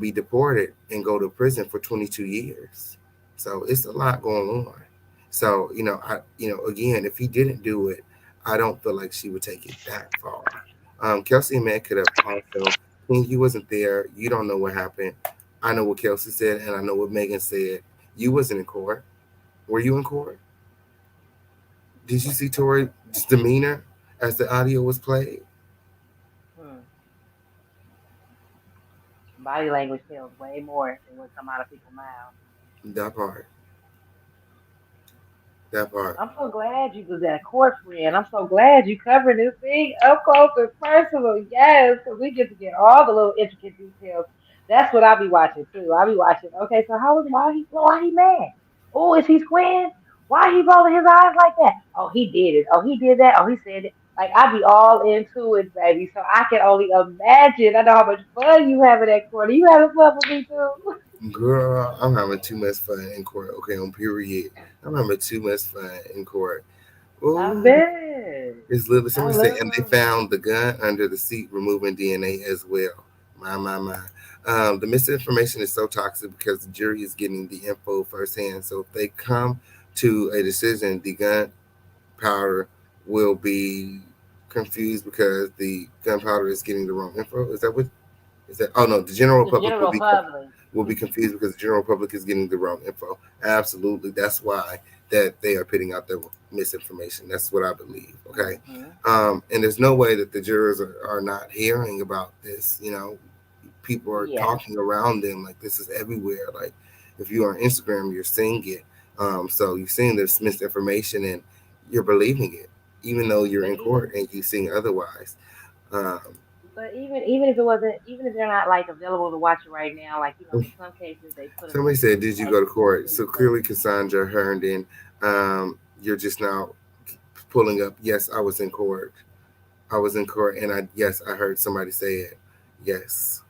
be deported and go to prison for 22 years. So it's a lot going on. So, again, if he didn't do it, I don't feel like she would take it that far. Kelsey and Meg could have also, you wasn't there. You don't know what happened. I know what Kelsey said, and I know what Megan said. You wasn't in court. Were you in court? Did you see Tory's demeanor as the audio was played? Body language tells way more than what come out of people's mouths. That part. I'm so glad you was at court, friend. I'm so glad you covered this thing up close and personal. Yes, because we get to get all the little intricate details. That's what I'll be watching too. I'll be watching. Okay, so why he mad? Oh, is he squinting? Why he rolling his eyes like that? Oh, he did it. Oh, he did that. Oh, he said it. Like I be all into it, baby. So I can only imagine. I know how much fun you having at court. Are you having fun with me too? Girl, I'm having too much fun in court. Okay, on period. I'm having too much fun in court. Ooh, I bet. It's literally somebody said, and they found the gun under the seat, removing DNA as well. My. The misinformation is so toxic because the jury is getting the info firsthand. So if they come to a decision, the gunpowder will be confused because the gunpowder is getting the wrong info. Is that what? Is that? Oh no, the general public will be confused because the general public is getting the wrong info. Absolutely, that's why that they are putting out the misinformation. That's what I believe. Okay, and there's no way that the jurors are not hearing about this. People are talking around them like this is everywhere. Like if you're on Instagram, you're seeing it. So you're seeing this misinformation and you're believing it, even though you're in court and you're seeing otherwise. But even if it wasn't, even if they're not like available to watch it right now, like in some cases they put. Somebody said, "Did you go to court?" So clearly, Cassandra Herndon, you're just now pulling up. Yes, I was in court. And I heard somebody say it. Yes,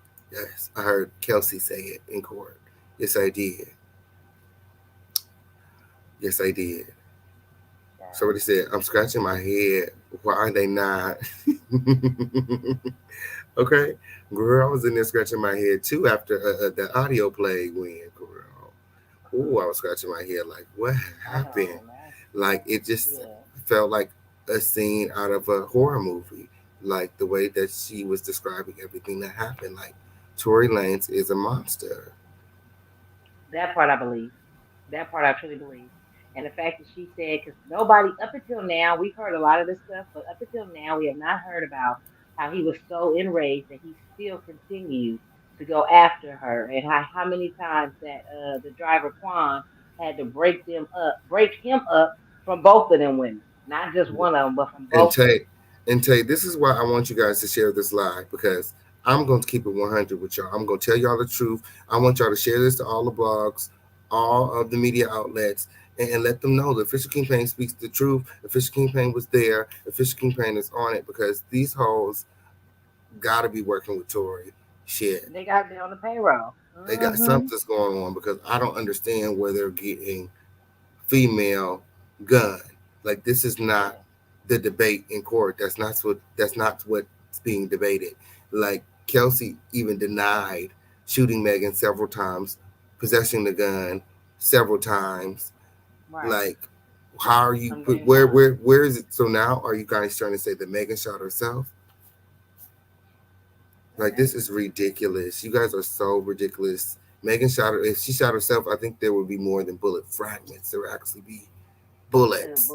I heard Kelsey say it in court. Yes, I did. Somebody said, "I'm scratching my head. Why are they not?" Okay, girl, I was in there scratching my head too after the audio played. Girl, I was scratching my head like, what happened? Like it just felt like a scene out of a horror movie. Like the way that she was describing everything that happened. Like Tory Lanez is a monster. That part I believe. That part I truly believe. And the fact that she said, because nobody, up until now, we've heard a lot of this stuff, but up until now, we have not heard about how he was so enraged that he still continued to go after her, and how many times that the driver Quan had to break him up from both of them women, not just one of them, but from both. And Tay, this is why I want you guys to share this live, because I'm going to keep it 100 with y'all. I'm going to tell y'all the truth. I want y'all to share this to all the blogs, all of the media outlets, and let them know the Official Kingpin speaks the truth. Official Kingpin was there. Official Kingpin is on it, because these hoes got to be working with Tory. Shit. They got to be on the payroll. They got something's going on, because I don't understand where they're getting female gun. Like, this is not the debate in court. That's not what's being debated. Like, Kelsey even denied shooting Megan several times, possessing the gun several times. Right. Like, how are you? Where is it? So now, are you guys trying to say that Megan shot herself? Like, this is ridiculous. You guys are so ridiculous Megan shot her. If she shot herself, I think there would be more than bullet fragments. There would actually be bullets.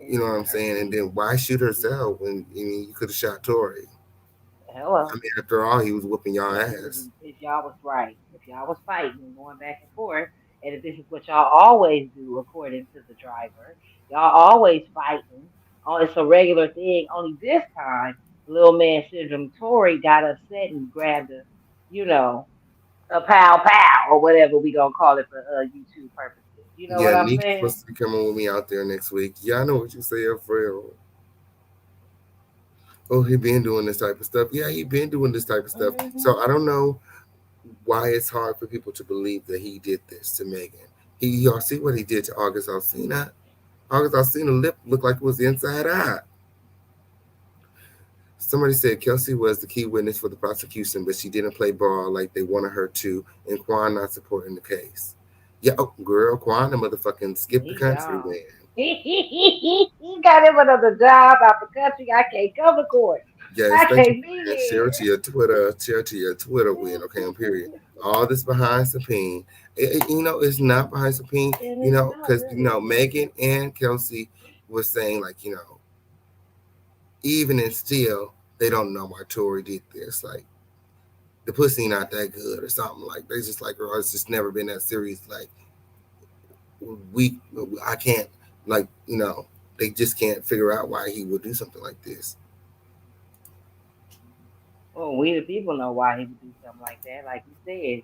You know what I'm saying? And then why shoot herself when you could have shot Tory? Hello. I mean, after all, he was whooping y'all If ass. y'all was right, if y'all was fighting and going back and forth, and if this is what y'all always do, according to the driver, y'all always fighting. Oh, it's a regular thing. Only this time, little man syndrome Tory got upset and grabbed you know, a pow pow or whatever we gonna call it for YouTube purposes. You know what Yeah, I'm Nick's saying? supposed to be coming with me out there next week. Yeah, I know what you say, Alfredo. Oh, he been doing this type of stuff. Yeah, he been doing this type of stuff. Hmm. So I don't know why it's hard for people to believe that he did this to Megan. Y'all see what he did to August Alsina? August Alsina lip looked like it was inside out. Somebody said Kelsey was the key witness for the prosecution, but she didn't play ball like they wanted her to, and Quan not supporting the case. Yeah, oh, girl, Quan, the motherfucking skipped the He country, gone. man. He got him another job out the country. I can't come to court. Yes, I thank you. can't be And share it there. to your Twitter. Share it to your Twitter win. Okay, on period. All this behind subpoena. It's not behind subpoena. And it's not Because really. Megan and Kelsey was saying like, even and still they don't know why Tory did this. Like the pussy not that good or something. Like they just like, oh, it's just never been that serious. Like we, I can't like they just can't figure out why he would do something like this. Well, we the people know why he would do something like that. Like you said,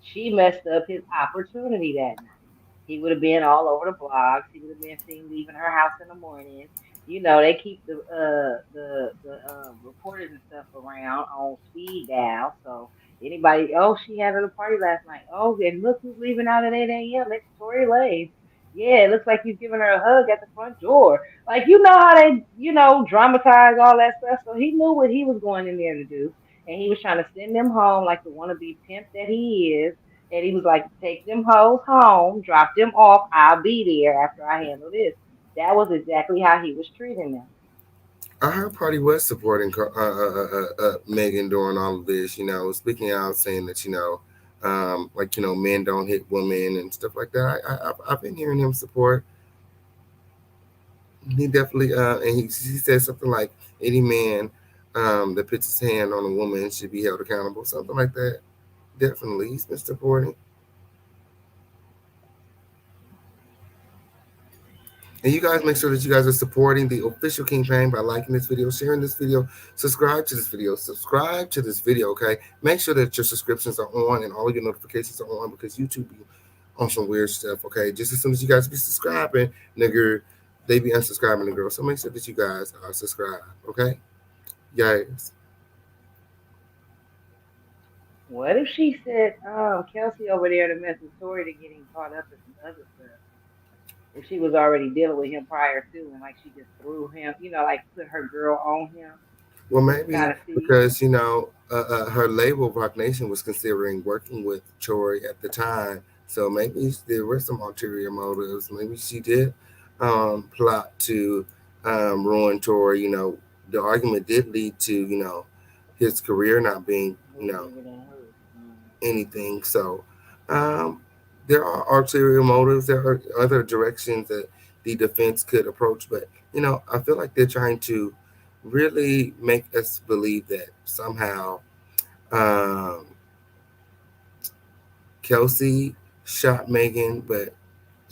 she messed up his opportunity that night. He would have been all over the blogs. He would have been seen leaving her house in the morning. You know, they keep the reporters and stuff around on speed dial. So anybody, oh, she had at a party last night. Oh, and look who's leaving out at 8 a.m. It's Tory Lanez. Yeah, it looks like he's giving her a hug at the front door. Like you know how they, dramatize all that stuff. So he knew what he was going in there to do, and he was trying to send them home like the wannabe pimp that he is. And he was like, take them hoes home, drop them off. I'll be there after I handle this. That was exactly how he was treating them. Our party was supporting Megan during all of this, speaking out, saying that, men don't hit women and stuff like that. I've been hearing him support. He definitely, and he said something like any man that puts his hand on a woman should be held accountable, something like that. Definitely, he's been supporting. And you guys make sure that you guys are supporting the official campaign by liking this video, sharing this video, subscribe to this video, okay? Make sure that your subscriptions are on and all of your notifications are on because YouTube be on some weird stuff, okay? Just as soon as you guys be subscribing, nigga, they be unsubscribing the girl. So make sure that you guys are subscribed, okay? Guys. What if she said, Kelsey over there to mess with Tory to get him caught up in some other stuff? If she was already dealing with him prior to, and like she just threw him, like put her girl on him. Well, maybe Gotta see. because, her label, Rock Nation, was considering working with Tory at the time. So maybe there were some ulterior motives. Maybe she did plot to ruin Tory. The argument did lead to, his career not being, anything. So there are ulterior motives. There are other directions that the defense could approach. But, I feel like they're trying to really make us believe that somehow Kelsey shot Megan, but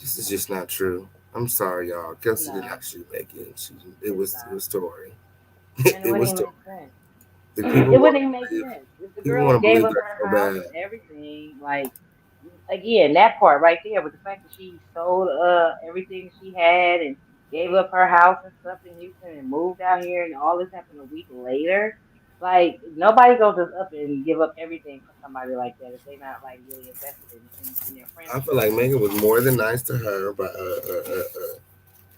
this is just not true. I'm sorry, y'all. Kelsey did not shoot Megan. It was Tory. It was wouldn't Tory. even make sense. It wouldn't even make sense. If the People girl want to gave believe up that her so house bad. and everything, like again, that part right there, with the fact that she sold everything she had and gave up her house and stuff in Houston and moved out here, and all this happened a week later. Like nobody goes just up and give up everything for somebody like that if they're not like really invested in their friendship. I feel like Megan was more than nice to her by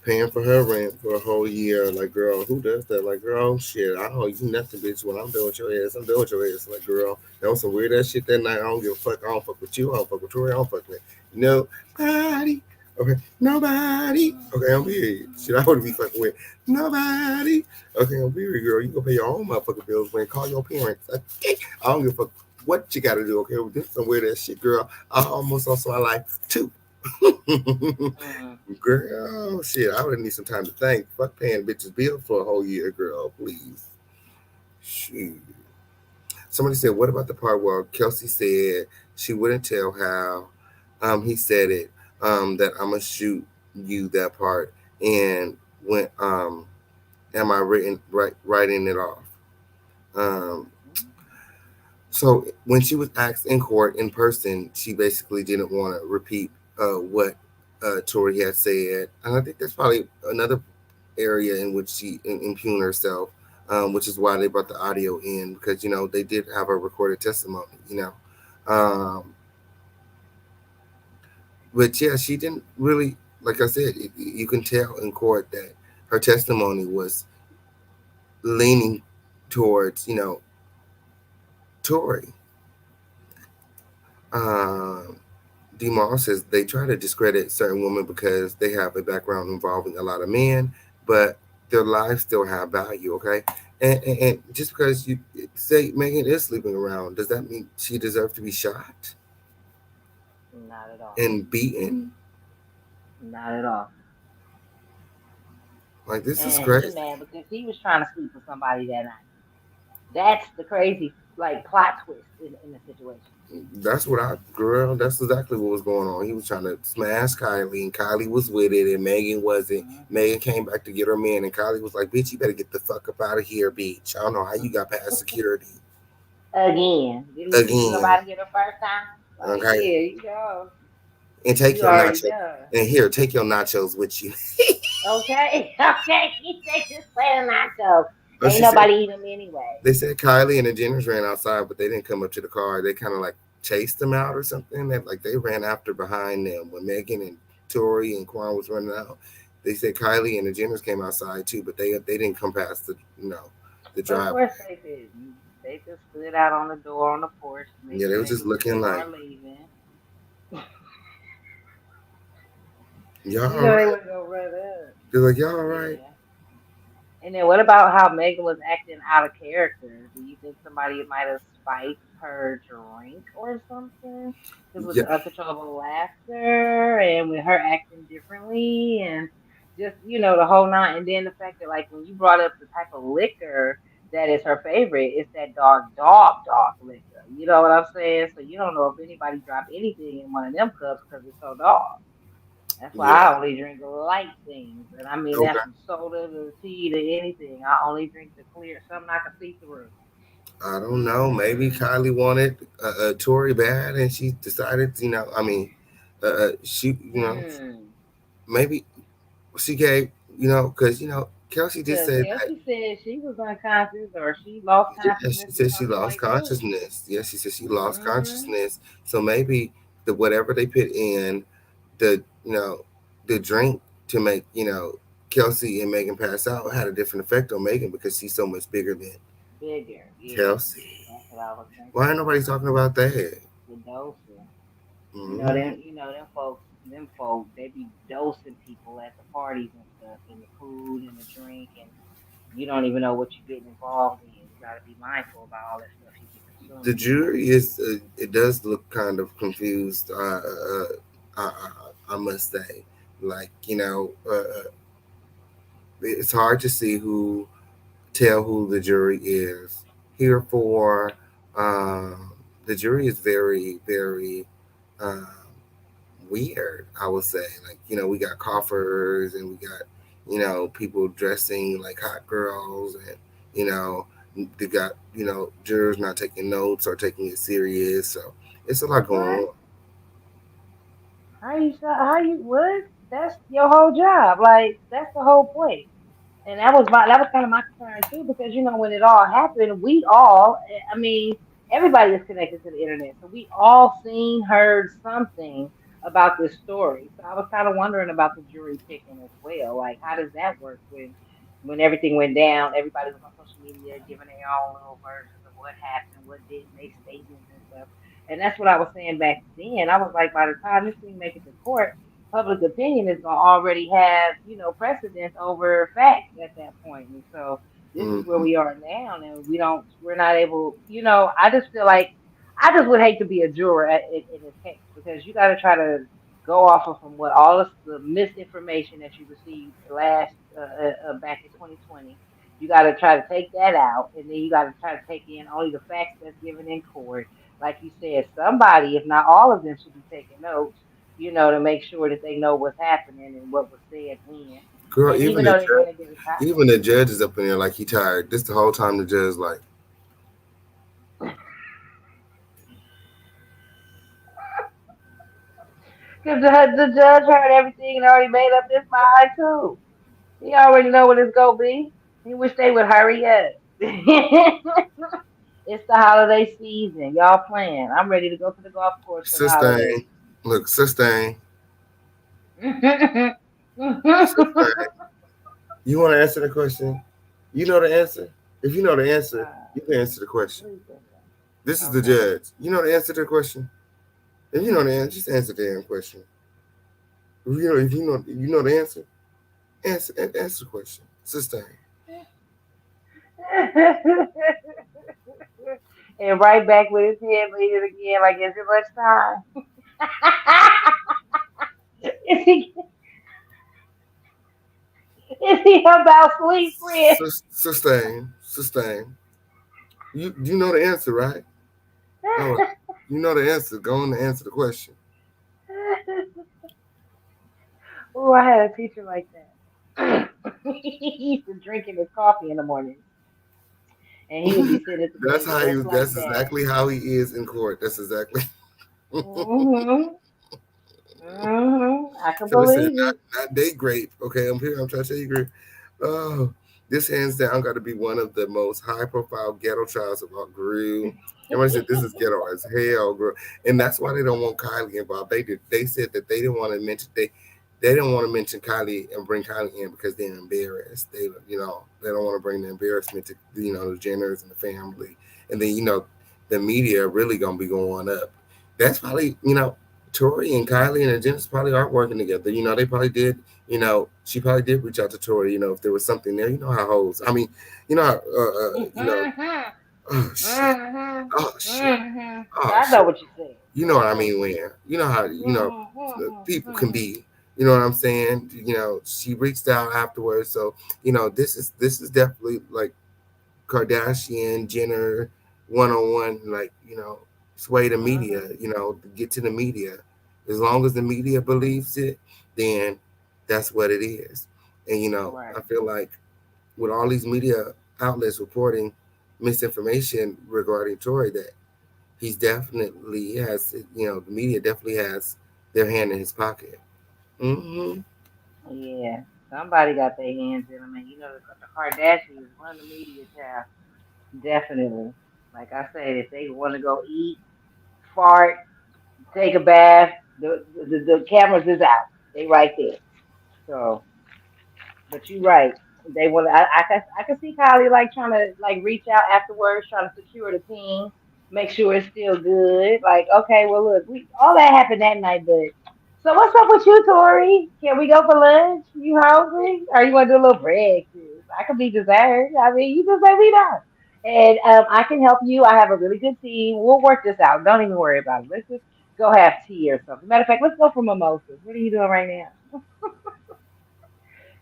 paying for her rent for a whole year. Like, girl, who does that? Like, girl, shit, I don't you nothing, bitch. When I'm done with your ass, I'm done with your ass. Like, girl, that was some weird ass shit that night. I don't give a fuck. I don't fuck with you. I don't fuck with Tory. I don't fuck with nobody. Okay, nobody. Okay, I'm here. Shit, I wouldn't be fucking with nobody. Okay, I'm here, girl. You go pay your own motherfucking bills, man. Call your parents. Okay? I don't give a fuck what you got to do. Okay, well, this is some weird ass shit, girl. I almost lost my life too. Mm. Girl, shit, I would need some time to think. Fuck paying bitches bill for a whole year, girl. Please. Shit. Somebody said, what about the part where Kelsey said she wouldn't tell how he said it, that I'm gonna shoot you that part, and when am I writing it off? Um, so when she was asked in court in person, she basically didn't want to repeat what Tory had said, and I think that's probably another area in which she impugned herself, which is why they brought the audio in, because they did have a recorded testimony. Um, but yeah, she didn't really, like I said, you can tell in court that her testimony was leaning towards Tory. Um, Demar says they try to discredit certain women because they have a background involving a lot of men, but their lives still have value, okay? And just because you say Megan is sleeping around, does that mean she deserves to be shot Not at all. and beaten? Not at all. Like, this is And he crazy. mad because he was trying to sleep with somebody that night. That's the crazy like plot twist in the situation. That's exactly what was going on. He was trying to smash Kylie, and Kylie was with it, and Megan wasn't. Mm-hmm. Megan came back to get her man, and Kylie was like, "Bitch, you better get the fuck up out of here, bitch. I don't know how you got past security Again, didn't you think you were again." about to get her first time? Like, Okay, yeah, you go. and take You your already nachos, done. and here, take your nachos with you. Okay, okay. He take this plate of nachos. But Ain't she said nobody eat them anyway. they said Kylie and the Jenners ran outside, but they didn't come up to the car. They kind of like chased them out or something. That like they ran after behind them when Megan and Tori and Quan was running out. They said Kylie and the Jenners came outside too, but they didn't come past the Of driveway. course they didn't. They just stood out on the door on the porch to make Yeah, they sure was they just knew that they looking like, weren't leaving. y'all You all know they right? wouldn't go run up. They're like, y'all all right? Yeah. And then what about how Megan was acting out of character? Do you think somebody might have spiked her drink or something? Because with Yeah, the uncontrollable laughter and with her acting differently and just, the whole nine. And then the fact that, like, when you brought up the type of liquor that is her favorite, it's that dark liquor. You know what I'm saying? So you don't know if anybody dropped anything in one of them cups because it's so dark. That's why yeah. I only drink light things. And I mean, Okay. that's from soda to tea to anything. I only drink the clear, something I can see through. I don't know. Maybe Kylie wanted Tori bad, and she decided, I mean, she, Hmm. maybe she gave, because Kelsey did Because say that. Kelsey said she was unconscious or she lost Yeah, consciousness she or said she something lost like that. consciousness. Yeah, she said she lost Hmm. consciousness. So maybe the whatever they put in the the drink to make Kelsey and Megan pass out had a different effect on Megan because she's so much bigger than Bigger, yeah. Kelsey. That's what I was Why ain't thinking nobody too. talking about that? The dosing. Mm-hmm. Them folk, they be dosing people at the parties and stuff, and the food and the drink, and you don't even know what you're getting involved in. You got to be mindful about all that stuff you be The consuming. jury is it does look kind of confused. I must say, like it's hard to see who tell who the jury is here for. Um, the jury is very, very um, weird, I would say. Like, we got coffers and we got, people dressing like hot girls, and, you know, they got, jurors not taking notes or taking it serious. So it's a lot going What? on. What? That's your whole job. Like, that's the whole point. And that was kind of my concern too, because when it all happened, I mean, everybody is connected to the internet, so we all seen, heard something about this story. So I was kind of wondering about the jury picking as well. Like, how does that work when everything went down? Everybody was on social media giving their own little versions of what happened, what didn't, they statements and stuff. And that's what I was saying back then. I was like, by the time this thing make it to court, public opinion is gonna already have, precedence over facts at that point. And so this is where Hmm. we are now, and we're not able, I just feel like I just would hate to be a juror in this case because you got to try to go off of from what all of the misinformation that you received last back in 2020. You got to try to take that out, and then you got to try to take in only the facts that's given in court. Like you said, somebody, if not all of them, should be taking notes. To make sure that they know what's happening and what was said when. Girl, And even though they want to get a copy. even the judge is up in there like he tired. This the whole time the judge like. Because the judge heard everything and already made up his mind too. He already know what it's gonna be. He wish they would hurry up. It's the holiday season. Y'all playing. I'm ready to go to the golf course for the holidays. Sustain. Look, sustain. You want to answer the question? You know the answer? If you know the answer, you can answer the question. This is the judge. You know the answer to the question? If you know the answer, just answer the damn question. If you know the answer, answer the question. Sustain. And right back with his head bleeding again, like, is it much time? Is he about sleep, friend? Sustain. You know the answer, right? Oh, you know the answer. Go on and answer the question. Oh, I had a teacher like that. He used to drink his coffee in the morning. And he would be sitting at the That's how he. like That's that. exactly how he is in court. That's exactly. I can believe it. Not date grape. Okay, I'm here. I'm trying to tell you, grape. Oh, this hands down got to be one of the most high-profile ghetto trials of all. Grew. Everybody said this is ghetto as hell, girl, and that's why they don't want Kylie involved. They said that they didn't want to mention they didn't want to mention Kylie and bring Kylie in because they're embarrassed. They don't want to bring the embarrassment to the Jenners and the family, and then the media really gonna be going up. That's probably Tory and Kylie and the Jenners probably aren't working together. They probably did. She probably did reach out to Tory. If there was something there. How hoes. I mean, how. Oh shit! Oh shit! Oh, I know what you said. You know what I mean? When how people can be. You know what I'm saying? She reached out afterwards. So this is definitely like Kardashian Jenner 101. Like sway the media. Get to the media. As long as the media believes it, then that's what it is. And Right. I feel like with all these media outlets reporting misinformation regarding Tory, that he's definitely has, the media definitely has their hand in his pocket. Mm-hmm. Yeah, somebody got their hands in them, and the Kardashians run the media child. Definitely. Like I said, if they want to go eat, fart, take a bath, the cameras is out. They right there. So, but you're right. They want. I can see Kylie like trying to like reach out afterwards, trying to secure the team, make sure it's still good. Like, okay, well, look, all that happened that night, but so what's up with you, Tori? Can we go for lunch? You hungry? Or you want to do a little breakfast? I could be dessert. I mean, you just let me know. And I can help you. I have a really good team. We'll work this out. Don't even worry about it. Let's just go have tea or something. Matter of fact, let's go for mimosas. What are you doing right now?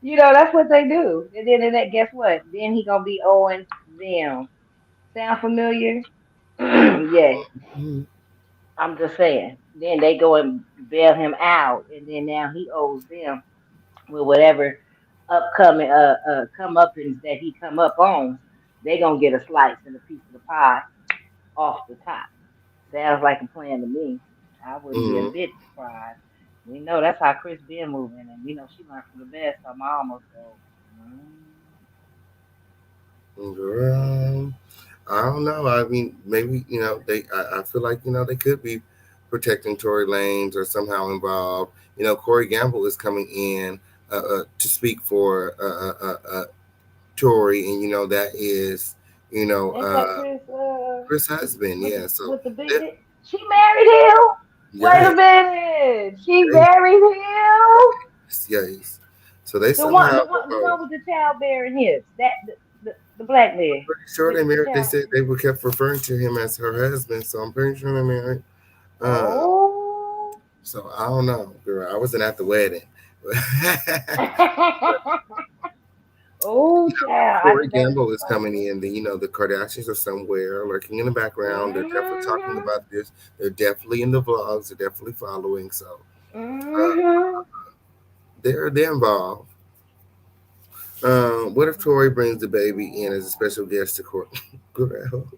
That's what they do. And then guess what? Then he gonna be owing them. Sound familiar? Yes. Mm-hmm. I'm just saying. Then they go and bail him out, and then now he owes them with whatever upcoming comeuppance that he come up on. They gonna get a slice and a piece of the pie off the top. Sounds like a plan to me. I wouldn't be a bit surprised. We know that's how Chris been moving, and she learned from the best. So my almost go. Girl, I don't know. I mean, maybe I feel like they could be protecting Tory Lanez or somehow involved. Corey Gamble is coming in to speak for Tory, and that is Ain't that Chris' husband. Yeah, so with the big, she married him. Wait a minute, she married him. Yes. So they The one with the childbearing hips. The black man. Pretty sure they Mr. married. They Cat. said they were kept referring to him as her husband, so I'm pretty sure they're married. Oh. So I don't know, girl. I wasn't at the wedding. Oh, child. I Corey think that's Gamble too is coming funny. in. The Kardashians are somewhere lurking in the background. They're definitely talking Mm-hmm. about this. They're definitely in the vlogs. They're definitely following. So Mm-hmm. they're involved. What if Tory brings the baby in as a special guest to court? Girl,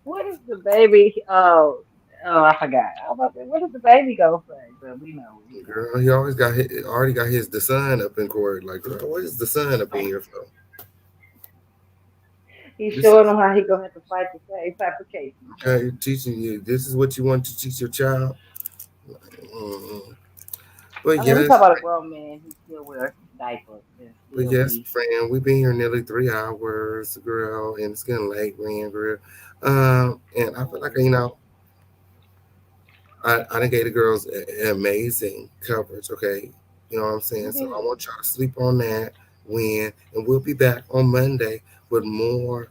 What is the baby? I forgot. I was about to say, what is the baby gonna say? But we know. girl, he already got his the son up in court. Like, girl, what is the son up in here for? He's This showing is them how he gonna have to fight the same type of cases. okay, teaching you. This is what you want to teach your child. Mm. But I mean, we yes, talk about a grown man who still wears diapers and but still yes, be. friend, we've been here nearly 3 hours, girl, and it's getting late, man, girl. And I feel like I done gave the girls amazing coverage. Okay, you know what I'm You saying. So I did. want y'all to sleep on that. And we'll be back on Monday with more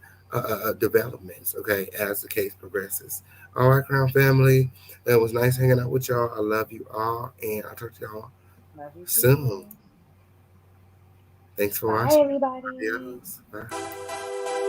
developments. Okay, as the case progresses. All right, Crown family. It was nice hanging out with y'all. I love you all, and I'll talk to y'all Love you too, soon. friend. Thanks for Bye, watching. everybody. Adios. Bye.